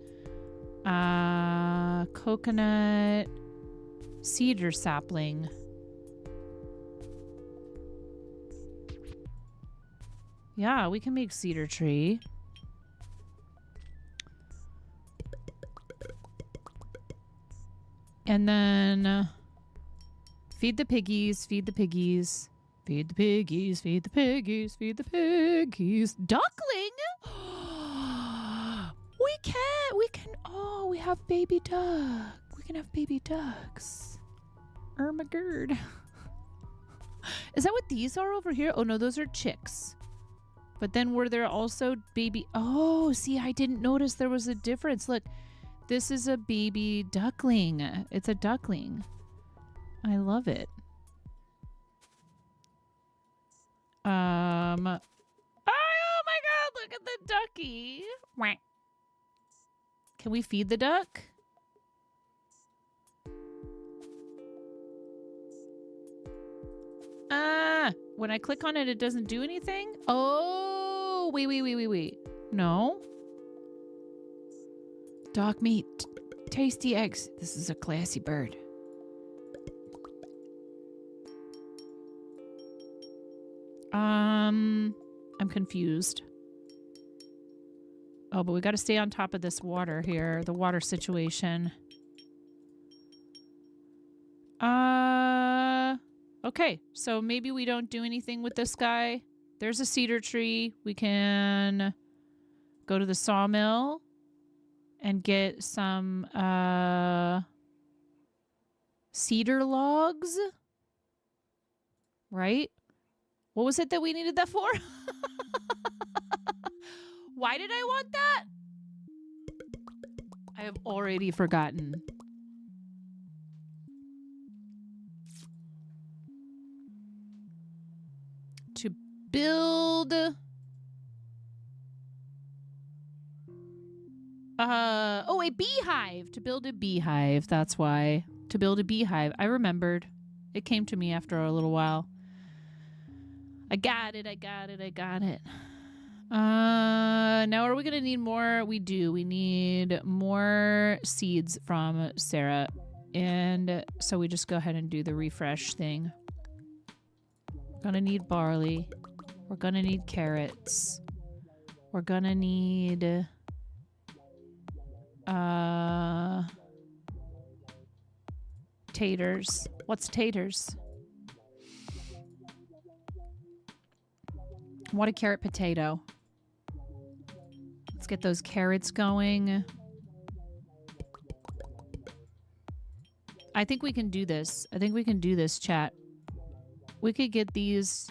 Coconut, cedar sapling. Yeah, we can make cedar tree. And then... feed the piggies, feed the piggies, feed the piggies, feed the piggies, feed the piggies. Duckling? We can, oh, we have baby duck. We can have baby ducks. Ermagerd. Is that what these are over here? Oh no, those are chicks. But then were there also baby, oh, see, I didn't notice there was a difference. Look, this is a baby duckling. It's a duckling. I love it. Ah! Look at the ducky. Quack. Can we feed the duck? When I click on it, it doesn't do anything? Oh, wait. No. Dog meat. Tasty eggs. This is a classy bird. I'm confused. Oh, but we got to stay on top of this water here. The water situation. Okay, so maybe we don't do anything with this guy. There's a cedar tree. We can go to the sawmill and get some cedar logs. Right? What was it that we needed that for? Why did I want that? I have already forgotten. To build a beehive. To build a beehive. That's why. To build a beehive. I remembered. It came to me after a little while. I got it. Now are we gonna need more? We do. We need more seeds from Sarah. And so we just go ahead and do the refresh thing. Gonna need barley. We're gonna need carrots. We're gonna need taters. What's taters? What a carrot potato. Let's get those carrots going. I think we can do this. Chat. We could get this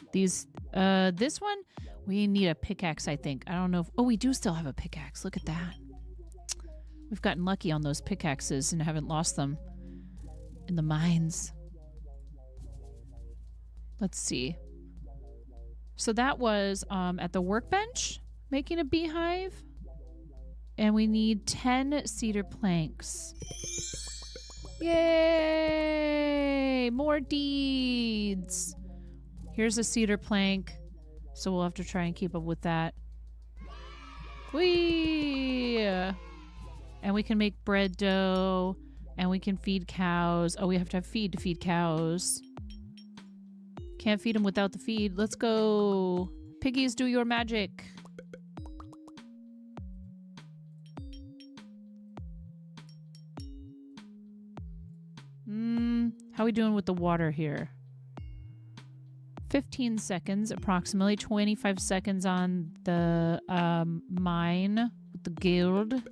one, we need a pickaxe, I think. I don't know if, oh, we do still have a pickaxe. Look at that. We've gotten lucky on those pickaxes and haven't lost them in the mines. Let's see. So that was at the workbench, making a beehive. And we need 10 cedar planks. Yay! More deeds. Here's a cedar plank. So we'll have to try and keep up with that. Whee! And we can make bread dough. And we can feed cows. Oh, we have to have feed to feed cows. Can't feed them without the feed. Let's go. Piggies, do your magic. How are we doing with the water here? 15 seconds, approximately 25 seconds on the mine with the guild.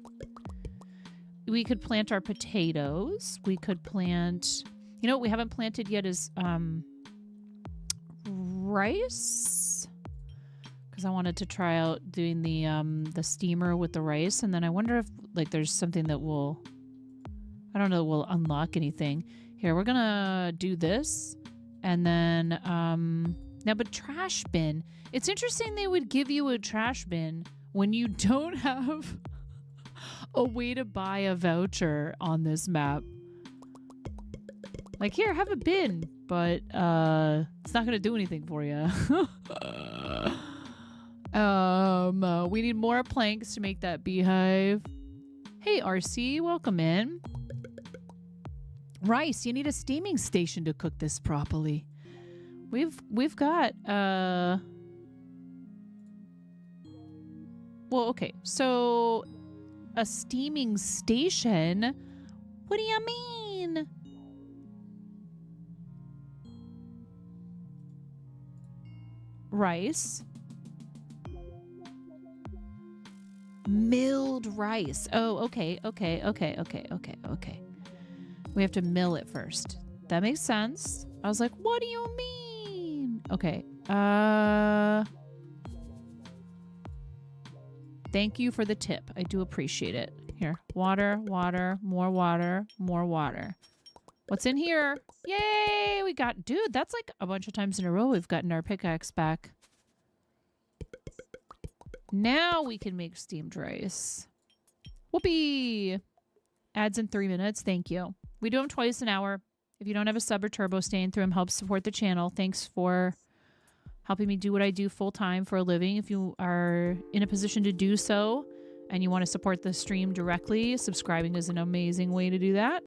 We could plant our potatoes. We could plant, you know what we haven't planted yet is rice, because I wanted to try out doing the steamer with the rice, and then I wonder if like there's something that will, I don't know, will unlock anything. Here, we're gonna do this, and then now, but trash bin. It's interesting they would give you a trash bin when you don't have a way to buy a voucher on this map. Like, here, have a bin, but it's not gonna do anything for you. We need more planks to make that beehive. Hey, RC, welcome in. Rice, you need a steaming station to cook this properly. We've got well, okay, so a steaming station. What do you mean? Rice. Milled rice. Oh, okay. We have to mill it first. That makes sense. I was like, what do you mean? Okay. Thank you for the tip. I do appreciate it. Here. Water, more water. What's in here? Yay! We got... Dude, that's like a bunch of times in a row we've gotten our pickaxe back. Now we can make steamed rice. Whoopee! Ads in 3 minutes. Thank you. We do them twice an hour. If you don't have a sub or turbo, staying through them helps support the channel. Thanks for helping me do what I do full time for a living. If you are in a position to do so and you want to support the stream directly, subscribing is an amazing way to do that.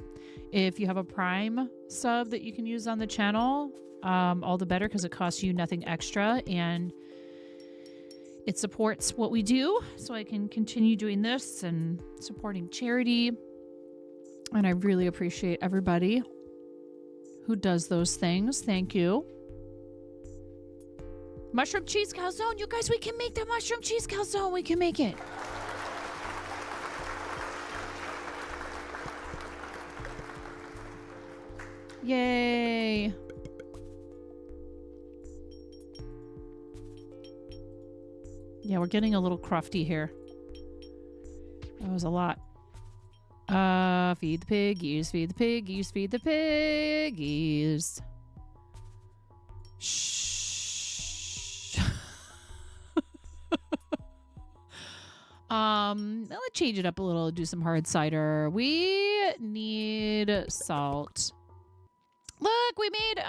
If you have a Prime sub that you can use on the channel, all the better, because it costs you nothing extra and it supports what we do, so I can continue doing this and supporting charity. And I really appreciate everybody who does those things. Thank you. Mushroom cheese calzone. You guys, we can make the mushroom cheese calzone. We can make it. Yay. Yeah, we're getting a little crufty here. That was a lot. Feed the piggies, feed the piggies, feed the piggies. Shh. Let's change it up a little, do some hard cider. We need salt. Look, we made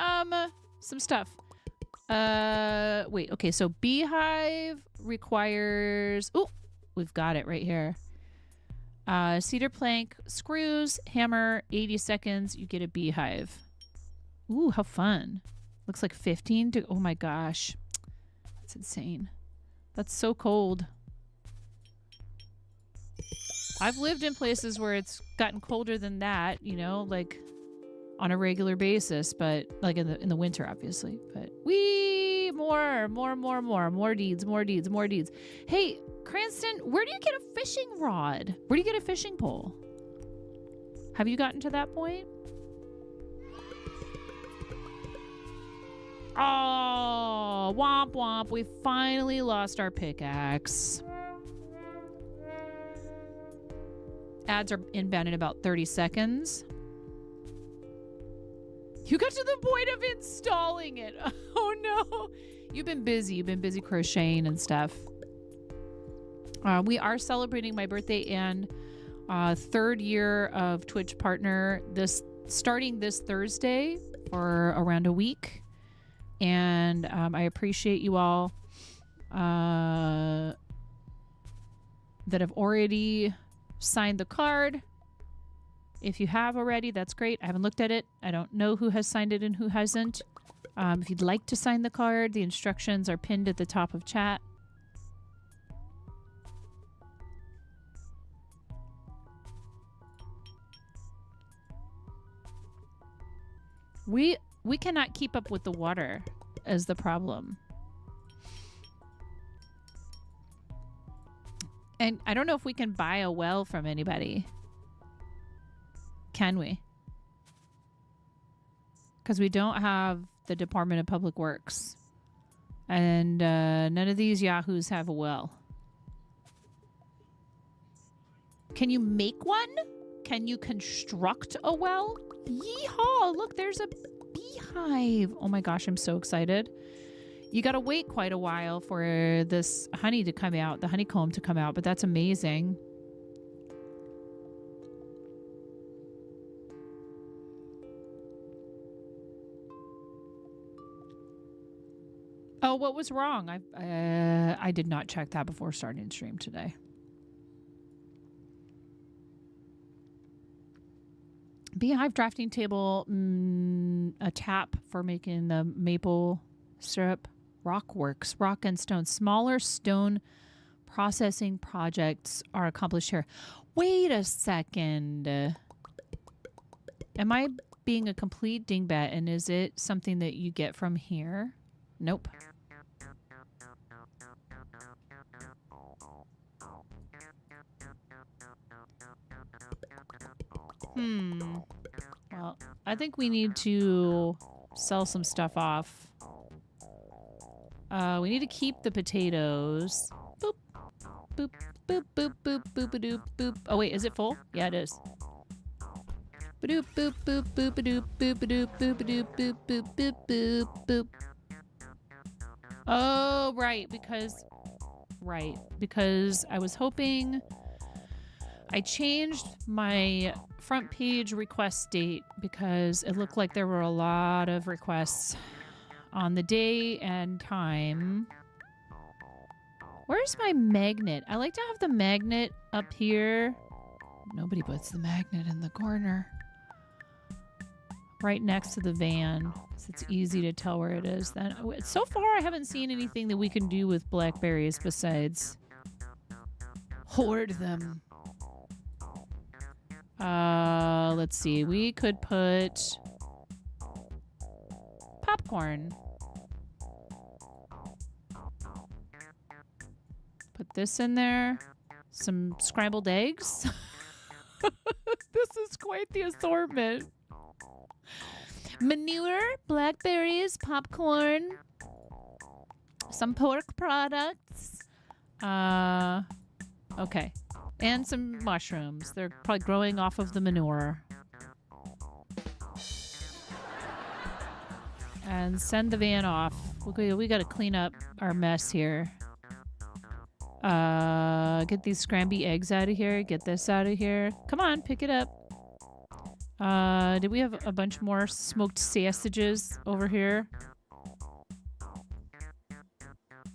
some stuff. Wait, okay, so beehive requires, oh, we've got it right here. Cedar plank, screws, hammer, 80 seconds, you get a beehive. Ooh, how fun. Looks like 15 to, oh my gosh. That's insane. That's so cold. I've lived in places where it's gotten colder than that, you know, like on a regular basis, but like in the winter, obviously. But more deeds. Hey, Cranston, where do you get a fishing rod? Where do you get a fishing pole? Have you gotten to that point? Oh, womp womp. We finally lost our pickaxe. Ads are inbound in about 30 seconds. You got to the point of installing it. Oh no. You've been busy. You've been busy crocheting and stuff. We are celebrating my birthday and third year of Twitch partner starting this Thursday for around a week. And I appreciate you all that have already signed the card. If you have already, that's great. I haven't looked at it. I don't know who has signed it and who hasn't. If you'd like to sign the card, the instructions are pinned at the top of chat. We cannot keep up with the water as the problem. And I don't know if we can buy a well from anybody. Can we? Because we don't have the Department of Public Works. And none of these yahoos have a well. Can you make one? Can you construct a well? Yeehaw! Look, there's a beehive. Oh my gosh, I'm so excited. You got to wait quite a while for this honey to come out, the honeycomb to come out, but that's amazing. Oh, what was wrong? I did not check that before starting stream today. Beehive drafting table, a tap for making the maple syrup. Rockworks, rock and stone. Smaller stone processing projects are accomplished here. Wait a second. Am I being a complete dingbat, and is it something that you get from here? Nope. Well, I think we need to sell some stuff off. We need to keep the potatoes. Boop, boop, boop, boop, boop, boop-a-doop, boop. Oh wait, is it full? Yeah, it is. Ba-doop, boop, boop, boop-a-doop, boop-a-doop, boop-a-doop, boop, boop, boop, boop, boop. Oh, right, because right because I was hoping I changed my front page request date because it looked like there were a lot of requests on the day and time. Where's my magnet? I like to have the magnet up here. Nobody puts the magnet in the corner. Right next to the van. So it's easy to tell where it is. Then so far I haven't seen anything that we can do with blackberries besides hoard them. Let's see. We could put popcorn. Put this in there. Some scrambled eggs. This is quite the assortment. Manure, blackberries, popcorn, some pork products. Okay. And some mushrooms. They're probably growing off of the manure. And send the van off. We got to clean up our mess here. Get these scramby eggs out of here. Get this out of here. Come on, pick it up. Did we have a bunch more smoked sausages over here?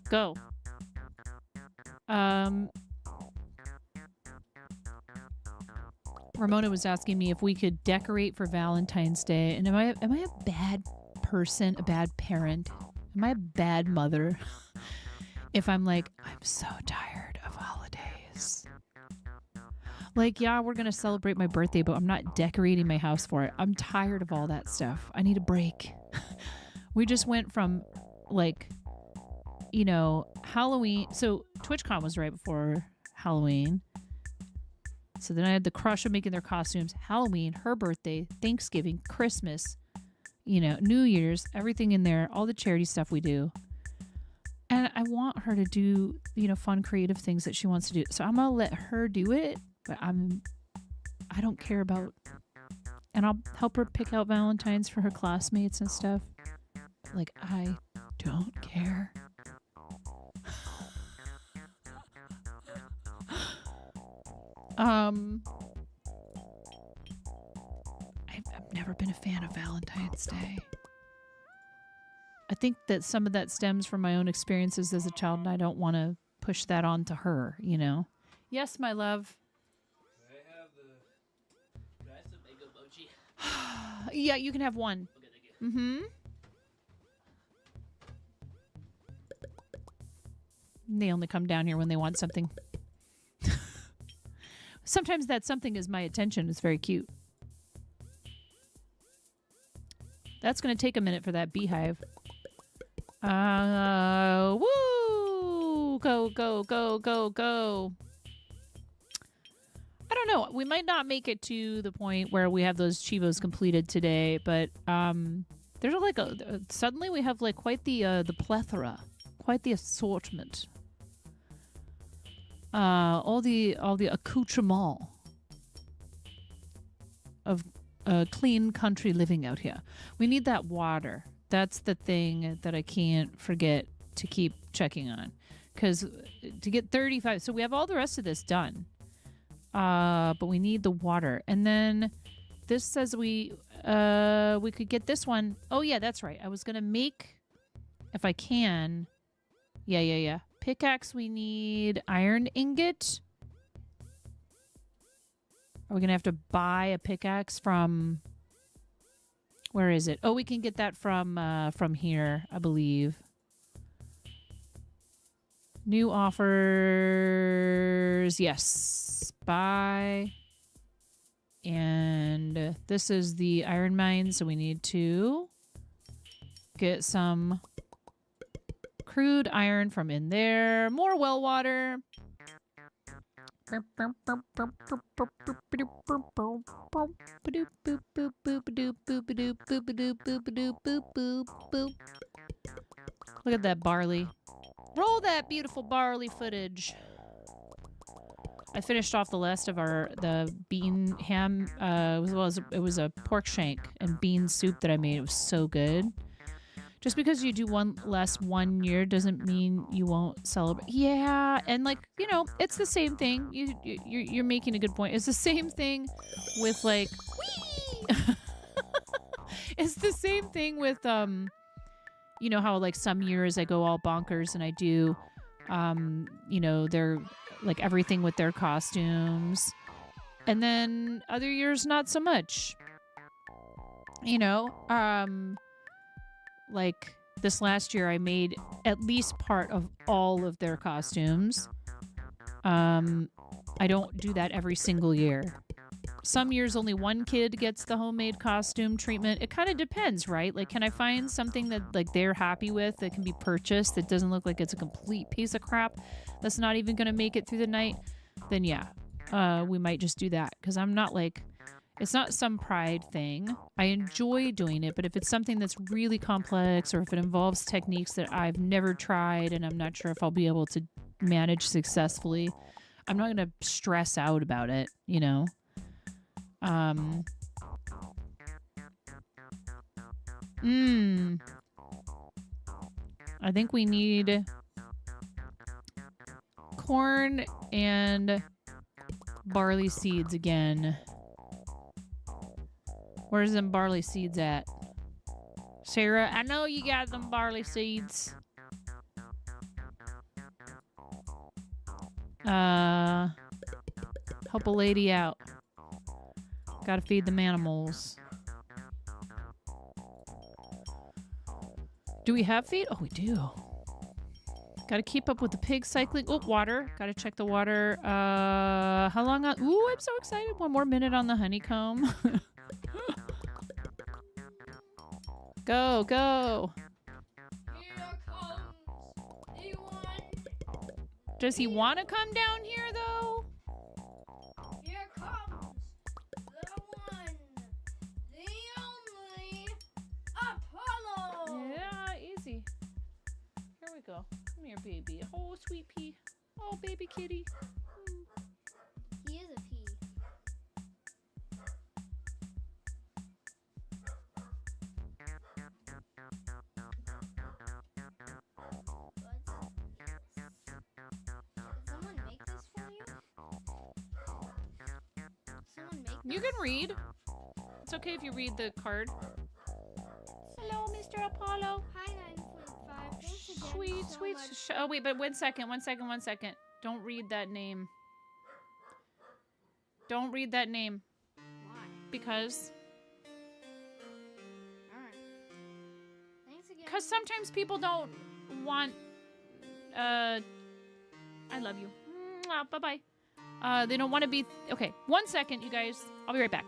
Go. Ramona was asking me if we could decorate for Valentine's Day. And am I a bad person, a bad parent? Am I a bad mother? If I'm like, I'm so tired of holidays. Like, yeah, we're going to celebrate my birthday, but I'm not decorating my house for it. I'm tired of all that stuff. I need a break. We just went from, like, you know, Halloween. So TwitchCon was right before Halloween. So then I had the crush of making their costumes. Halloween, her birthday, Thanksgiving, Christmas, you know, New Year's, everything in there, all the charity stuff we do. And I want her to do, you know, fun, creative things that she wants to do. So I'm going to let her do it, but I don't care about, and I'll help her pick out Valentines for her classmates and stuff. Like, I don't care. I've never been a fan of Valentine's Day. I think that some of that stems from my own experiences as a child, and I don't want to push that on to her, you know? Yes, my love. Can I have some mango mochi? Yeah, you can have one. Okay, thank you. Mm-hmm. They only come down here when they want something. Sometimes that something is my attention. It's very cute. That's going to take a minute for that beehive. Woo! Go, go, go, go, go. I don't know. We might not make it to the point where we have those Chivos completed today, but there's like suddenly we have like quite the plethora, quite the assortment. All the accoutrement of clean country living out here. We need that water. That's the thing that I can't forget to keep checking on. Because to get 35... So we have all the rest of this done. But we need the water. And then this says we could get this one. Oh, yeah, that's right. I was going to make... If I can... Yeah. Pickaxe, we need iron ingot. Are we going to have to buy a pickaxe from... Where is it? Oh, we can get that from here, I believe. New offers. Yes. Buy. And this is the iron mine, so we need to get some crude iron from in there. More well water. Look at that barley. Roll that beautiful barley footage. I finished off the last of the bean ham. It was a pork shank and bean soup that I made. It was so good. Just because you do one less 1 year doesn't mean you won't celebrate. Yeah, and like, you know, it's the same thing. You're making a good point. It's the same thing with like it's the same thing with you know how like some years I go all bonkers and I do you know, they're like everything with their costumes. And then other years not so much. You know, like this last year I made at least part of all of their costumes. I don't do that every single year. Some years only one kid gets the homemade costume treatment. It kind of depends, right? Like, can I find something that like they're happy with that can be purchased that doesn't look like it's a complete piece of crap that's not even going to make it through the night? Then yeah, we might just do that, because I'm not like, it's not some pride thing. I enjoy doing it, but if it's something that's really complex or if it involves techniques that I've never tried and I'm not sure if I'll be able to manage successfully, I'm not going to stress out about it, you know? I think we need corn and barley seeds again. Where's them barley seeds at? Sarah, I know you got them barley seeds. Help a lady out. Gotta feed them animals. Do we have feed? Oh, we do. Gotta keep up with the pig cycling. Oh, water. Gotta check the water. How long on? Ooh, I'm so excited. One more minute on the honeycomb. Go, go. Here comes the one. Does he want to come down here, though? Here comes the one, the only Apollo. Yeah, easy. Here we go. Come here, baby. Oh, sweet pea. Oh, baby kitty. He is a pea. You can read. It's okay if you read the card. Hello, Mr. Apollo. Hi, 9.5. Thanks again Sweet, so sweet. much. Oh, wait, but one second. Don't read that name. Don't read that name. Why? Because Alright. Thanks again. Because sometimes people don't want... I love you. Bye-bye. They don't want to be... Okay, 1 second, you guys. I'll be right back.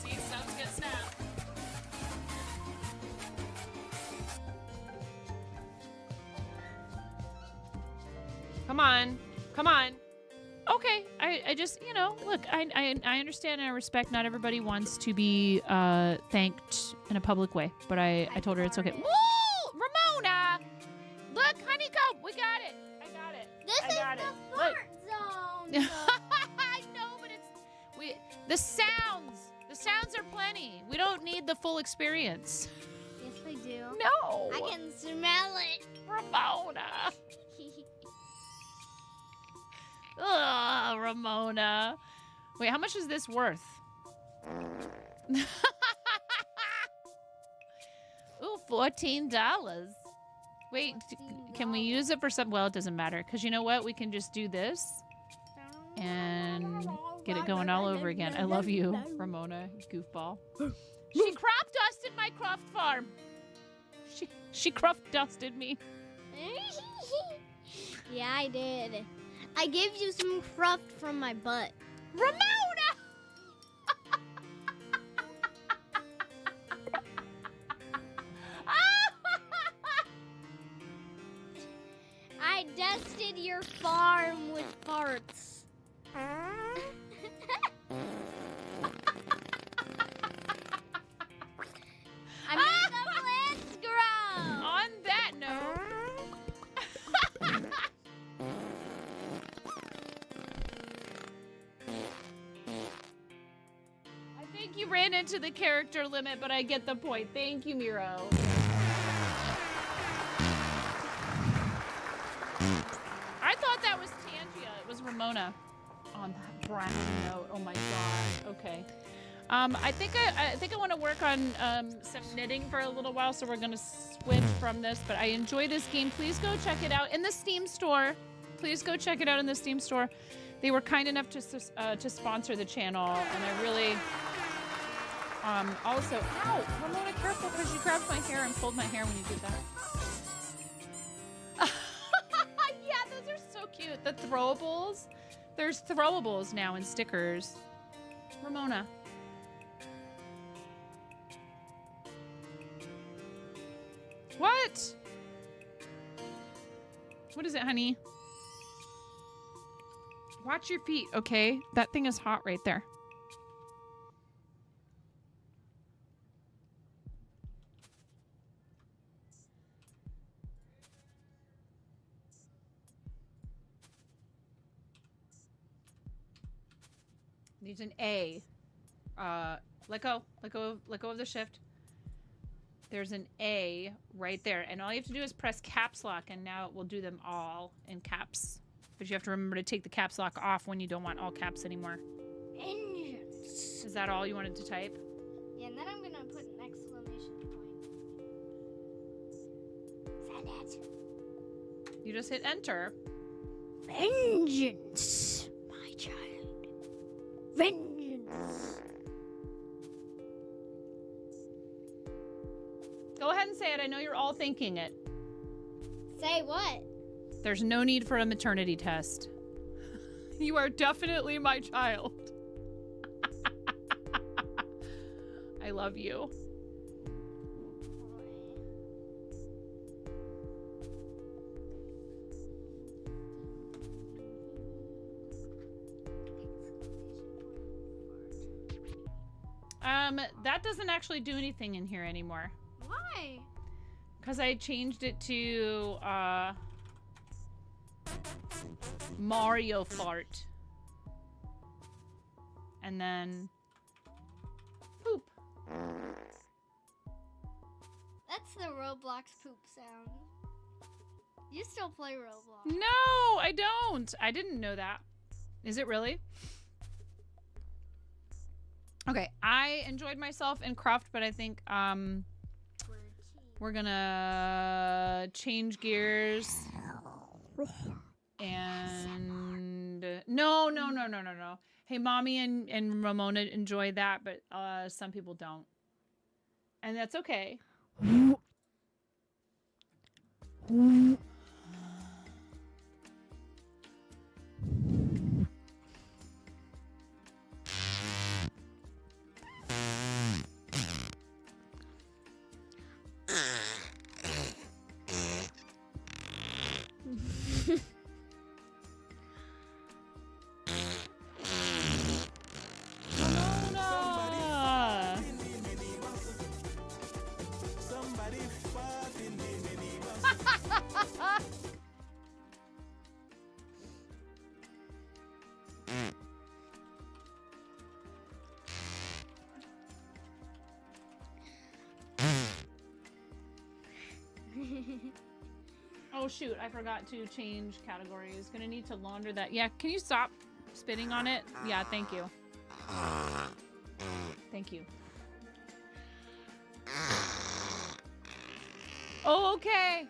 See, sounds good, snap. Come on. Come on. Okay, I just, you know, look, I understand and I respect not everybody wants to be thanked in a public way, but I told her it's okay. Woo! Ramona! Look, honeycomb, we got it. I got it. This I is got the it. fart zone. I know, but the sounds are plenty. We don't need the full experience. Yes, I do. No. I can smell it. Ramona. Ugh, Ramona. Wait, how much is this worth? Ooh, $14. Wait, can we use it for some? Well, it doesn't matter, because you know what? We can just do this and get it going all over again. I love you, Ramona, you goofball. She crop dusted my cruft farm. She cruft dusted me. Yeah, I did. I gave you some cruft from my butt. Ramona! I dusted your farm with farts. I made the plants grow. On that note. think you ran into the character limit, but I get the point. Thank you, Miro. I thought that was Tangia. It was Ramona. On that brown note. Oh my god. Okay. I think I want to work on some knitting for a little while, so we're gonna switch from this. But I enjoy this game. Please go check it out in the Steam store. Please go check it out in the Steam store. They were kind enough to sponsor the channel, and I really also. Ow, Ramona, careful, because you grabbed my hair and pulled my hair when you did that. Yeah, those are so cute. The throwables. There's throwables now and stickers. Ramona. What? What is it, honey? Watch your feet, okay? That thing is hot right there. Needs an A. Let go of the shift. There's an A right there, and all you have to do is press caps lock, and now it will do them all in caps. But you have to remember to take the caps lock off when you don't want all caps anymore. Vengeance. Is that all you wanted to type? Yeah, and then I'm gonna put an exclamation point. Send it. You just hit enter. Vengeance, my child. Vengeance. Go ahead and say it. I know you're all thinking it. Say what? There's no need for a maternity test. You are definitely my child. I love you. That doesn't actually do anything in here anymore. Why? Because I changed it to, Mario fart. And then poop. That's the Roblox poop sound. You still play Roblox? No, I don't. I didn't know that. Is it really? Okay, I enjoyed myself in CRUFT, but I think we're gonna change gears. And no. Hey, Mommy and Ramona enjoy that, but some people don't. And that's okay. Oh shoot, I forgot to change categories. Gonna need to launder that. Yeah, can you stop spitting on it? Yeah, thank you. Thank you. Oh, okay.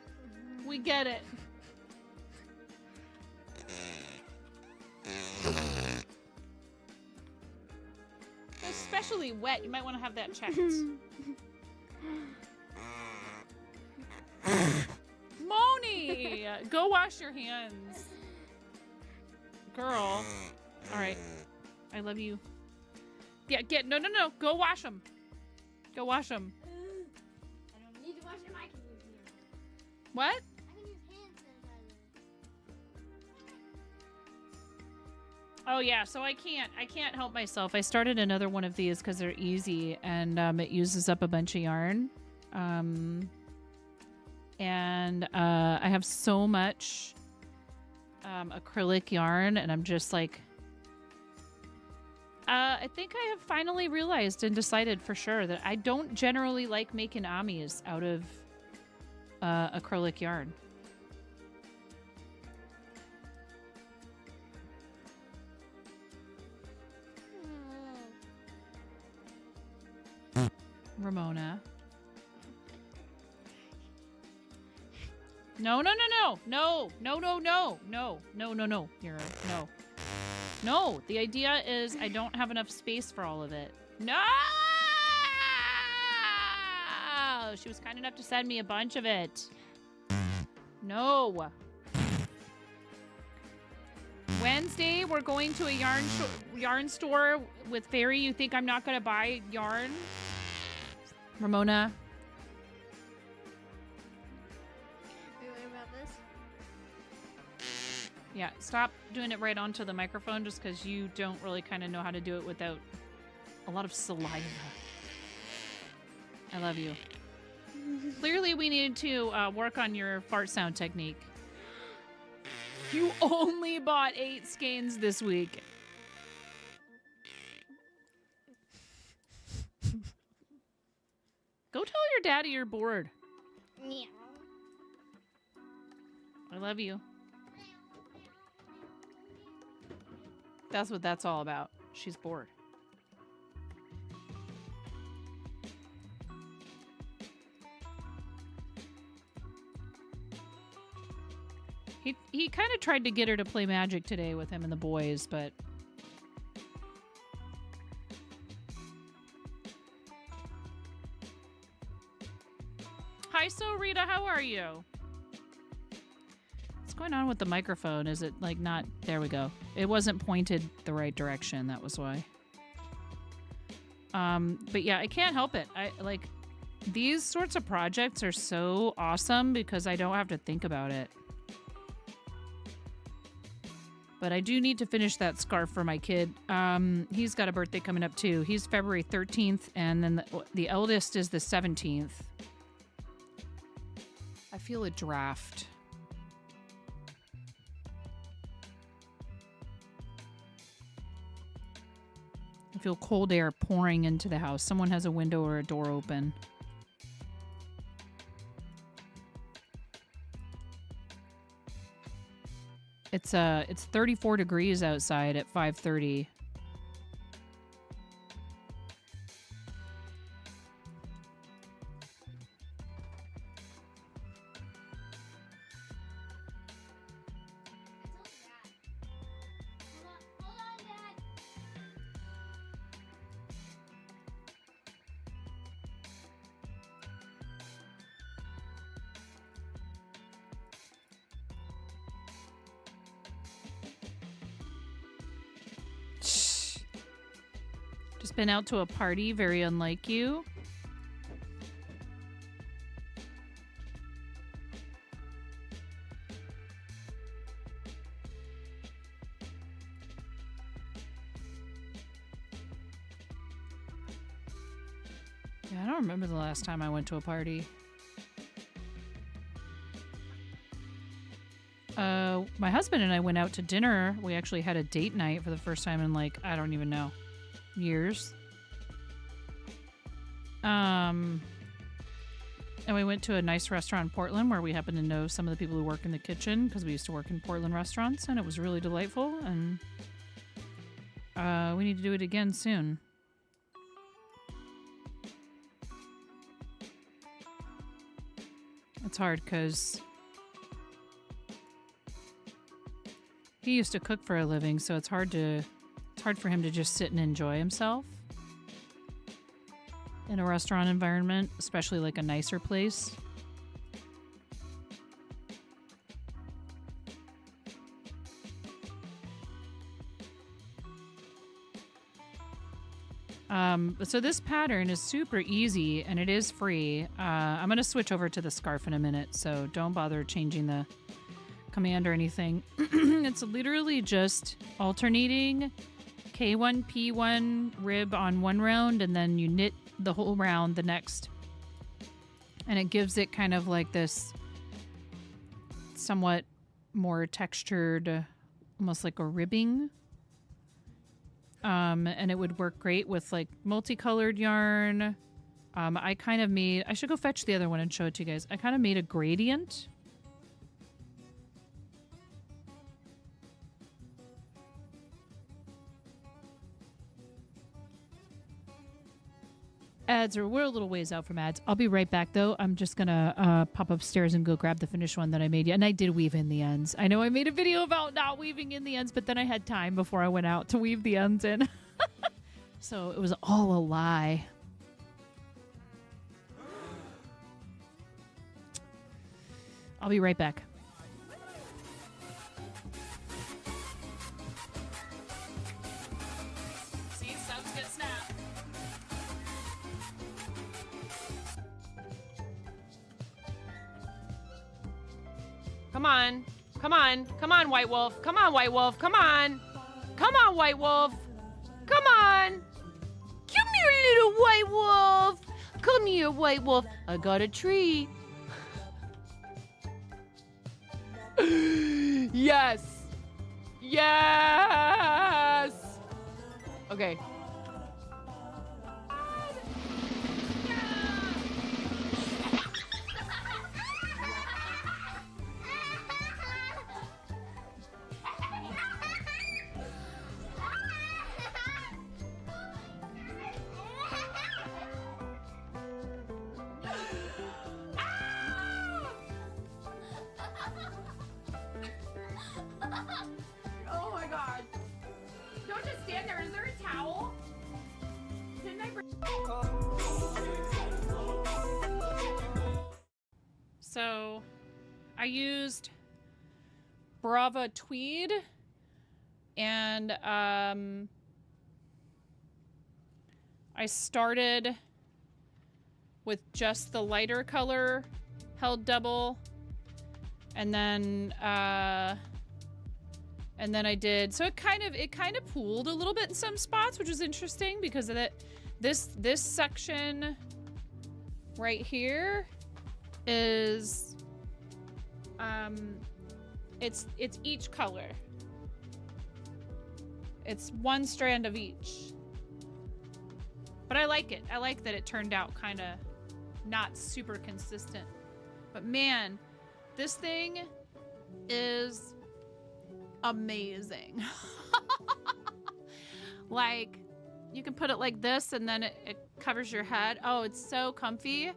We get it. Especially wet. You might want to have that checked. Moni! Go wash your hands. Girl. Alright. I love you. Yeah, no. Go wash them. Go wash them. I don't need to wash them. I can use here. What? I can use hand sanitizer. Oh yeah, so I can't help myself. I started another one of these because they're easy, and it uses up a bunch of yarn. And I have so much acrylic yarn, and I'm just like, I I think I have finally realized and decided for sure that I don't generally like making amis out of acrylic yarn. Ramona. No, no, no, no, no, no, no, no, no, no, no, no, Mira, no. No, the idea is I don't have enough space for all of it. No! She was kind enough to send me a bunch of it. No. Wednesday, we're going to a yarn store with Fairy. You think I'm not going to buy yarn? Ramona. What about this? Yeah, stop doing it right onto the microphone just because you don't really kind of know how to do it without a lot of saliva. I love you. Clearly, we needed to work on your fart sound technique. You only bought 8 skeins this week. Go tell your daddy you're bored. Yeah. I love you. That's what that's all about. She's bored. He kind of tried to get her to play Magic today with him and the boys, but hi, so Rita, how are you? What's going on with the microphone? Is it like not? There we go. It wasn't pointed the right direction. That was why. But yeah, I can't help it. I like these sorts of projects are so awesome because I don't have to think about it. But I do need to finish that scarf for my kid. He's got a birthday coming up too. He's February 13th, and then the eldest is the 17th. I feel a draft. I feel cold air pouring into the house. Someone has a window or a door open. It's 34 degrees outside at 5:30. Just been out to a party, very unlike you. Yeah, I don't remember the last time I went to a party. My husband and I went out to dinner. We actually had a date night for the first time in like, I don't even know, years. And we went to a nice restaurant in Portland where we happen to know some of the people who work in the kitchen because we used to work in Portland restaurants, and it was really delightful, and we need to do it again soon. It's hard because he used to cook for a living, so it's hard for him to just sit and enjoy himself in a restaurant environment, especially like a nicer place. So this pattern is super easy and it is free. I'm going to switch over to the scarf in a minute, so don't bother changing the command or anything. It's literally just alternating K1, P1 rib on one round, and then you knit the whole round the next. And it gives it kind of like this somewhat more textured, almost like a ribbing. And it would work great with like multicolored yarn. I kind of made, I should go fetch the other one and show it to you guys. I kind of made a gradient. Ads are, we're a little ways out from ads. I'll be right back though. I'm just gonna pop upstairs and go grab the finished one that I made. And I did weave in the ends. I know I made a video about not weaving in the ends, but then I had time before I went out to weave the ends in. So it was all a lie. I'll be right back. See, subs get snapped. Come on. Come on. Come on, White Wolf. Come on, White Wolf. Come on. Come on, White Wolf. Come on. Come here, little White Wolf. Come here, White Wolf. I got a treat. Yes. Yes. Okay. Oh my god. Don't just stand there. Is there a towel? Didn't I bring... So I used Brava tweed and I started with just the lighter color held double, and then I did, so it kind of pooled a little bit in some spots, which was interesting because of that. This section right here is it's each color. It's one strand of each. But I like it. I like that it turned out kind of not super consistent. But man, this thing is amazing. Like, you can put it like this and then it covers your head. Oh, it's so comfy.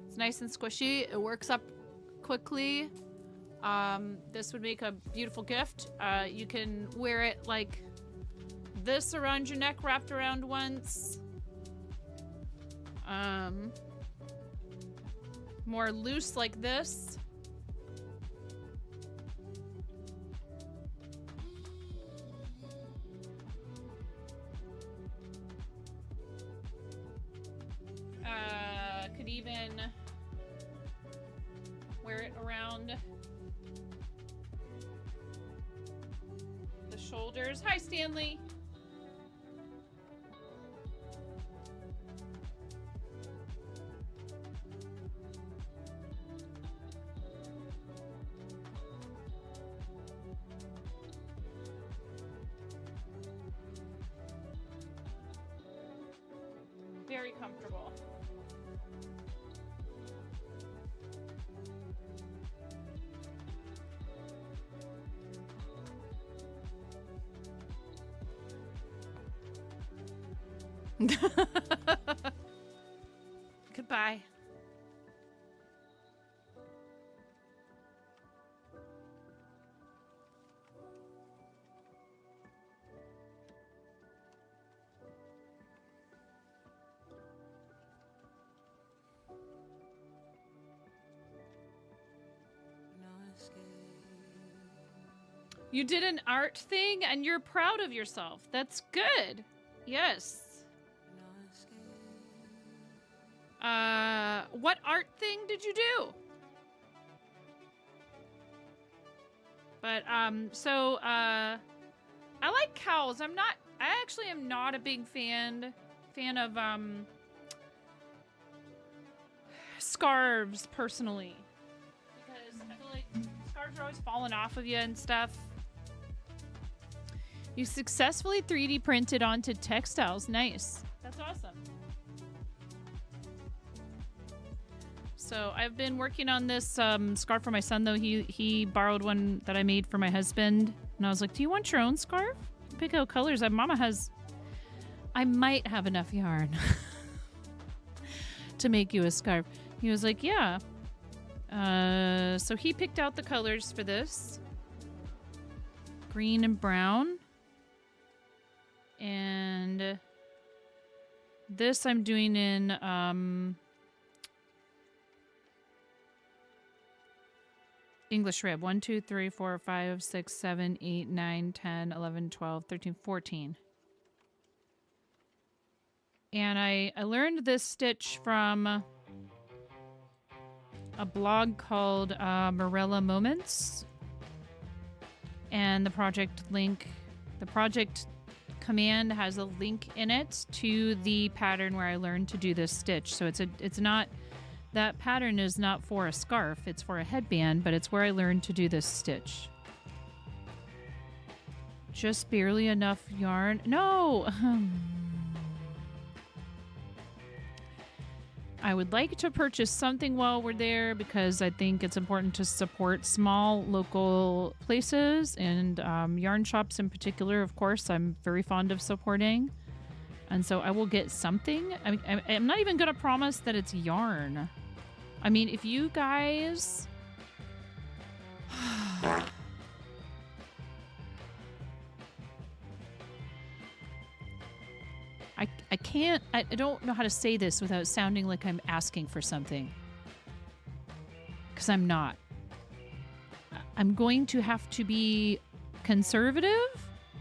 It's nice and squishy. It works up quickly. This would make a beautiful gift. You can wear it like this around your neck, wrapped around once. More loose like this. Could even wear it around the shoulders. Hi, Stanley. Very comfortable. Goodbye. You did an art thing and you're proud of yourself. That's good. Yes. What art thing did you do? But, I like cowls. I actually am not a big fan of, scarves, personally. Because I feel like scarves are always falling off of you and stuff. You successfully 3D printed onto textiles. Nice. That's awesome. So I've been working on this scarf for my son, though. He borrowed one that I made for my husband. And I was like, do you want your own scarf? Pick out colors. Mama has... I might have enough yarn to make you a scarf. He was like, yeah. So he picked out the colors for this. Green and brown. And this I'm doing in English rib. 1, 2, 3, 4, 5, 6, 7, 8, 9, 10, 11, 12, 13, 14. And I learned this stitch from a blog called Morella Moments. And the project command has a link in it to the pattern where I learned to do this stitch. So it's not, that pattern is not for a scarf, it's for a headband, but it's where I learned to do this stitch. Just barely enough yarn. No! I would like to purchase something while we're there because I think it's important to support small local places and yarn shops in particular. Of course, I'm very fond of supporting. And so I will get something. I'm not even going to promise that it's yarn. I mean, if you guys... I can't, I don't know how to say this without sounding like I'm asking for something. Because I'm not. I'm going to have to be conservative.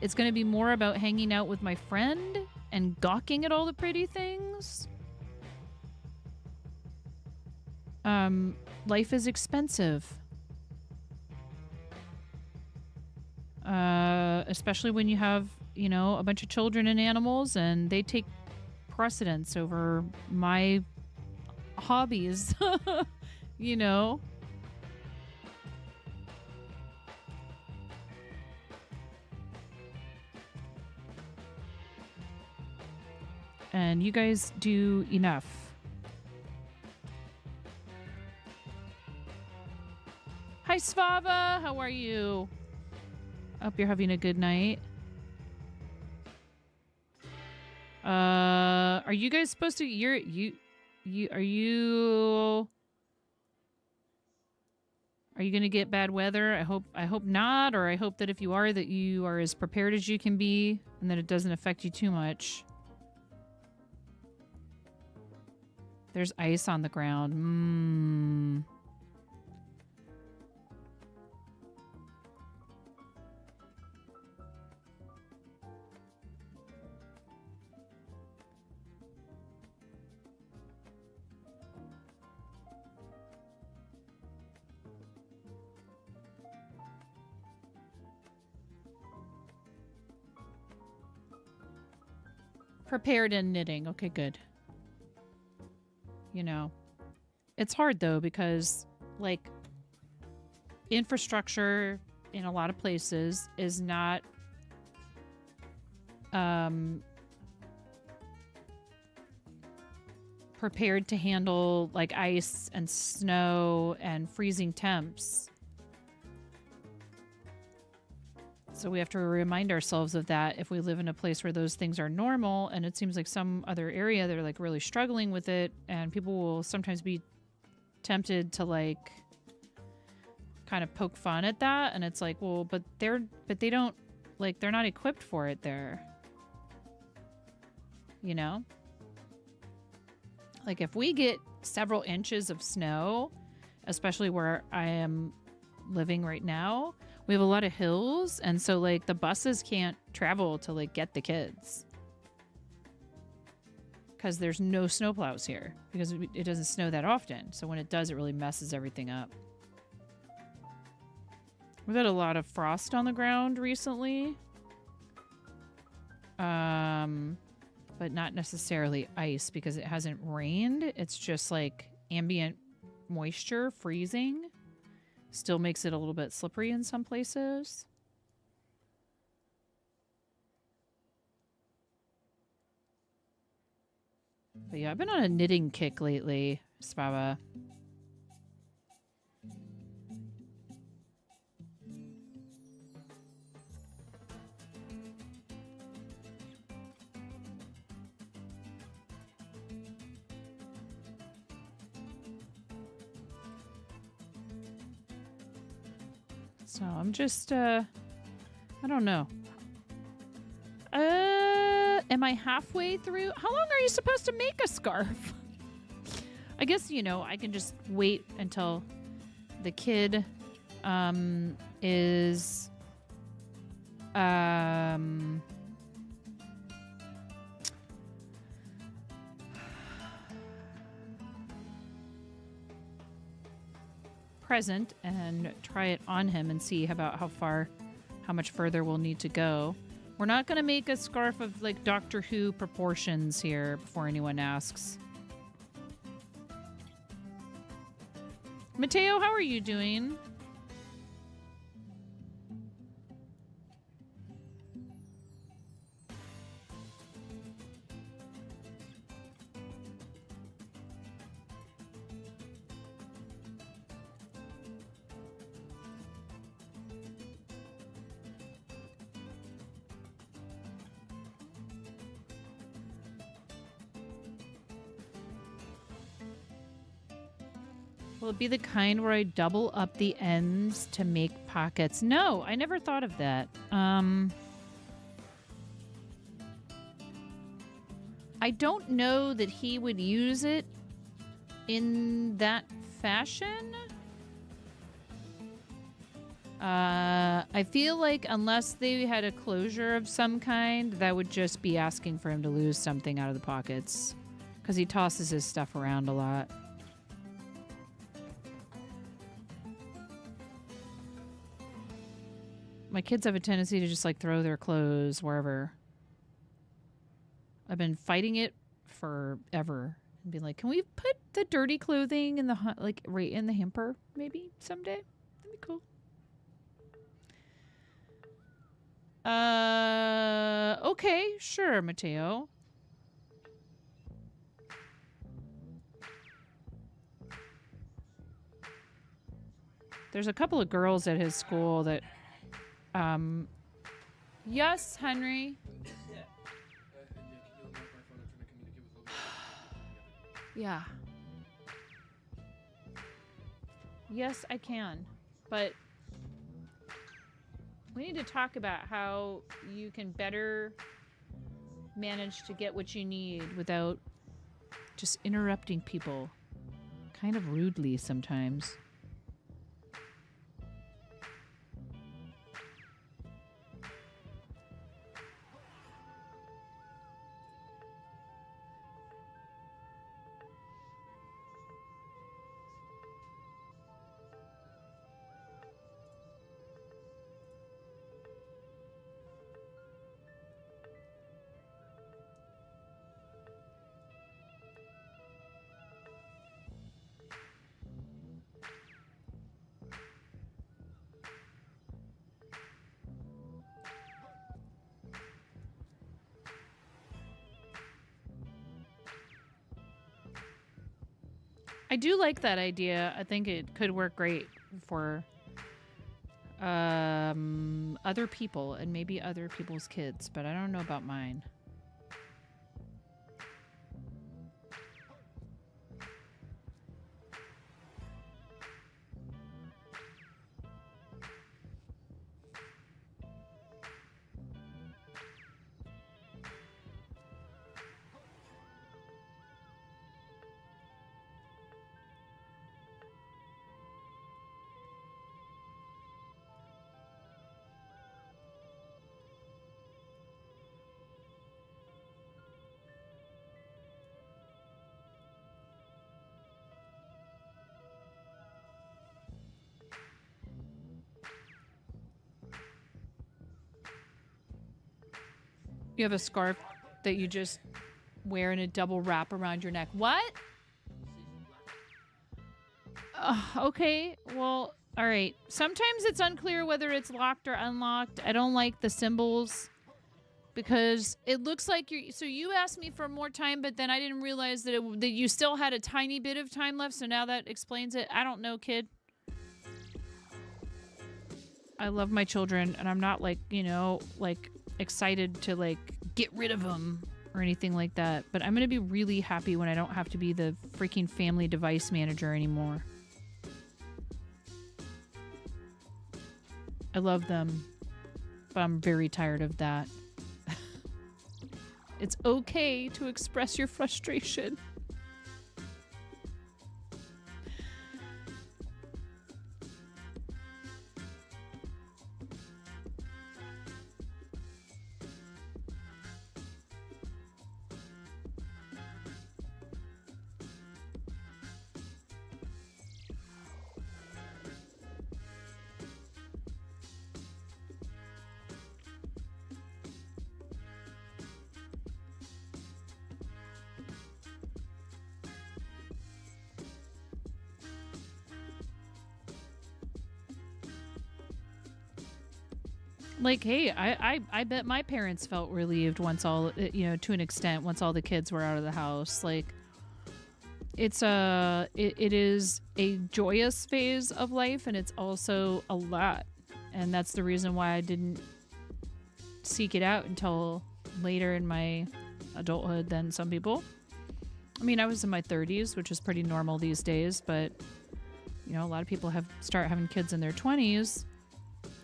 It's going to be more about hanging out with my friend and gawking at all the pretty things. Life is expensive. Especially when you have, you know, a bunch of children and animals, and they take precedence over my hobbies, you know. And you guys do enough. Hi, Svava. How are you? Hope you're having a good night. Are you guys supposed to? Are you gonna get bad weather? I hope not, or I hope that if you are, that you are as prepared as you can be, and that it doesn't affect you too much. There's ice on the ground. Prepared and knitting. Okay, good. You know, it's hard though because like infrastructure in a lot of places is not prepared to handle like ice and snow and freezing temps. So we have to remind ourselves of that if we live in a place where those things are normal, and it seems like some other area they're like really struggling with it, and people will sometimes be tempted to like kind of poke fun at that, and it's like, well, but they don't, like, they're not equipped for it there. You know? Like if we get several inches of snow, especially where I am living right now, we have a lot of hills, and so like the buses can't travel to like get the kids because there's no snowplows here because it doesn't snow that often. So when it does, it really messes everything up. We've had a lot of frost on the ground recently, but not necessarily ice because it hasn't rained. It's just like ambient moisture freezing. Still makes it a little bit slippery in some places. But yeah, I've been on a knitting kick lately, Spaba. So I'm just, I don't know. Am I halfway through? How long are you supposed to make a scarf? I guess, you know, I can just wait until the kid, is, present and try it on him and see about how much further we'll need to go. We're not going to make a scarf of like Doctor Who proportions here before anyone asks. Mateo, how are you doing? Will it be the kind where I double up the ends to make pockets? No, I never thought of that. I don't know that he would use it in that fashion. I feel like unless they had a closure of some kind, that would just be asking for him to lose something out of the pockets. Because he tosses his stuff around a lot. My kids have a tendency to just like throw their clothes wherever. I've been fighting it forever and be like, can we put the dirty clothing in the like right in the hamper maybe someday? That'd be cool. Okay, sure, Mateo. There's a couple of girls at his school that yes, Henry. Yeah. Yes, I can. But we need to talk about how you can better manage to get what you need without just interrupting people kind of rudely sometimes. I do like that idea. I think it could work great for other people and maybe other people's kids, but I don't know about mine. You have a scarf that you just wear in a double wrap around your neck. What? Okay, well, all right. Sometimes it's unclear whether it's locked or unlocked. I don't like the symbols Because it looks like you asked me for more time, but then I didn't realize that you still had a tiny bit of time left, so now that explains it. I don't know, kid. I love my children, and I'm not like, excited to like get rid of them or anything like that. But I'm gonna be really happy when I don't have to be the freaking family device manager anymore. I love them, but I'm very tired of that. It's okay to express your frustration. Like, hey, I bet my parents felt relieved once all, to an extent, once all the kids were out of the house. Like, it is a joyous phase of life, and it's also a lot. And that's the reason why I didn't seek it out until later in my adulthood than some people. I mean, I was in my 30s, which is pretty normal these days, but, a lot of people start having kids in their 20s.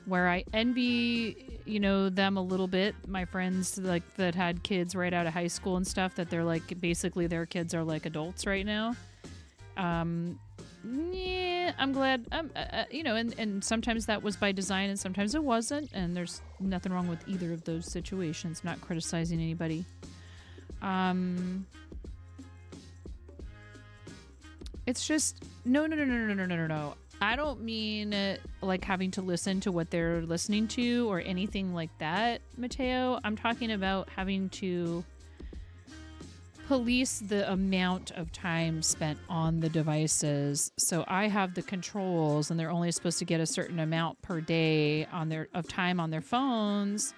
Where I envy, them a little bit. My friends like that had kids right out of high school and stuff, that they're like, basically their kids are like adults right now. Yeah, I'm glad. And sometimes that was by design and sometimes it wasn't. And there's nothing wrong with either of those situations. I'm not criticizing anybody. It's just, no. I don't mean like having to listen to what they're listening to or anything like that, Mateo. I'm talking about having to police the amount of time spent on the devices. So I have the controls and they're only supposed to get a certain amount per day of time on their phones.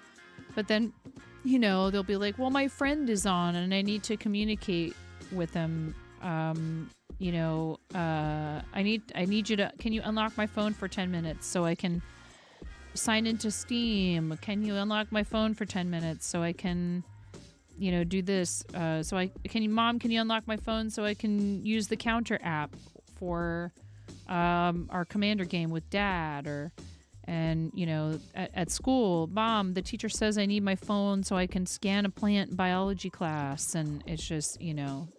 But then, they'll be like, well, my friend is on and I need to communicate with them. I need you to, can you unlock my phone for 10 minutes so I can sign into Steam? Can you unlock my phone for 10 minutes so I can, do this? Mom, can you unlock my phone so I can use the counter app for, our Commander game with Dad? At school, Mom, the teacher says I need my phone so I can scan a plant in biology class. And it's just,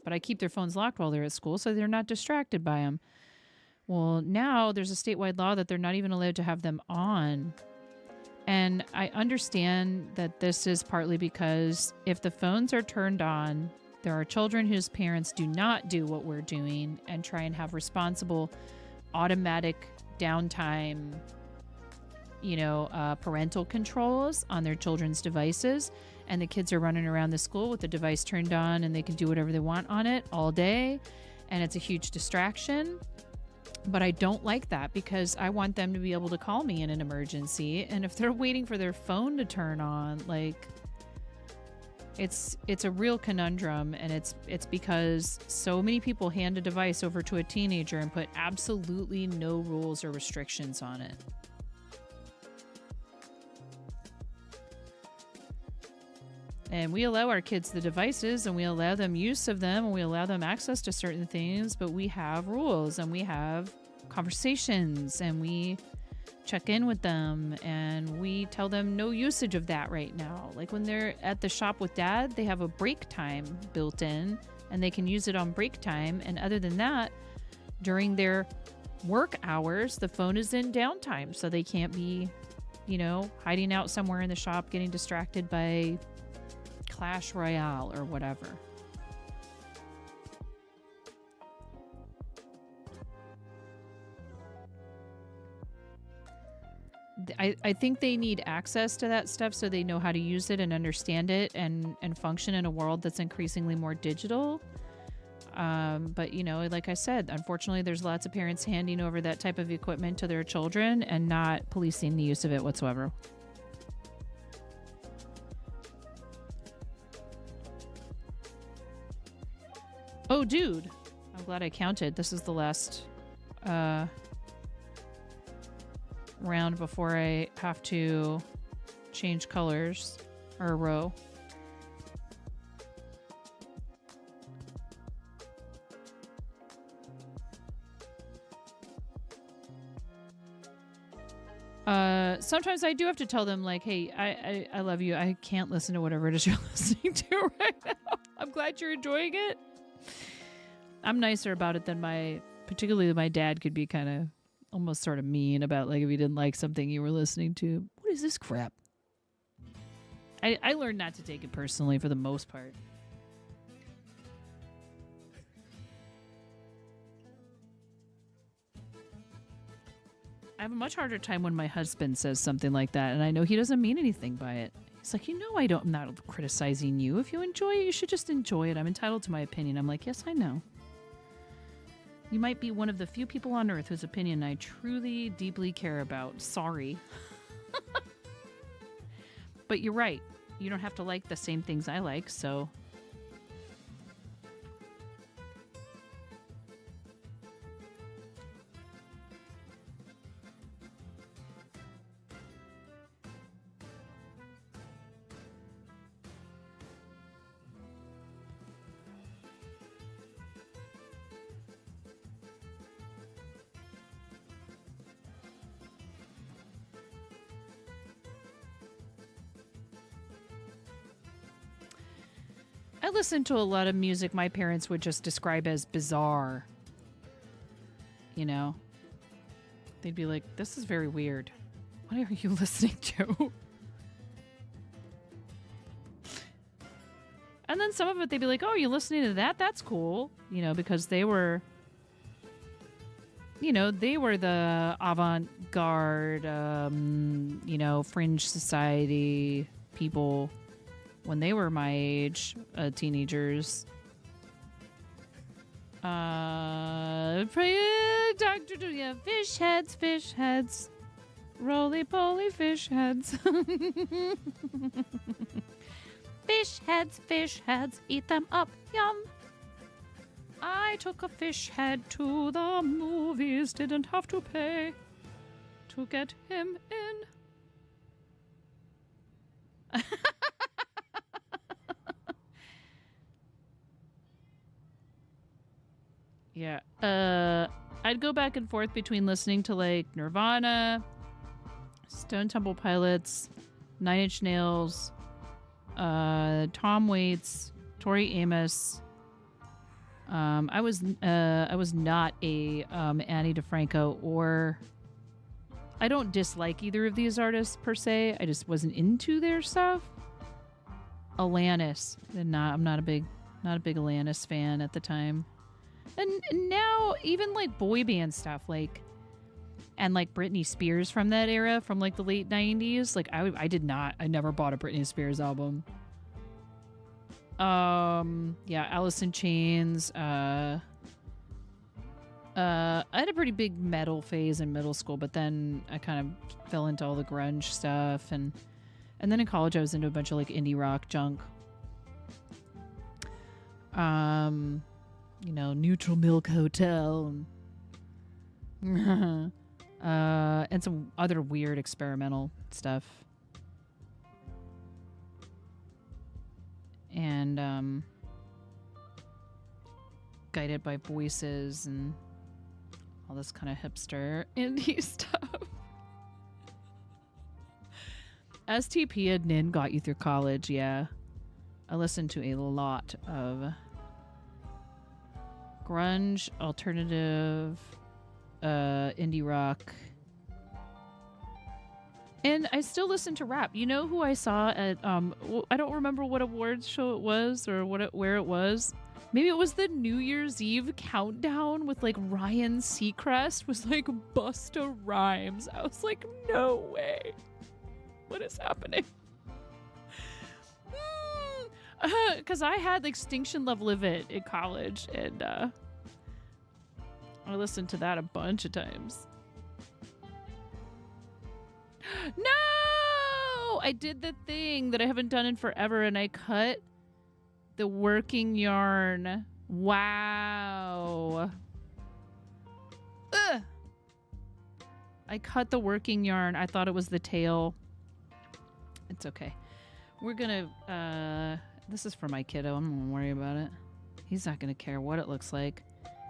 but I keep their phones locked while they're at school so they're not distracted by them. Well, now there's a statewide law that they're not even allowed to have them on. And I understand that this is partly because if the phones are turned on, there are children whose parents do not do what we're doing and try and have responsible automatic downtime, parental controls on their children's devices, and the kids are running around the school with the device turned on and they can do whatever they want on it all day, and it's a huge distraction. But I don't like that because I want them to be able to call me in an emergency, and if they're waiting for their phone to turn on, like, it's a real conundrum, and it's because so many people hand a device over to a teenager and put absolutely no rules or restrictions on it. And we allow our kids the devices, and we allow them use of them, and we allow them access to certain things, but we have rules, and we have conversations, and we check in with them, and we tell them no usage of that right now. Like when they're at the shop with Dad, they have a break time built in, and they can use it on break time. And other than that, during their work hours, the phone is in downtime, so they can't be, hiding out somewhere in the shop getting distracted by Clash Royale or whatever. I think they need access to that stuff so they know how to use it and understand it and function in a world that's increasingly more digital. But, like I said, unfortunately, there's lots of parents handing over that type of equipment to their children and not policing the use of it whatsoever. Oh, dude. I'm glad I counted. This is the last round before I have to change colors or a row. Sometimes I do have to tell them, like, hey, I love you. I can't listen to whatever it is you're listening to right now. I'm glad you're enjoying it. I'm nicer about it than particularly my dad could be kind of almost sort of mean about, like, if he didn't like something you were listening to. What is this crap? I learned not to take it personally for the most part. I have a much harder time when my husband says something like that, and I know he doesn't mean anything by it. He's like, I'm not criticizing you. If you enjoy it, you should just enjoy it. I'm entitled to my opinion. I'm like, yes, I know. You might be one of the few people on earth whose opinion I truly, deeply care about. Sorry. But you're right. You don't have to like the same things I like, so... I listen to a lot of music my parents would just describe as bizarre. You know? They'd be like, this is very weird. What are you listening to? And then some of it, they'd be like, oh, you're listening to that? That's cool. You know, because they were... they were the avant-garde, fringe society people... when they were my age, teenagers. Fish heads. Roly-poly fish heads. Fish heads, eat them up, yum. I took a fish head to the movies, didn't have to pay to get him in. Yeah. I'd go back and forth between listening to, like, Nirvana, Stone Temple Pilots, Nine Inch Nails, Tom Waits, Tori Amos. I was not a Annie DeFranco, or I don't dislike either of these artists per se. I just wasn't into their stuff. Alanis, I'm not a big Alanis fan at the time. And now, even, like, boy band stuff, like, and, like, Britney Spears from that era, from, like, the late 90s, like, I never bought a Britney Spears album. Yeah, Alice in Chains, I had a pretty big metal phase in middle school, but then I kind of fell into all the grunge stuff, and then in college I was into a bunch of, like, indie rock junk. Neutral Milk Hotel, and some other weird experimental stuff. And Guided by Voices and all this kind of hipster indie stuff. STP and Nin got you through college, yeah. I listened to a lot of grunge, alternative, indie rock, and I still listen to rap. You know who I saw at I don't remember what awards show it was or where it was. Maybe it was the New Year's Eve countdown with, like, Ryan Seacrest was like Busta Rhymes. I was like, no way. What is happening? Because I had, like, Extinction Love Live It in college, and I listened to that a bunch of times. No! I did the thing that I haven't done in forever, and I cut the working yarn Wow. Ugh. I cut the working yarn. I thought it was the tail. It's okay. We're gonna, this is for my kiddo. I'm not gonna worry about it. He's not gonna care what it looks like.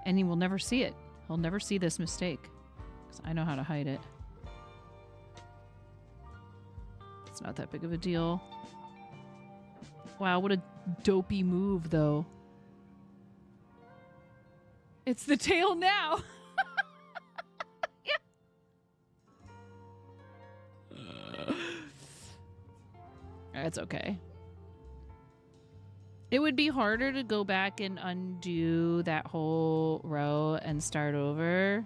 And he will never see it. He'll never see this mistake. Because I know how to hide it. It's not that big of a deal. Wow, what a dopey move, though. It's the tail now. Yeah. That's okay. It would be harder to go back and undo that whole row and start over.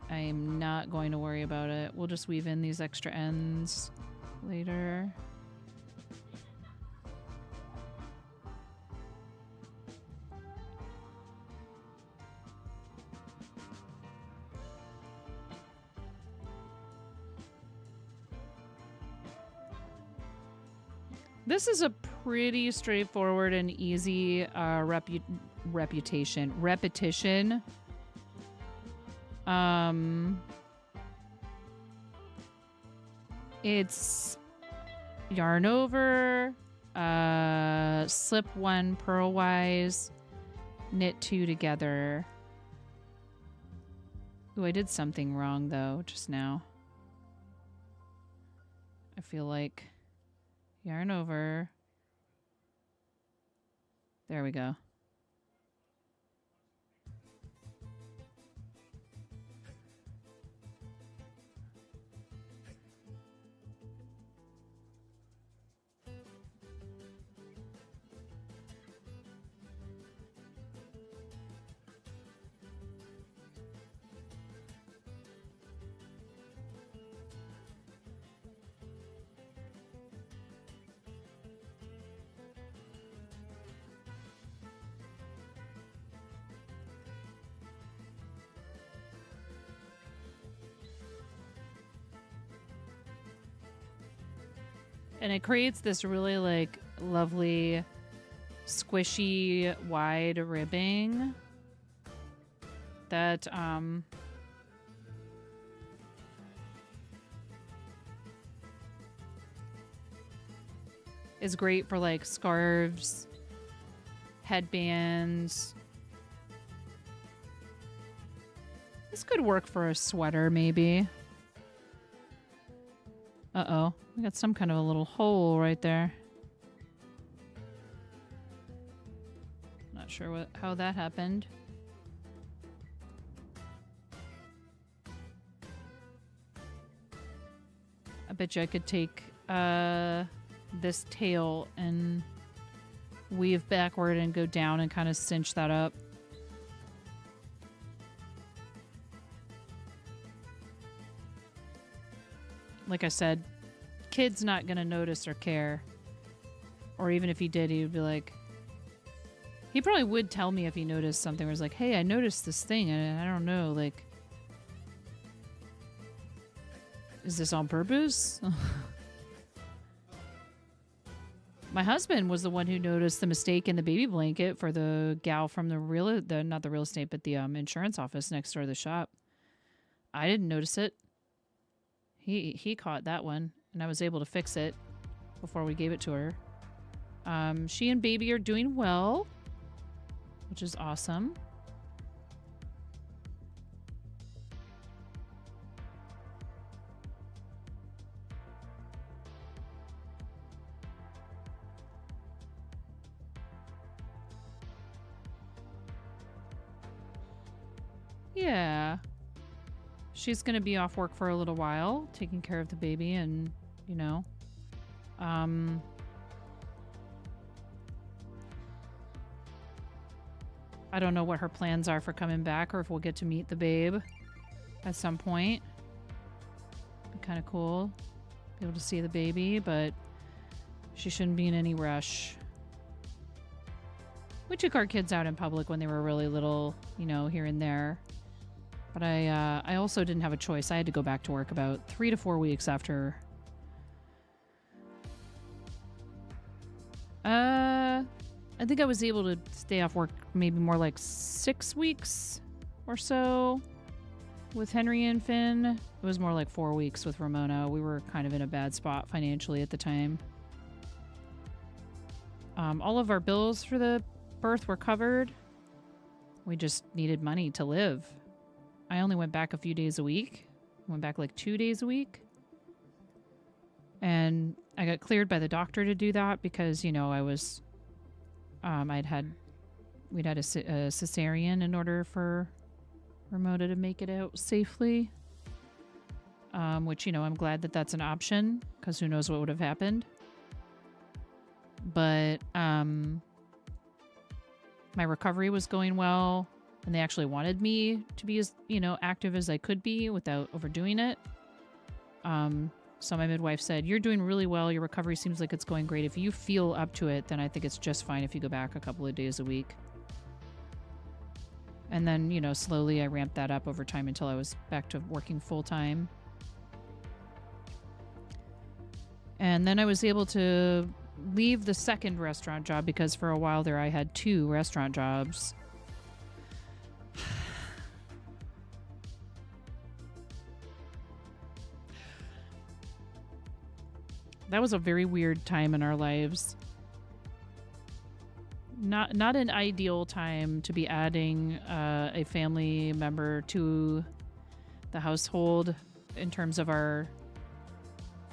I'm not going to worry about it. We'll just weave in these extra ends later. This is a pretty straightforward and easy repetition. It's yarn over, slip one purlwise, knit two together. Ooh, I did something wrong though just now. I feel like yarn over. There we go. And it creates this really like lovely squishy wide ribbing that is great for like scarves, headbands. This could work for a sweater maybe. Uh-oh, we got some kind of a little hole right there. Not sure how that happened. I bet you I could take this tail and weave backward and go down and kind of cinch that up. Like I said, kid's not going to notice or care. Or even if he did, he would be like... He probably would tell me if he noticed something where he's like, hey, I noticed this thing and I don't know, like... Is this on purpose? My husband was the one who noticed the mistake in the baby blanket for the gal from not the real estate, but the insurance office next door to the shop. I didn't notice it. He caught that one, and I was able to fix it before we gave it to her. She and baby are doing well, which is awesome. Yeah. She's going to be off work for a little while, taking care of the baby and, you know, I don't know what her plans are for coming back or if we'll get to meet the babe at some point. Be kind of cool. Be able to see the baby, but she shouldn't be in any rush. We took our kids out in public when they were really little, you know, here and there. But I also didn't have a choice. I had to go back to work about 3 to 4 weeks after. I think I was able to stay off work maybe more like 6 weeks or so with Henry and Finn. It was more like 4 weeks with Ramona. We were kind of in a bad spot financially at the time. All of our bills for the birth were covered. We just needed money to live. I only went back a few days a week. Went back like 2 days a week. And I got cleared by the doctor to do that because, you know, I was, we'd had a cesarean in order for Ramona to make it out safely. Which, you know, I'm glad that that's an option because who knows what would have happened. But my recovery was going well, and they actually wanted me to be as, you know, active as I could be without overdoing it. So my midwife said, "You're doing really well. Your recovery seems like it's going great. If you feel up to it, then I think it's just fine if you go back a couple of days a week." And then, you know, slowly I ramped that up over time until I was back to working full time. And then I was able to leave the second restaurant job because for a while there I had 2 restaurant jobs. That was a very weird time in our lives. Not an ideal time to be adding a family member to the household in terms of our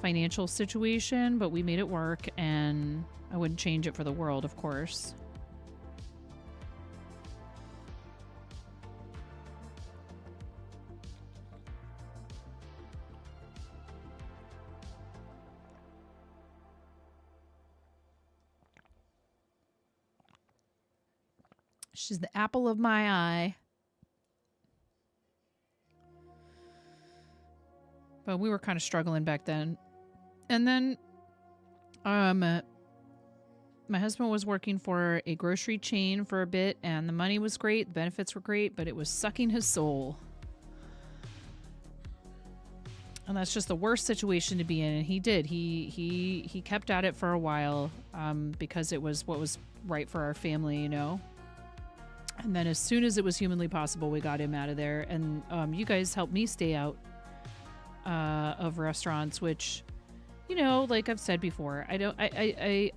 financial situation, but we made it work, and I wouldn't change it for the world, of course. She's the apple of my eye. But we were kind of struggling back then. And then my husband was working for a grocery chain for a bit, and the money was great, the benefits were great, but it was sucking his soul. And that's just the worst situation to be in. And he did. He kept at it for a while because it was what was right for our family, you know. And then as soon as it was humanly possible, we got him out of there. And you guys helped me stay out of restaurants, which, you know, like I've said before, I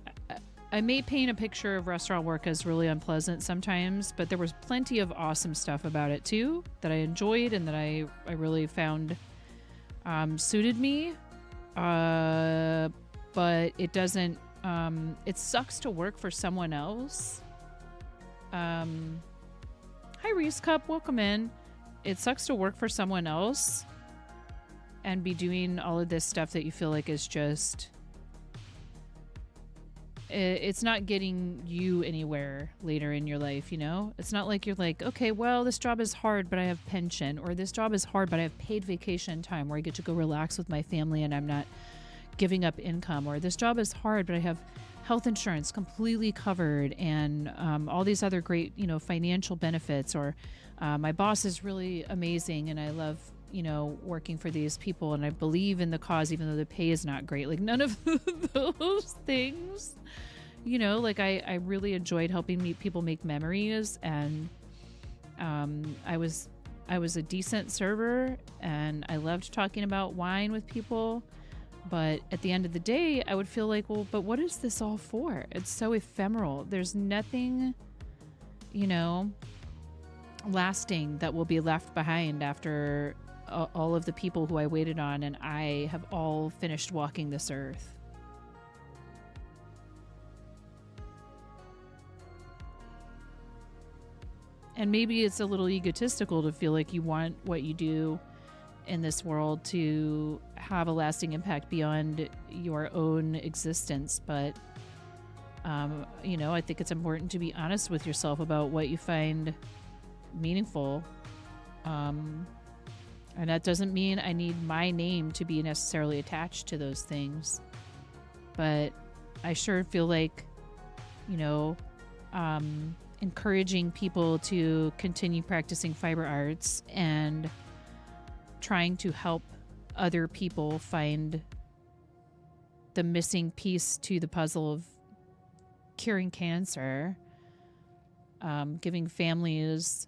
may paint a picture of restaurant work as really unpleasant sometimes, but there was plenty of awesome stuff about it too that I enjoyed and that I really found suited me. But it doesn't, it sucks to work for someone else. Hi Reese Cup, welcome in. It sucks to work for someone else and be doing all of this stuff that you feel like is just, it's not getting you anywhere later in your life, you know? It's not like you're like, okay, well, this job is hard, but I have pension, or this job is hard, but I have paid vacation time where I get to go relax with my family and I'm not giving up income, or this job is hard, but I have health insurance completely covered and all these other great, you know, financial benefits, or my boss is really amazing and I love, you know, working for these people and I believe in the cause even though the pay is not great. Like none of those things, you know, like I really enjoyed helping people make memories, and I was a decent server and I loved talking about wine with people. But at the end of the day, I would feel like, well, but what is this all for? It's so ephemeral. There's nothing, you know, lasting that will be left behind after all of the people who I waited on and I have all finished walking this earth. And maybe it's a little egotistical to feel like you want what you do in this world to have a lasting impact beyond your own existence. But, you know, I think it's important to be honest with yourself about what you find meaningful. And that doesn't mean I need my name to be necessarily attached to those things. But I sure feel like, you know, encouraging people to continue practicing fiber arts and trying to help other people find the missing piece to the puzzle of curing cancer, giving families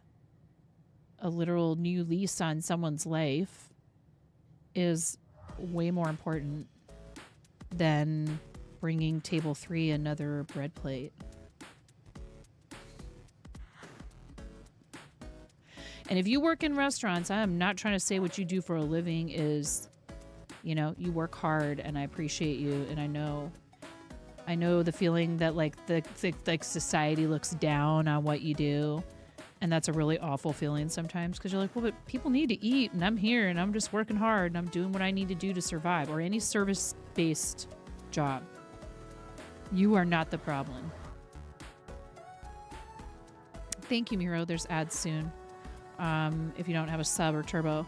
a literal new lease on someone's life is way more important than bringing table 3 another bread plate. And if you work in restaurants, I am not trying to say what you do for a living is, you know, you work hard, and I appreciate you, and I know the feeling that like like society looks down on what you do, and that's a really awful feeling sometimes because you're like, well, but people need to eat, and I'm here, and I'm just working hard, and I'm doing what I need to do to survive. Or any service-based job, you are not the problem. Thank you, Miro. There's ads soon. If you don't have a sub or turbo.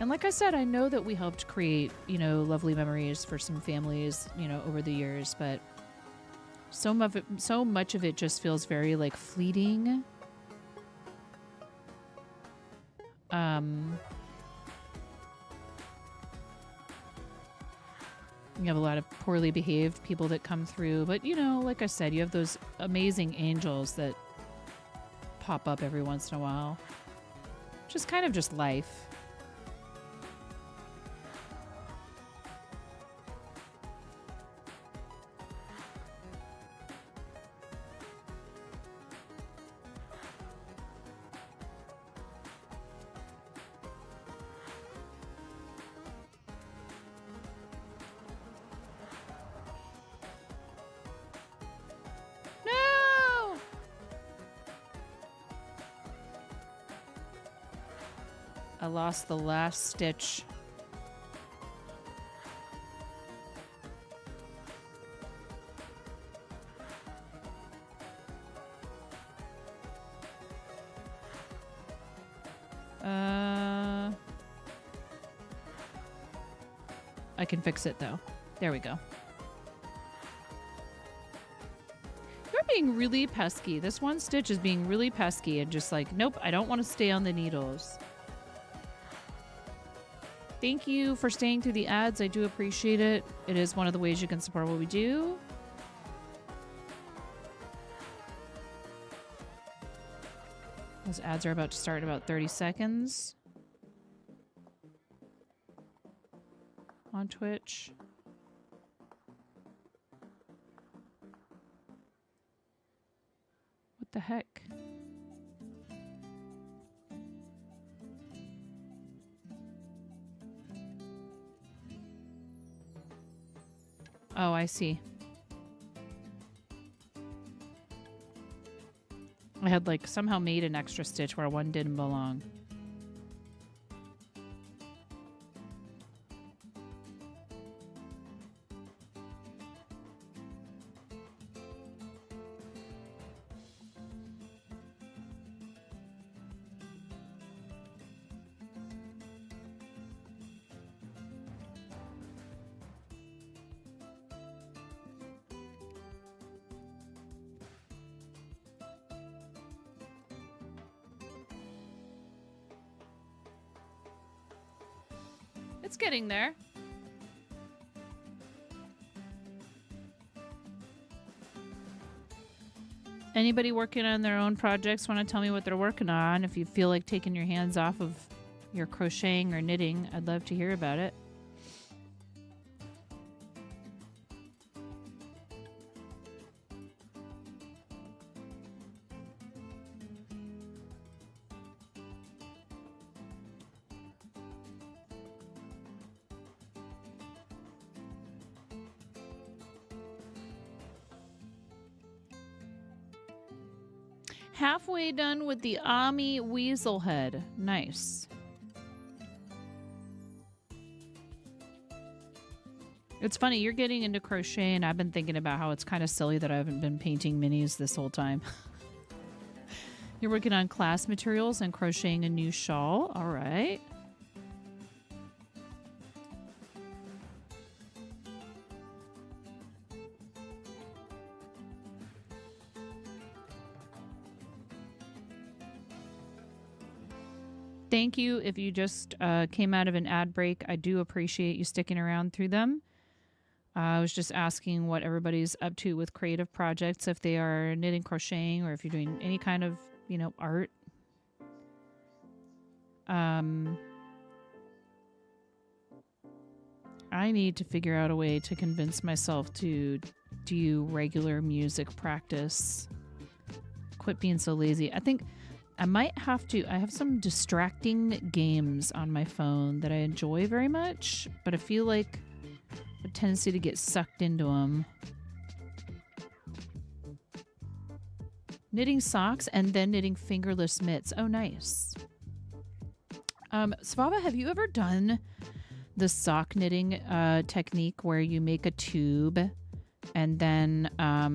And like I said, I know that we helped create, you know, lovely memories for some families, you know, over the years, but so much of it just feels very like fleeting. You have a lot of poorly behaved people that come through, but you know, like I said, you have those amazing angels that pop up every once in a while. Just kind of just life. I lost the last stitch. I can fix it though. There we go. You're being really pesky. This one stitch is being really pesky and just like, nope, I don't want to stay on the needles. Thank you for staying through the ads. I do appreciate it. It is one of the ways you can support what we do. Those ads are about to start in about 30 seconds on Twitch. What the heck? Oh, I see. I had like somehow made an extra stitch where one didn't belong. It's getting there. Anybody working on their own projects want to tell me what they're working on? If you feel like taking your hands off of your crocheting or knitting, I'd love to hear about it. Halfway done with the Ami Weasel head. Nice. It's funny, you're getting into crochet, and I've been thinking about how it's kind of silly that I haven't been painting minis this whole time. You're working on class materials and crocheting a new shawl. All right. Thank you if you just came out of an ad break. I do appreciate you sticking around through them. I was just asking what everybody's up to with creative projects, if they are knitting, crocheting, or if you're doing any kind of, art. I need to figure out a way to convince myself to do regular music practice. Quit being so lazy. I think I might have to. I have some distracting games on my phone that I enjoy very much, but I feel like a tendency to get sucked into them. Knitting socks and then knitting fingerless mitts. Oh, nice. Svava, have you ever done the sock knitting technique where you make a tube and then I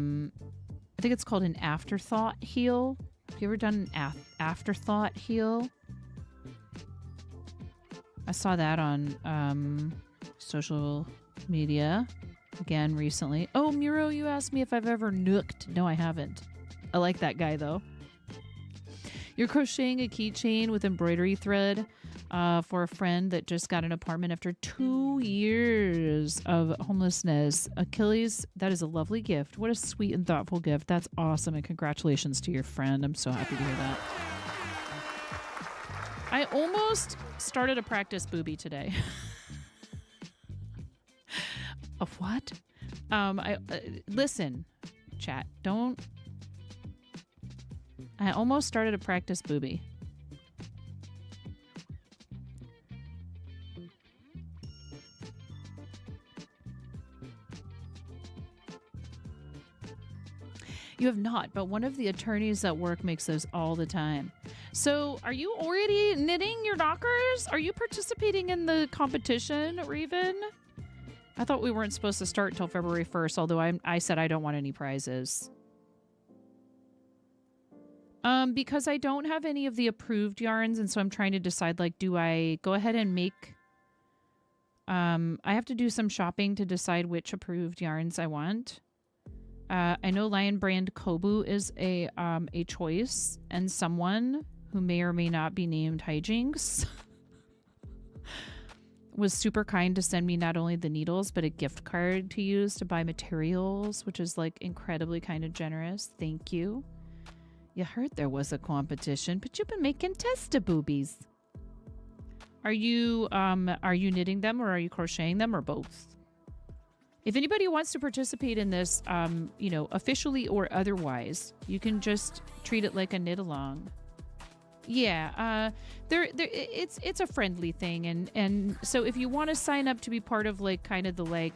think it's called an afterthought heel? Have you ever done an afterthought heel? I saw that on social media again recently. Oh, Miro, you asked me if I've ever nooked. No, I haven't. I like that guy though. You're crocheting a keychain with embroidery thread for a friend that just got an apartment after 2 years of homelessness. Achilles, that is a lovely gift. What a sweet and thoughtful gift. That's awesome, and congratulations to your friend. I'm so happy to hear that. I almost started a practice booby today. Of what? Listen, chat, don't. I almost started a practice booby. You have not, but one of the attorneys at work makes those all the time. So, are you already knitting your knockers? Are you participating in the competition, Raven? I thought we weren't supposed to start until February 1st, although I said I don't want any prizes. Because I don't have any of the approved yarns, and so I'm trying to decide, like, do I go ahead and make... I have to do some shopping to decide which approved yarns I want. I know Lion Brand Kobu is a choice, and someone who may or may not be named Hijinks was super kind to send me not only the needles, but a gift card to use to buy materials, which is, like, incredibly kind of generous. Thank you. You heard there was a competition, but you've been making testa-boobies. Are you knitting them, or are you crocheting them, or both? If anybody wants to participate in this, officially or otherwise, you can just treat it like a knit-along. Yeah, it's a friendly thing, and so if you want to sign up to be part of, like, kind of the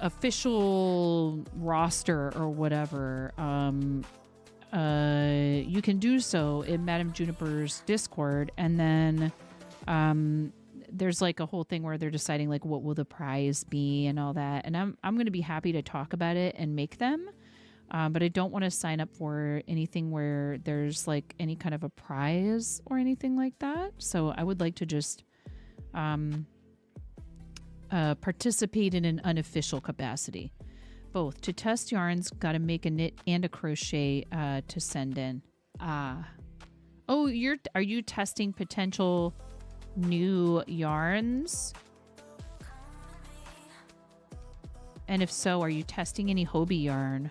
official roster or whatever, you can do so in Madame Juniper's Discord, and then there's, like, a whole thing where they're deciding, like, what will the prize be and all that, and I'm going to be happy to talk about it and make them, but I don't want to sign up for anything where there's, like, any kind of a prize or anything like that. So I would like to just participate in an unofficial capacity. Both. To test yarns, got to make a knit and a crochet to send in. Oh, are you testing potential new yarns? And if so, are you testing any Hobie yarn?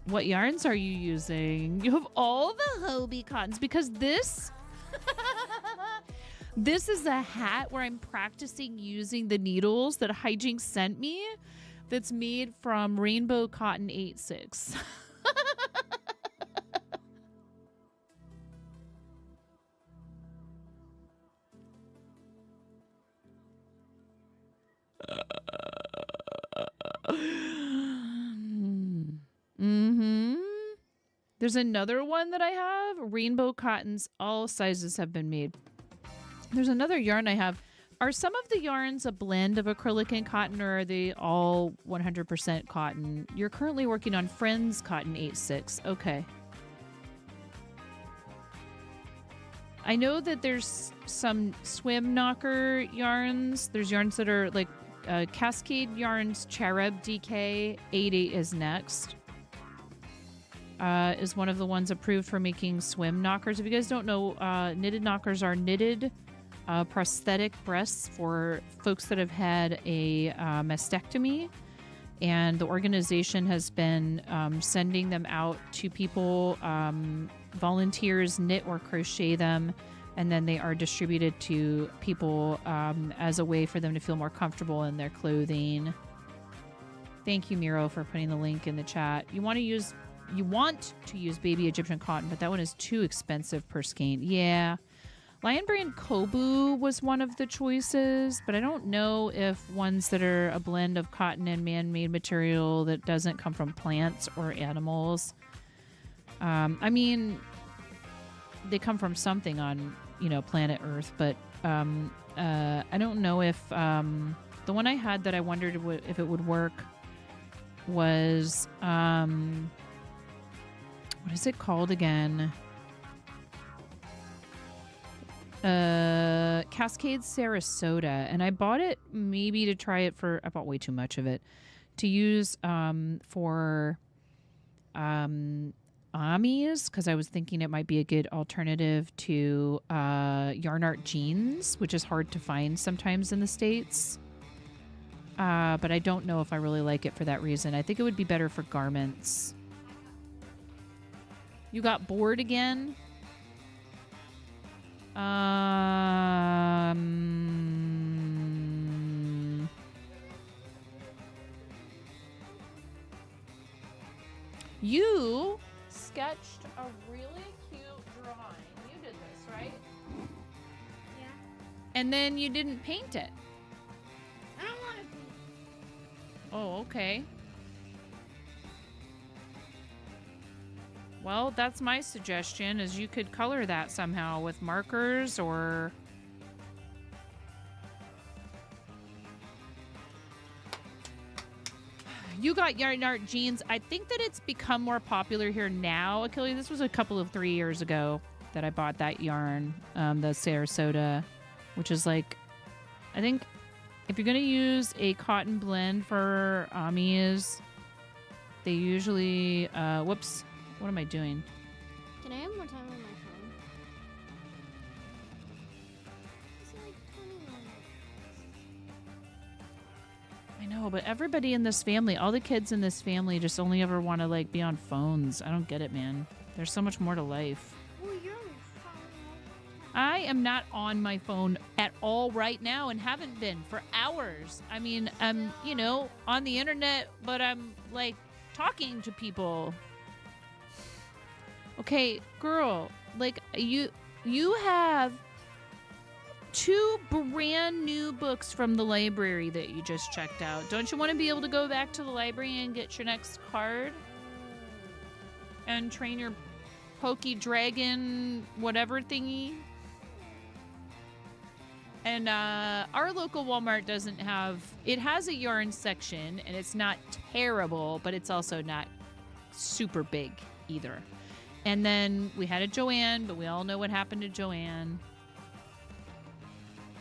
What yarns are you using? You have all the Hobie cottons, because this this is a hat where I'm practicing using the needles that Hijinks sent me, that's made from Rainbow Cotton 8/6. There's another one that I have. Rainbow cottons. All sizes have been made. There's another yarn I have. Are some of the yarns a blend of acrylic and cotton, or are they all 100% cotton? You're currently working on Friends Cotton 8/6. Okay. I know that there's some swim knocker yarns. There's yarns that are like Cascade Yarns Cherub DK 88 is next. Is one of the ones approved for making swim knockers. If you guys don't know, knitted knockers are knitted prosthetic breasts for folks that have had a mastectomy. And the organization has been sending them out to people. Volunteers knit or crochet them, and then they are distributed to people as a way for them to feel more comfortable in their clothing. Thank you, Miro, for putting the link in the chat. You want to use baby Egyptian cotton, but that one is too expensive per skein. Yeah. Lion Brand Kobu was one of the choices, but I don't know if ones that are a blend of cotton and man-made material that doesn't come from plants or animals. I mean, they come from something on, planet Earth, but I don't know if the one I had that I wondered if it would work was what is it called again? Cascade Sarasota, and I bought it maybe to try it for, I bought way too much of it to use for Amis, because I was thinking it might be a good alternative to yarn art jeans, which is hard to find sometimes in the States. But I don't know if I really like it for that reason. I think it would be better for garments. You got bored again? You sketched a really cute drawing. You did this, right? Yeah. And then you didn't paint it. I don't want to paint. Oh, okay. Well, that's my suggestion, is you could color that somehow with markers or... You got yarn art jeans. I think that it's become more popular here now. Achilles, this was a couple of 3 years ago that I bought that yarn, the Sarasota, which is like, I think if you're going to use a cotton blend for Amis, they usually, whoops, what am I doing? Can I have more time on my phone? It's like 20 minutes. I know, but everybody in this family, all the kids in this family just only ever want to like be on phones. I don't get it, man. There's so much more to life. Well, you're on your phone all the time. I am not on my phone at all right now and haven't been for hours. I mean, I'm, on the internet, but I'm like talking to people. Okay, girl, like you have 2 brand new books from the library that you just checked out. Don't you want to be able to go back to the library and get your next card? And train your Pokey Dragon whatever thingy? And our local Walmart doesn't have... It has a yarn section, and it's not terrible, but it's also not super big either. And then we had a Joanne, but we all know what happened to Joanne.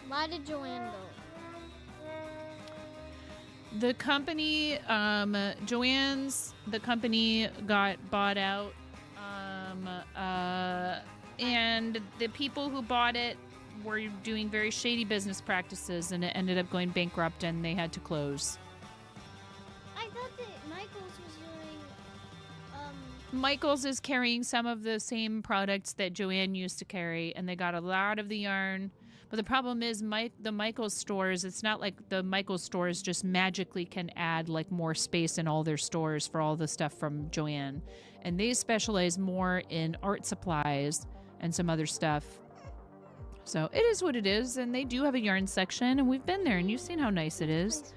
Why did Joanne go? The company, the company got bought out. And the people who bought it were doing very shady business practices, and it ended up going bankrupt, and they had to close. I thought that Michaels was doing, Michaels is carrying some of the same products that Joanne used to carry, and they got a lot of the yarn. But the problem is the Michaels stores, it's not like the Michaels stores just magically can add like more space in all their stores for all the stuff from Joanne. And they specialize more in art supplies and some other stuff. So it is what it is, and they do have a yarn section, and we've been there, and you've seen how nice it is.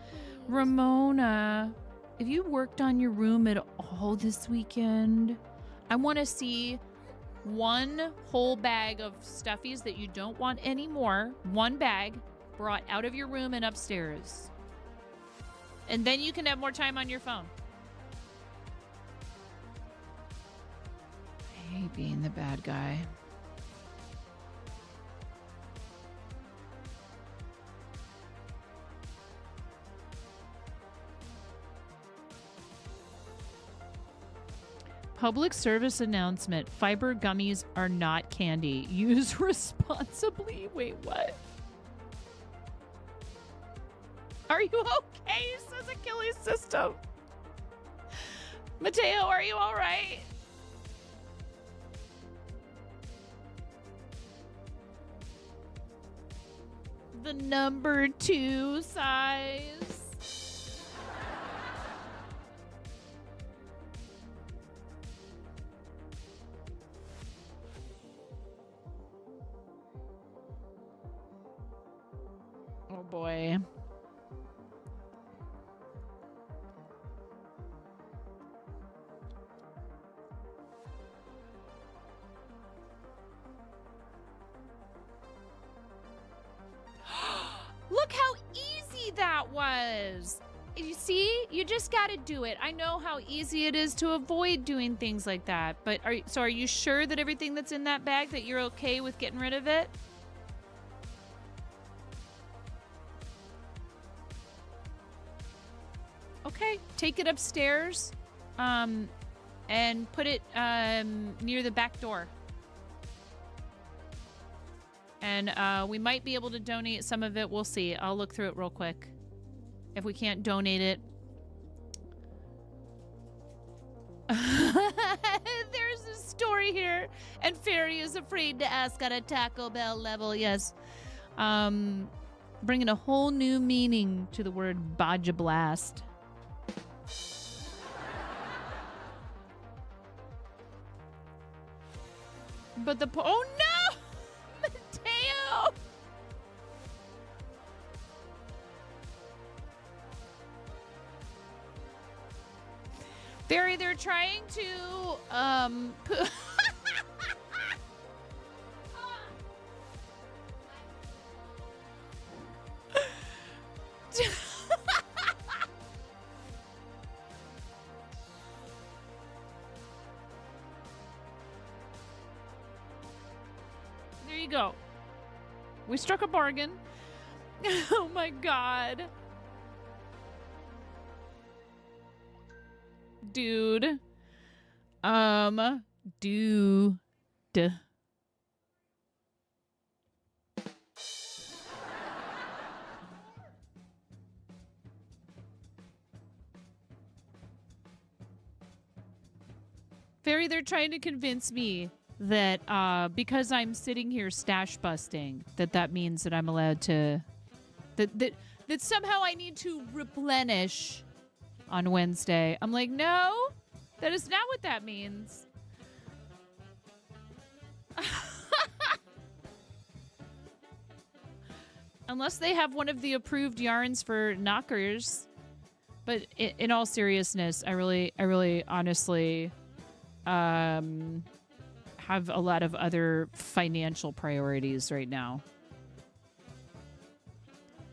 Ramona, have you worked on your room at all this weekend? I want to see 1 whole bag of stuffies that you don't want anymore, 1 bag brought out of your room and upstairs. And then you can have more time on your phone. I hate being the bad guy. Public service announcement. Fiber gummies are not candy. Use responsibly. Wait, what? Are you okay? Says Achilles System. Mateo, are you all right? The number 2 size. Oh boy. Look how easy that was. You see, you just got to do it. I know how easy it is to avoid doing things like that. But are you sure that everything that's in that bag, that you're okay with getting rid of it? Okay, take it upstairs and put it near the back door. And we might be able to donate some of it. We'll see. I'll look through it real quick. If we can't donate it. There's a story here. And Fairy is afraid to ask on a Taco Bell level. Yes. Bringing a whole new meaning to the word Baja Blast. But the... Oh, no! Mateo! Barry, they're trying to, There you go. We struck a bargain. Oh my god. Dude. Dude. Fairy, they're trying to convince me that because I'm sitting here stash busting, that means that I'm allowed to... That somehow I need to replenish on Wednesday. I'm like, no, that is not what that means. Unless they have one of the approved yarns for knockers. But in all seriousness, I really honestly have a lot of other financial priorities right now.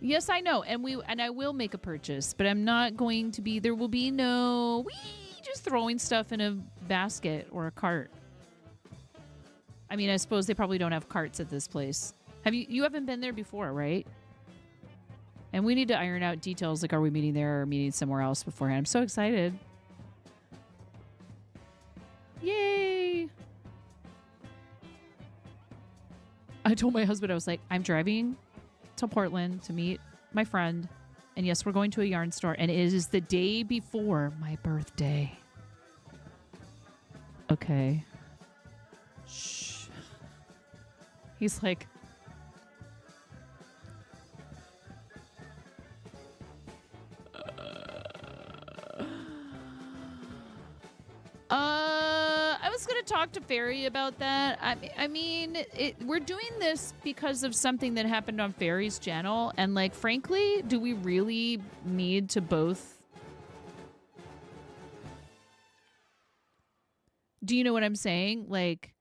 Yes, I know, and I will make a purchase, but I'm not going to be. There will be no just throwing stuff in a basket or a cart. I mean, I suppose they probably don't have carts at this place. You haven't been there before, right? And we need to iron out details, like, are we meeting there or meeting somewhere else beforehand? I'm so excited. Yay! I told my husband, I was like, I'm driving to Portland to meet my friend. And yes, we're going to a yarn store. And it is the day before my birthday. Okay. Shh. He's like... I was going to talk to Fairy about that. I mean, we're doing this because of something that happened on Fairy's channel. And, like, frankly, do we really need to both... Do you know what I'm saying? Like,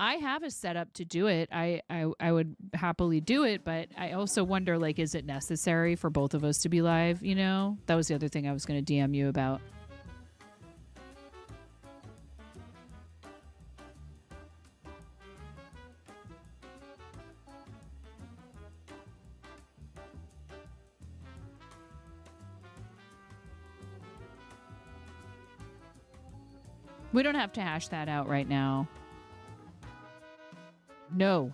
I have a setup to do it. I would happily do it, but I also wonder, like, is it necessary for both of us to be live, you know? That was the other thing I was going to DM you about. We don't have to hash that out right now. No.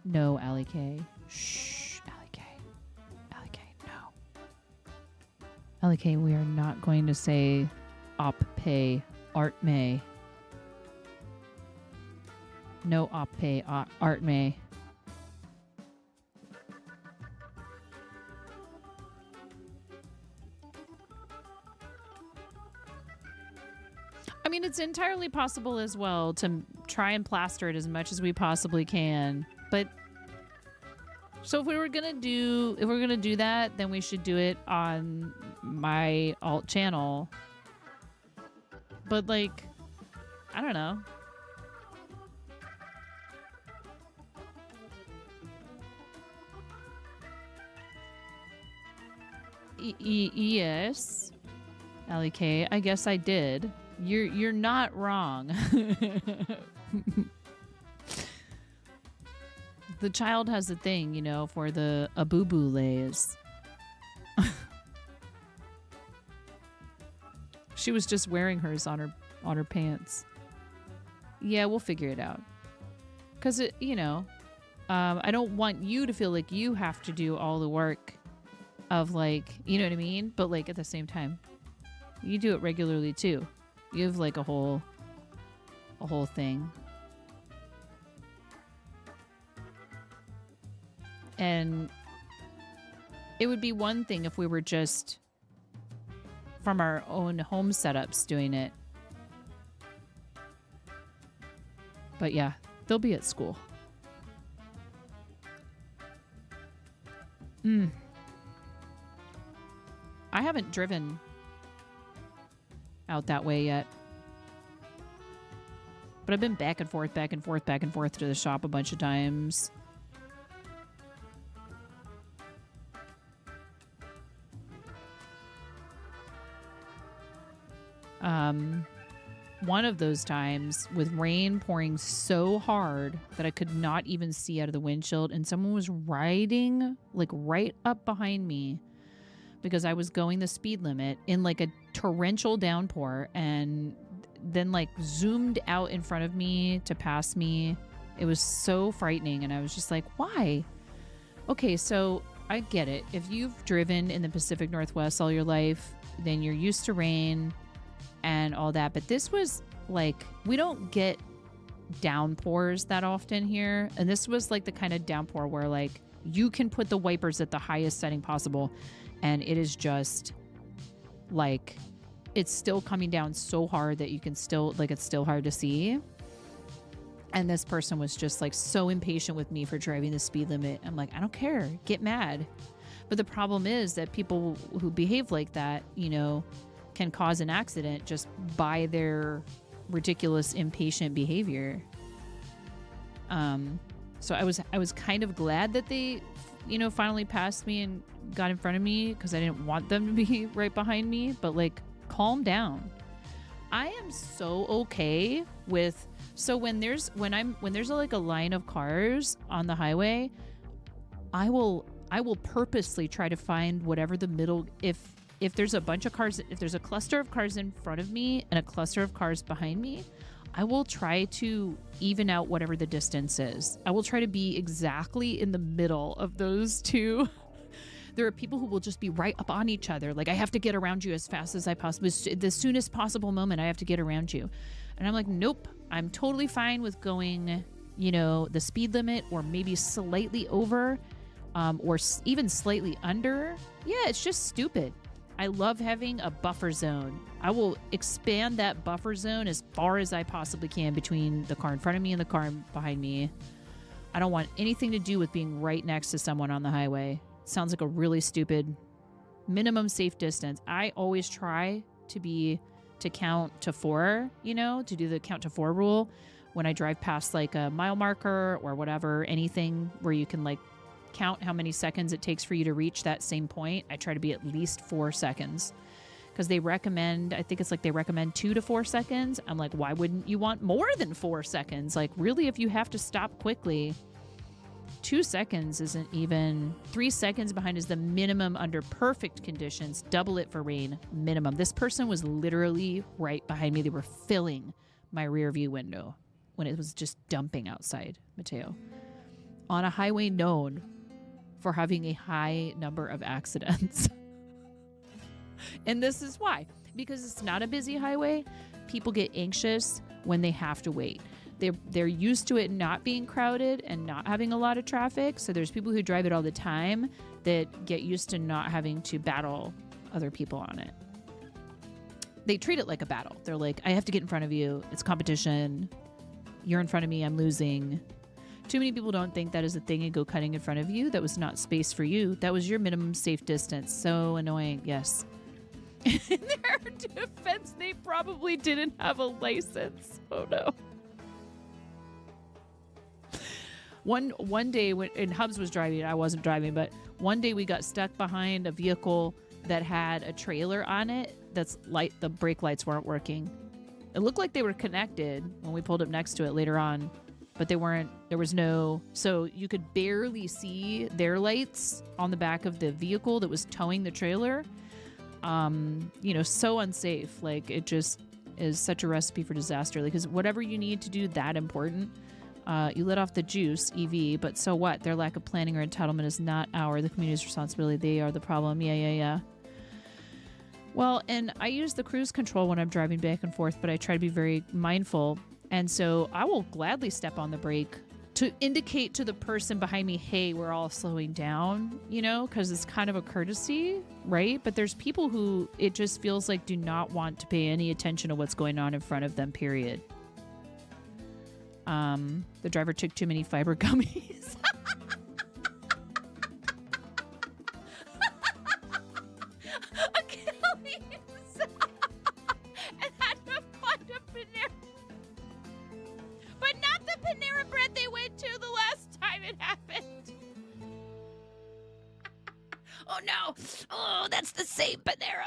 No, Allie K. Shh, Allie K. Allie K, no. Allie K, we are not going to say op pay art may. No op pay art may. I mean, it's entirely possible as well to try and plaster it as much as we possibly can. But so if we're gonna do that, then we should do it on my alt channel. But like, I don't know. Yes, Allie K. I guess I did. You're not wrong. The child has a thing, you know, for the boo-boo lays. She was just wearing hers on her pants. Yeah, we'll figure it out. 'Cause it, you know, I don't want you to feel like you have to do all the work of like, you know what I mean? But like at the same time, you do it regularly too. You have like a whole thing. And it would be one thing if we were just from our own home setups doing it. But yeah, they'll be at school. I haven't driven out that way yet. But I've been back and forth to the shop a bunch of times. One of those times with rain pouring so hard that I could not even see out of the windshield, and someone was riding like right up behind me because I was going the speed limit in like a torrential downpour, and then like zoomed out in front of me to pass me. It was so frightening, and I was just like, why? Okay, so I get it. If you've driven in the Pacific Northwest all your life, then you're used to rain and all that. But this was like, we don't get downpours that often here. And this was like the kind of downpour where like you can put the wipers at the highest setting possible, and it is just like, it's still coming down so hard that you can still, like, it's still hard to see. And this person was just like so impatient with me for driving the speed limit. I'm like, I don't care, get mad. But the problem is that people who behave like that, you know, can cause an accident just by their ridiculous impatient behavior. So I was kind of glad that they, you know, finally passed me and got in front of me, because I didn't want them to be right behind me. But like, calm down. I am so okay with, so when there's like a line of cars on the highway, I will purposely try to find whatever the middle, if there's a bunch of cars, if there's a cluster of cars in front of me and a cluster of cars behind me, I will try to even out whatever the distance is. I will try to be exactly in the middle of those two. There are people who will just be right up on each other. Like, I have to get around you as fast as I possibly, the soonest possible moment I have to get around you. And I'm like, nope, I'm totally fine with going, you know, the speed limit, or maybe slightly over, or even slightly under. Yeah, it's just stupid. I love having a buffer zone. I will expand that buffer zone as far as I possibly can between the car in front of me and the car behind me. I don't want anything to do with being right next to someone on the highway. Sounds like a really stupid minimum safe distance. I always try to count to 4, you know, to do the count to 4 rule when I drive past like a mile marker or whatever, anything where you can like count how many seconds it takes for you to reach that same point. I try to be at least 4 seconds, because they recommend, I think it's like they recommend 2 to 4 seconds. I'm like, why wouldn't you want more than 4 seconds? Like, really, if you have to stop quickly, 2 seconds isn't even, 3 seconds behind is the minimum under perfect conditions. Double it for rain, minimum. This person was literally right behind me. They were filling my rear view window when it was just dumping outside, Mateo. On a highway known for having a high number of accidents. And this is why. Because it's not a busy highway, people get anxious when they have to wait. They're used to it not being crowded and not having a lot of traffic. So there's people who drive it all the time that get used to not having to battle other people on it. They treat it like a battle. They're like, I have to get in front of you. It's competition. You're in front of me. I'm losing. Too many people don't think that is a thing and go cutting in front of you. That was not space for you. That was your minimum safe distance. So annoying. Yes. In their defense, they probably didn't have a license. Oh no. One day when Hubs was driving, I wasn't driving, but one day we got stuck behind a vehicle that had a trailer on it that's the brake lights weren't working. It looked like they were connected when we pulled up next to it later on, but they weren't. There was no, so you could barely see their lights on the back of the vehicle that was towing the trailer. So unsafe. Like, it just is such a recipe for disaster. Like, because whatever you need to do that important, you let off the juice, EV, but so what? Their lack of planning or entitlement is not the community's responsibility. They are the problem. Yeah. Well, and I use the cruise control when I'm driving back and forth, but I try to be very mindful. And so I will gladly step on the brake to indicate to the person behind me, hey, we're all slowing down, because it's kind of a courtesy, right? But there's people who it just feels like do not want to pay any attention to what's going on in front of them, period. The driver took too many fiber gummies. Achilles. And had to find a Panera. But not the Panera Bread they went to the last time it happened. Oh no. Oh, that's the same Panera.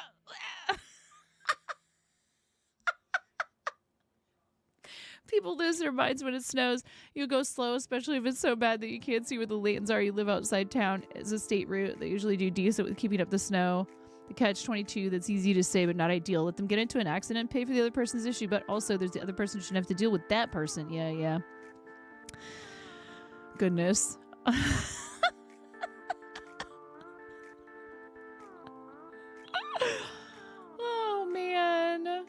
People lose their minds when it snows. You go slow, especially if it's so bad that you can't see where the lanes are. You live outside town. It's a state route. They usually do decent with keeping up the snow. The catch-22, that's easy to say, but not ideal. Let them get into an accident and pay for the other person's issue, but also there's the other person who shouldn't have to deal with that person. Yeah. Goodness. Oh, man.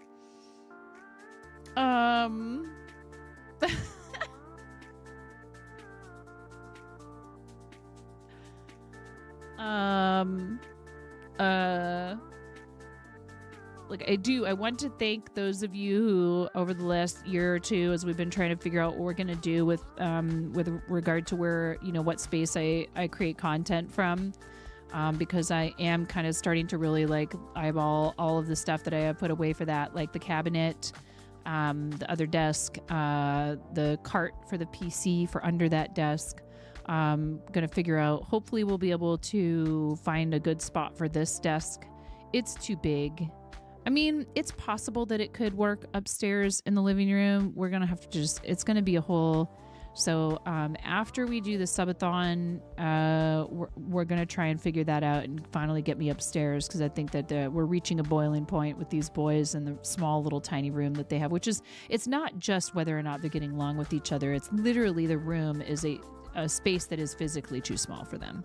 I want to thank those of you who over the last year or two, as we've been trying to figure out what we're going to do with regard to where, what space I create content from, because I am kind of starting to really eyeball all of the stuff that I have put away for that, like the cabinet, the other desk, the cart for the PC for under that desk. Gonna figure out, hopefully we'll be able to find a good spot for this desk. It's too big. I mean, it's possible that it could work upstairs in the living room. We're gonna have to it's gonna be a whole. So after we do the subathon, we're gonna try and figure that out and finally get me upstairs, because I think that we're reaching a boiling point with these boys in the small little tiny room that they have, which is, it's not just whether or not they're getting along with each other. It's literally the room is a space that is physically too small for them.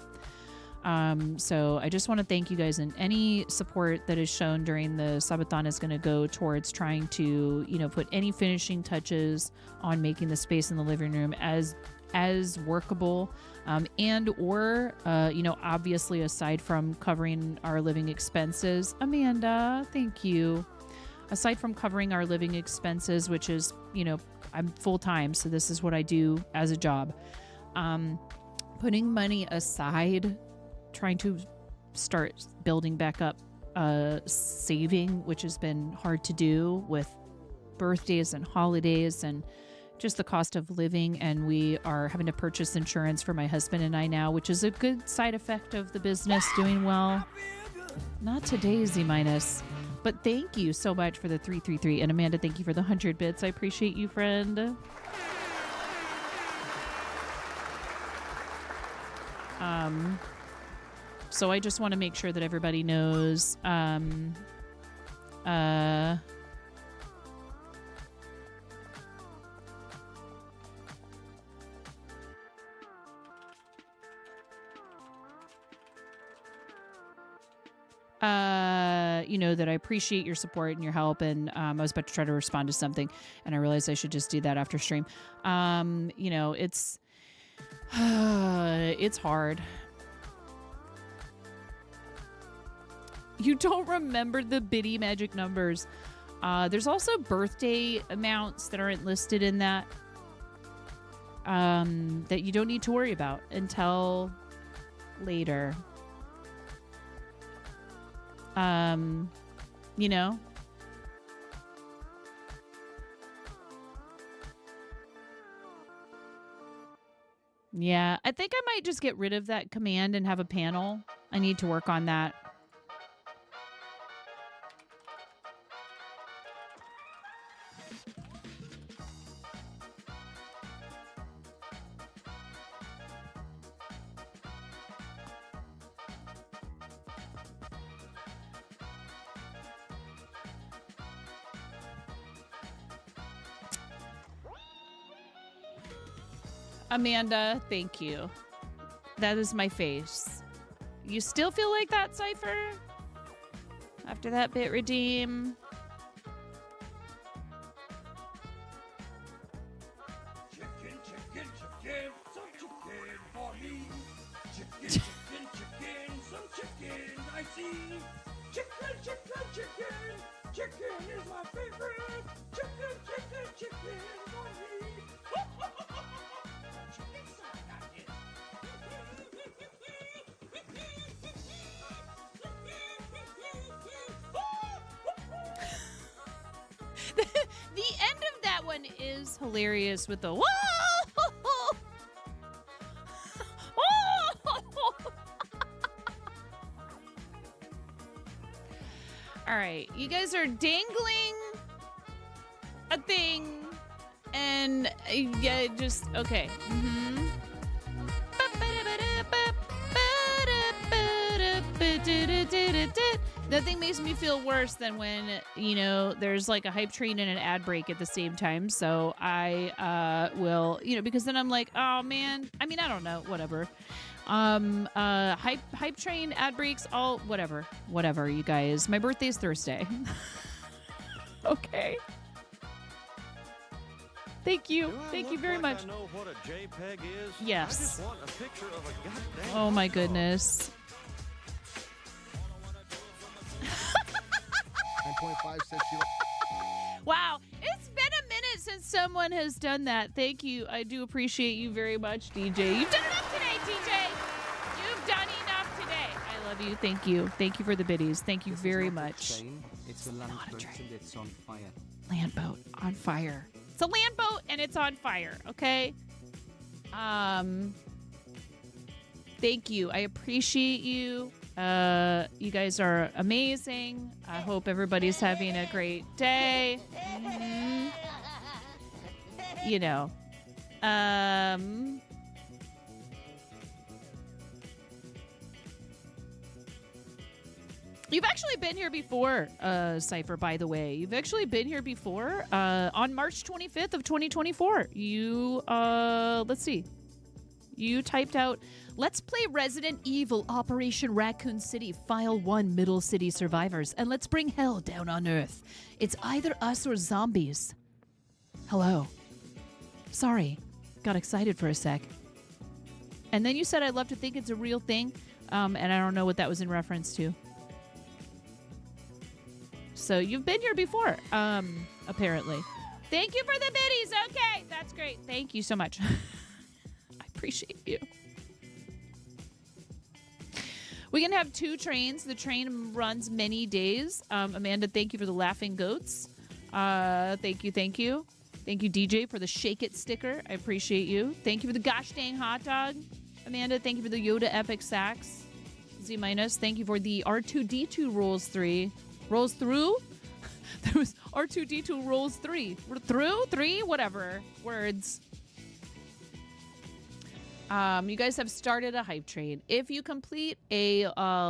So I just want to thank you guys, and any support that is shown during the subathon is going to go towards trying to, put any finishing touches on making the space in the living room as workable, and or, obviously aside from covering our living expenses. Amanda, thank you. Aside from covering our living expenses, which is, I'm full time, so this is what I do as a job. Putting money aside, trying to start building back up saving, which has been hard to do with birthdays and holidays and just the cost of living. And we are having to purchase insurance for my husband and I now, which is a good side effect of the business doing well. Not today, Z minus. But thank you so much for the 333. And Amanda, thank you for the 100 bits. I appreciate you, friend. So I just want to make sure that everybody knows, you know, that I appreciate your support and your help. And I was about to try to respond to something, and I realized I should just do that after stream. You know, it's hard. You don't remember the bitty magic numbers. There's also birthday amounts that aren't listed in that. That you don't need to worry about until later. You know? Yeah, I think I might just get rid of that command and have a panel. I need to work on that. Amanda, thank you. That is my face. You still feel like that, Cypher? After that bit redeem? Chicken, chicken, chicken, some chicken for me. Chicken, chicken, chicken, some chicken I see. Chicken, chicken, chicken, chicken is my favorite. Chicken, chicken, chicken for me. Chicken sauce, got it. The end of that one is hilarious with the whoa! All right, you guys are dangling a thing, and yeah, just okay. Nothing makes me feel worse than when, you know, there's like a hype train and an ad break at the same time. So I will, you know, because then I'm like, oh man, I mean, I don't know, whatever. Hype train, ad breaks, all whatever, you guys. My birthday's Thursday. Okay. Thank you. Thank you very much. I know what a JPEG is. Yes. I just want a picture of a goddamn Oh my goodness. 9.56. Wow, it's been a minute since someone has done that. Thank you. I do appreciate you very much, DJ. You've done enough today, DJ. You've done enough today. I love you. Thank you. Thank you for the biddies. Thank you very much. It's a land boat and it's on fire. Land boat on fire. It's a land boat and it's on fire, okay? Thank you. I appreciate you. You guys are amazing. I hope everybody's having a great day. You know. You've actually been here before, Cypher, by the way. You've actually been here before on March 25th of 2024. You, let's see. You typed out, let's play Resident Evil Operation Raccoon City File 1 Middle City Survivors, and let's bring hell down on Earth. It's either us or zombies. Hello. Sorry. Got excited for a sec. And then you said, I'd love to think it's a real thing, and I don't know what that was in reference to. So you've been here before, apparently. Thank you for the biddies. Okay, that's great. Thank you so much. I appreciate you. We can have 2 trains. The train runs many days. Amanda, thank you for the laughing goats. Thank you, thank you. Thank you, DJ, for the shake it sticker. I appreciate you. Thank you for the gosh dang hot dog. Amanda, thank you for the Yoda epic sax. Z minus, thank you for the R2D2 rolls 3. Rolls through? There was R2D2 rolls 3. Through? 3? Whatever. Words. You guys have started a hype train. If you complete a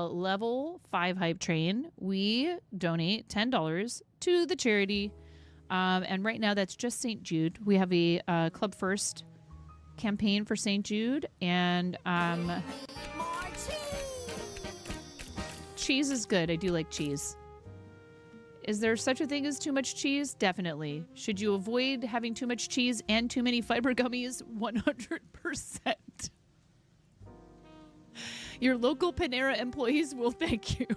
level 5 hype train, we donate $10 to the charity. And right now, that's just St. Jude. We have a Club First campaign for St. Jude. And cheese is good. I do like cheese. Is there such a thing as too much cheese? Definitely. Should you avoid having too much cheese and too many fiber gummies? 100%. Your local Panera employees will thank you.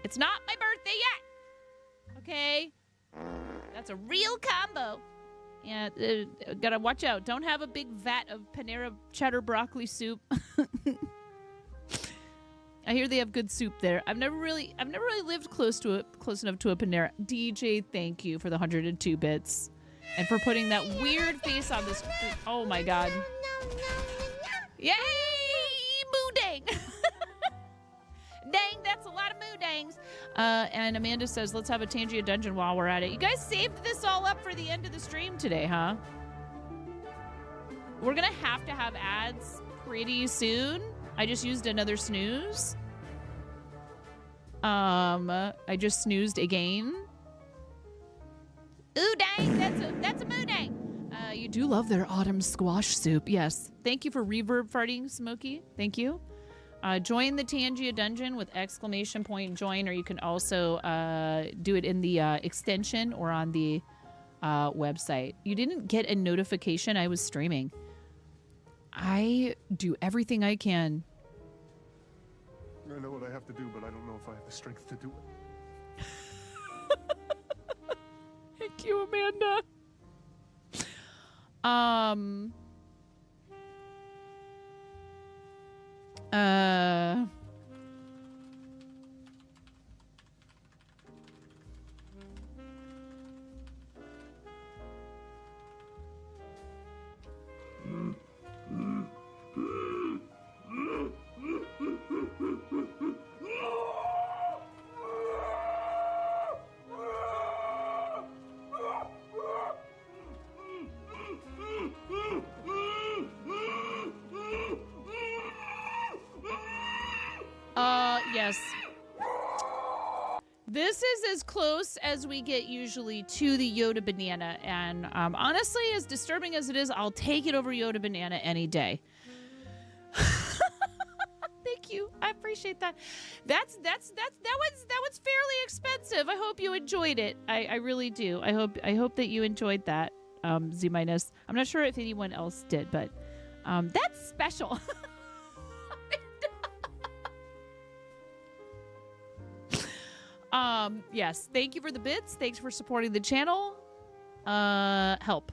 It's not my birthday yet. Okay? That's a real combo. Yeah, gotta watch out. Don't have a big vat of Panera cheddar broccoli soup. I hear they have good soup there. I've never really lived close enough to a Panera. DJ, thank you for the 102 bits. And for putting that weird face on this. Oh my god. Yay! Moodang! Dang, that's a lot of moodangs. And Amanda says, let's have a Tangia dungeon while we're at it. You guys saved this all up for the end of the stream today, huh? We're gonna have to have ads pretty soon. I just used another snooze. I just snoozed again. Ooh, dang, that's a moodang. You do love their autumn squash soup. Yes. Thank you for reverb farting, Smokey. Thank you. Join the Tangia dungeon with !join, or you can also do it in the extension or on the website. You didn't get a notification I was streaming. I do everything I can. I know what I have to do, but I don't know if I have the strength to do it. Thank you, Amanda. Yes. This is as close as we get usually to the Yoda banana, and honestly, as disturbing as it is, I'll take it over Yoda banana any day. Thank you. I appreciate that. That was fairly expensive. I hope you enjoyed it. I really do. I hope that you enjoyed that. Z minus. I'm not sure if anyone else did, but that's special. Yes, thank you for the bits. Thanks for supporting the channel. Help.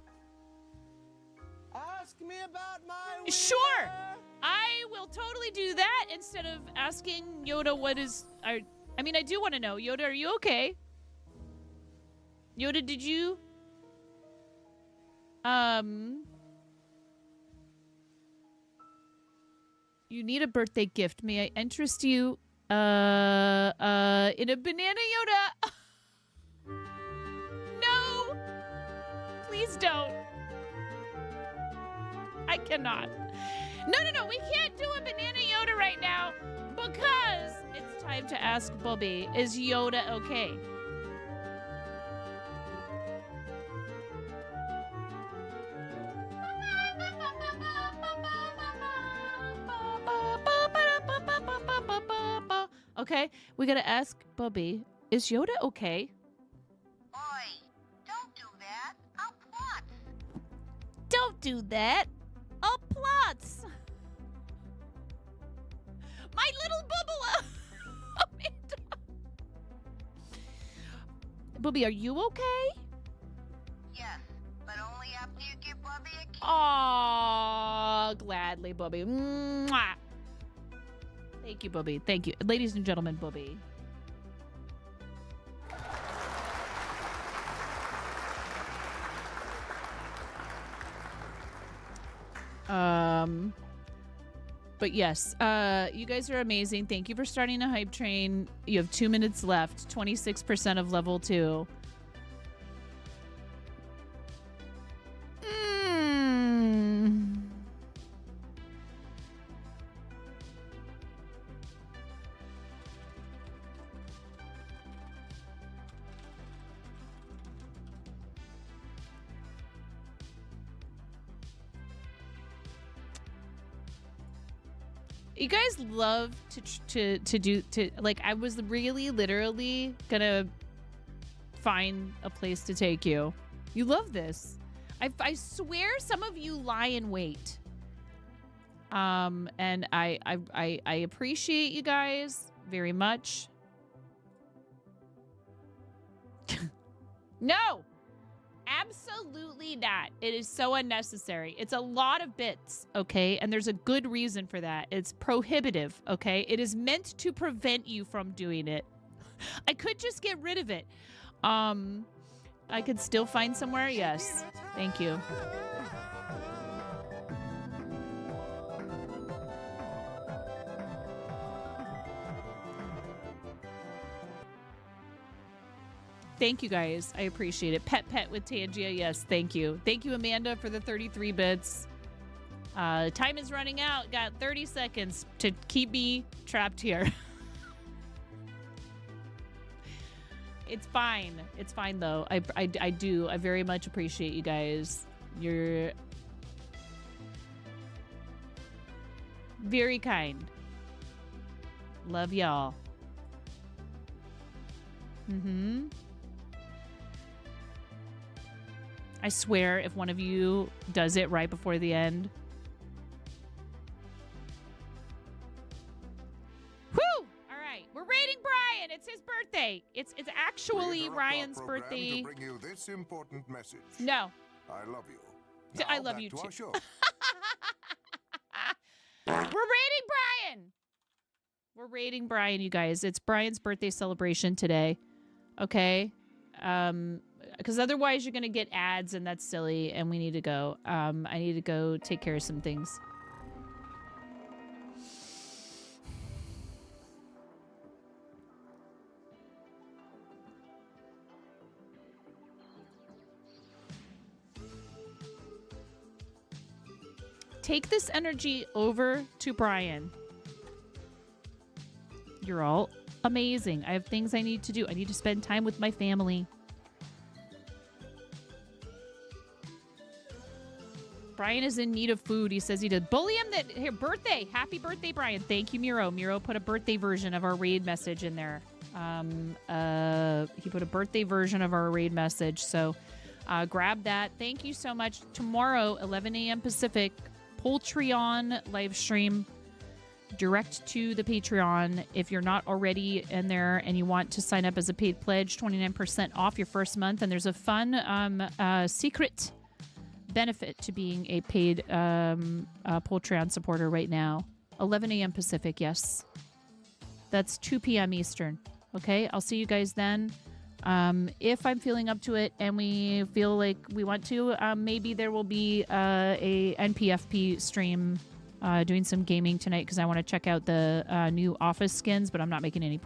Ask me about my Sure. I will totally do that instead of asking Yoda what is... I mean, I do want to know. Yoda, are you okay? Yoda, did you... You need a birthday gift. May I interest you in a banana, Yoda? No! Please don't. I cannot. No, we can't do a banana Yoda right now because it's time to ask Bobby, is Yoda okay? Okay, we gotta ask Bobby, is Yoda okay? Oi, don't do that. I'll plot. Don't do that. I'll plots. My little bubble. Amanda. Bobby, are you okay? Yes, but only after you give Bobby a kiss. Aw, gladly, Bobby. Mwah. Thank you, Bobby. Thank you. Ladies and gentlemen, Bobby. But yes, you guys are amazing. Thank you for starting a hype train. You have 2 minutes left. 26% of level 2. You guys love like, I was really literally gonna find a place to take you. You love this. I swear some of you lie in wait. And I appreciate you guys very much. No! Absolutely not. It is so unnecessary. It's a lot of bits, okay? And there's a good reason for that. It's prohibitive, okay? It is meant to prevent you from doing it. I could just get rid of it. I could still find somewhere. Yes. Thank you. Thank you, guys. I appreciate it. Pet with Tangia. Yes, thank you. Thank you, Amanda, for the 33 bits. Time is running out. Got 30 seconds to keep me trapped here. It's fine. It's fine, though. I do. I very much appreciate you guys. You're very kind. Love y'all. Mm-hmm. I swear if one of you does it right before the end. Whew! All right. We're rating Brian. It's his birthday. It's actually Ryan's birthday. To bring you this important message. No. I love you. I Now love back you to too. our show. We're rating Brian. We're rating Brian, you guys. It's Brian's birthday celebration today. Okay? Because otherwise you're going to get ads and that's silly and we need to go. I need to go take care of some things. Take this energy over to Brian. You're all amazing. I have things I need to do. I need to spend time with my family. Brian is in need of food. He says he did. Bully him that here birthday. Happy birthday, Brian. Thank you, Miro. Miro put a birthday version of our raid message in there. He put a birthday version of our raid message. So grab that. Thank you so much. Tomorrow, 11 a.m. Pacific, Poultreon live stream direct to the Patreon. If you're not already in there and you want to sign up as a paid pledge, 29% off your first month. And there's a fun secret benefit to being a paid Poultreon supporter right now. 11 a.m. Pacific, yes. That's 2 p.m. Eastern. Okay, I'll see you guys then. If I'm feeling up to it and we feel like we want to, maybe there will be a NPFP stream doing some gaming tonight because I want to check out the new Office skins, but I'm not making any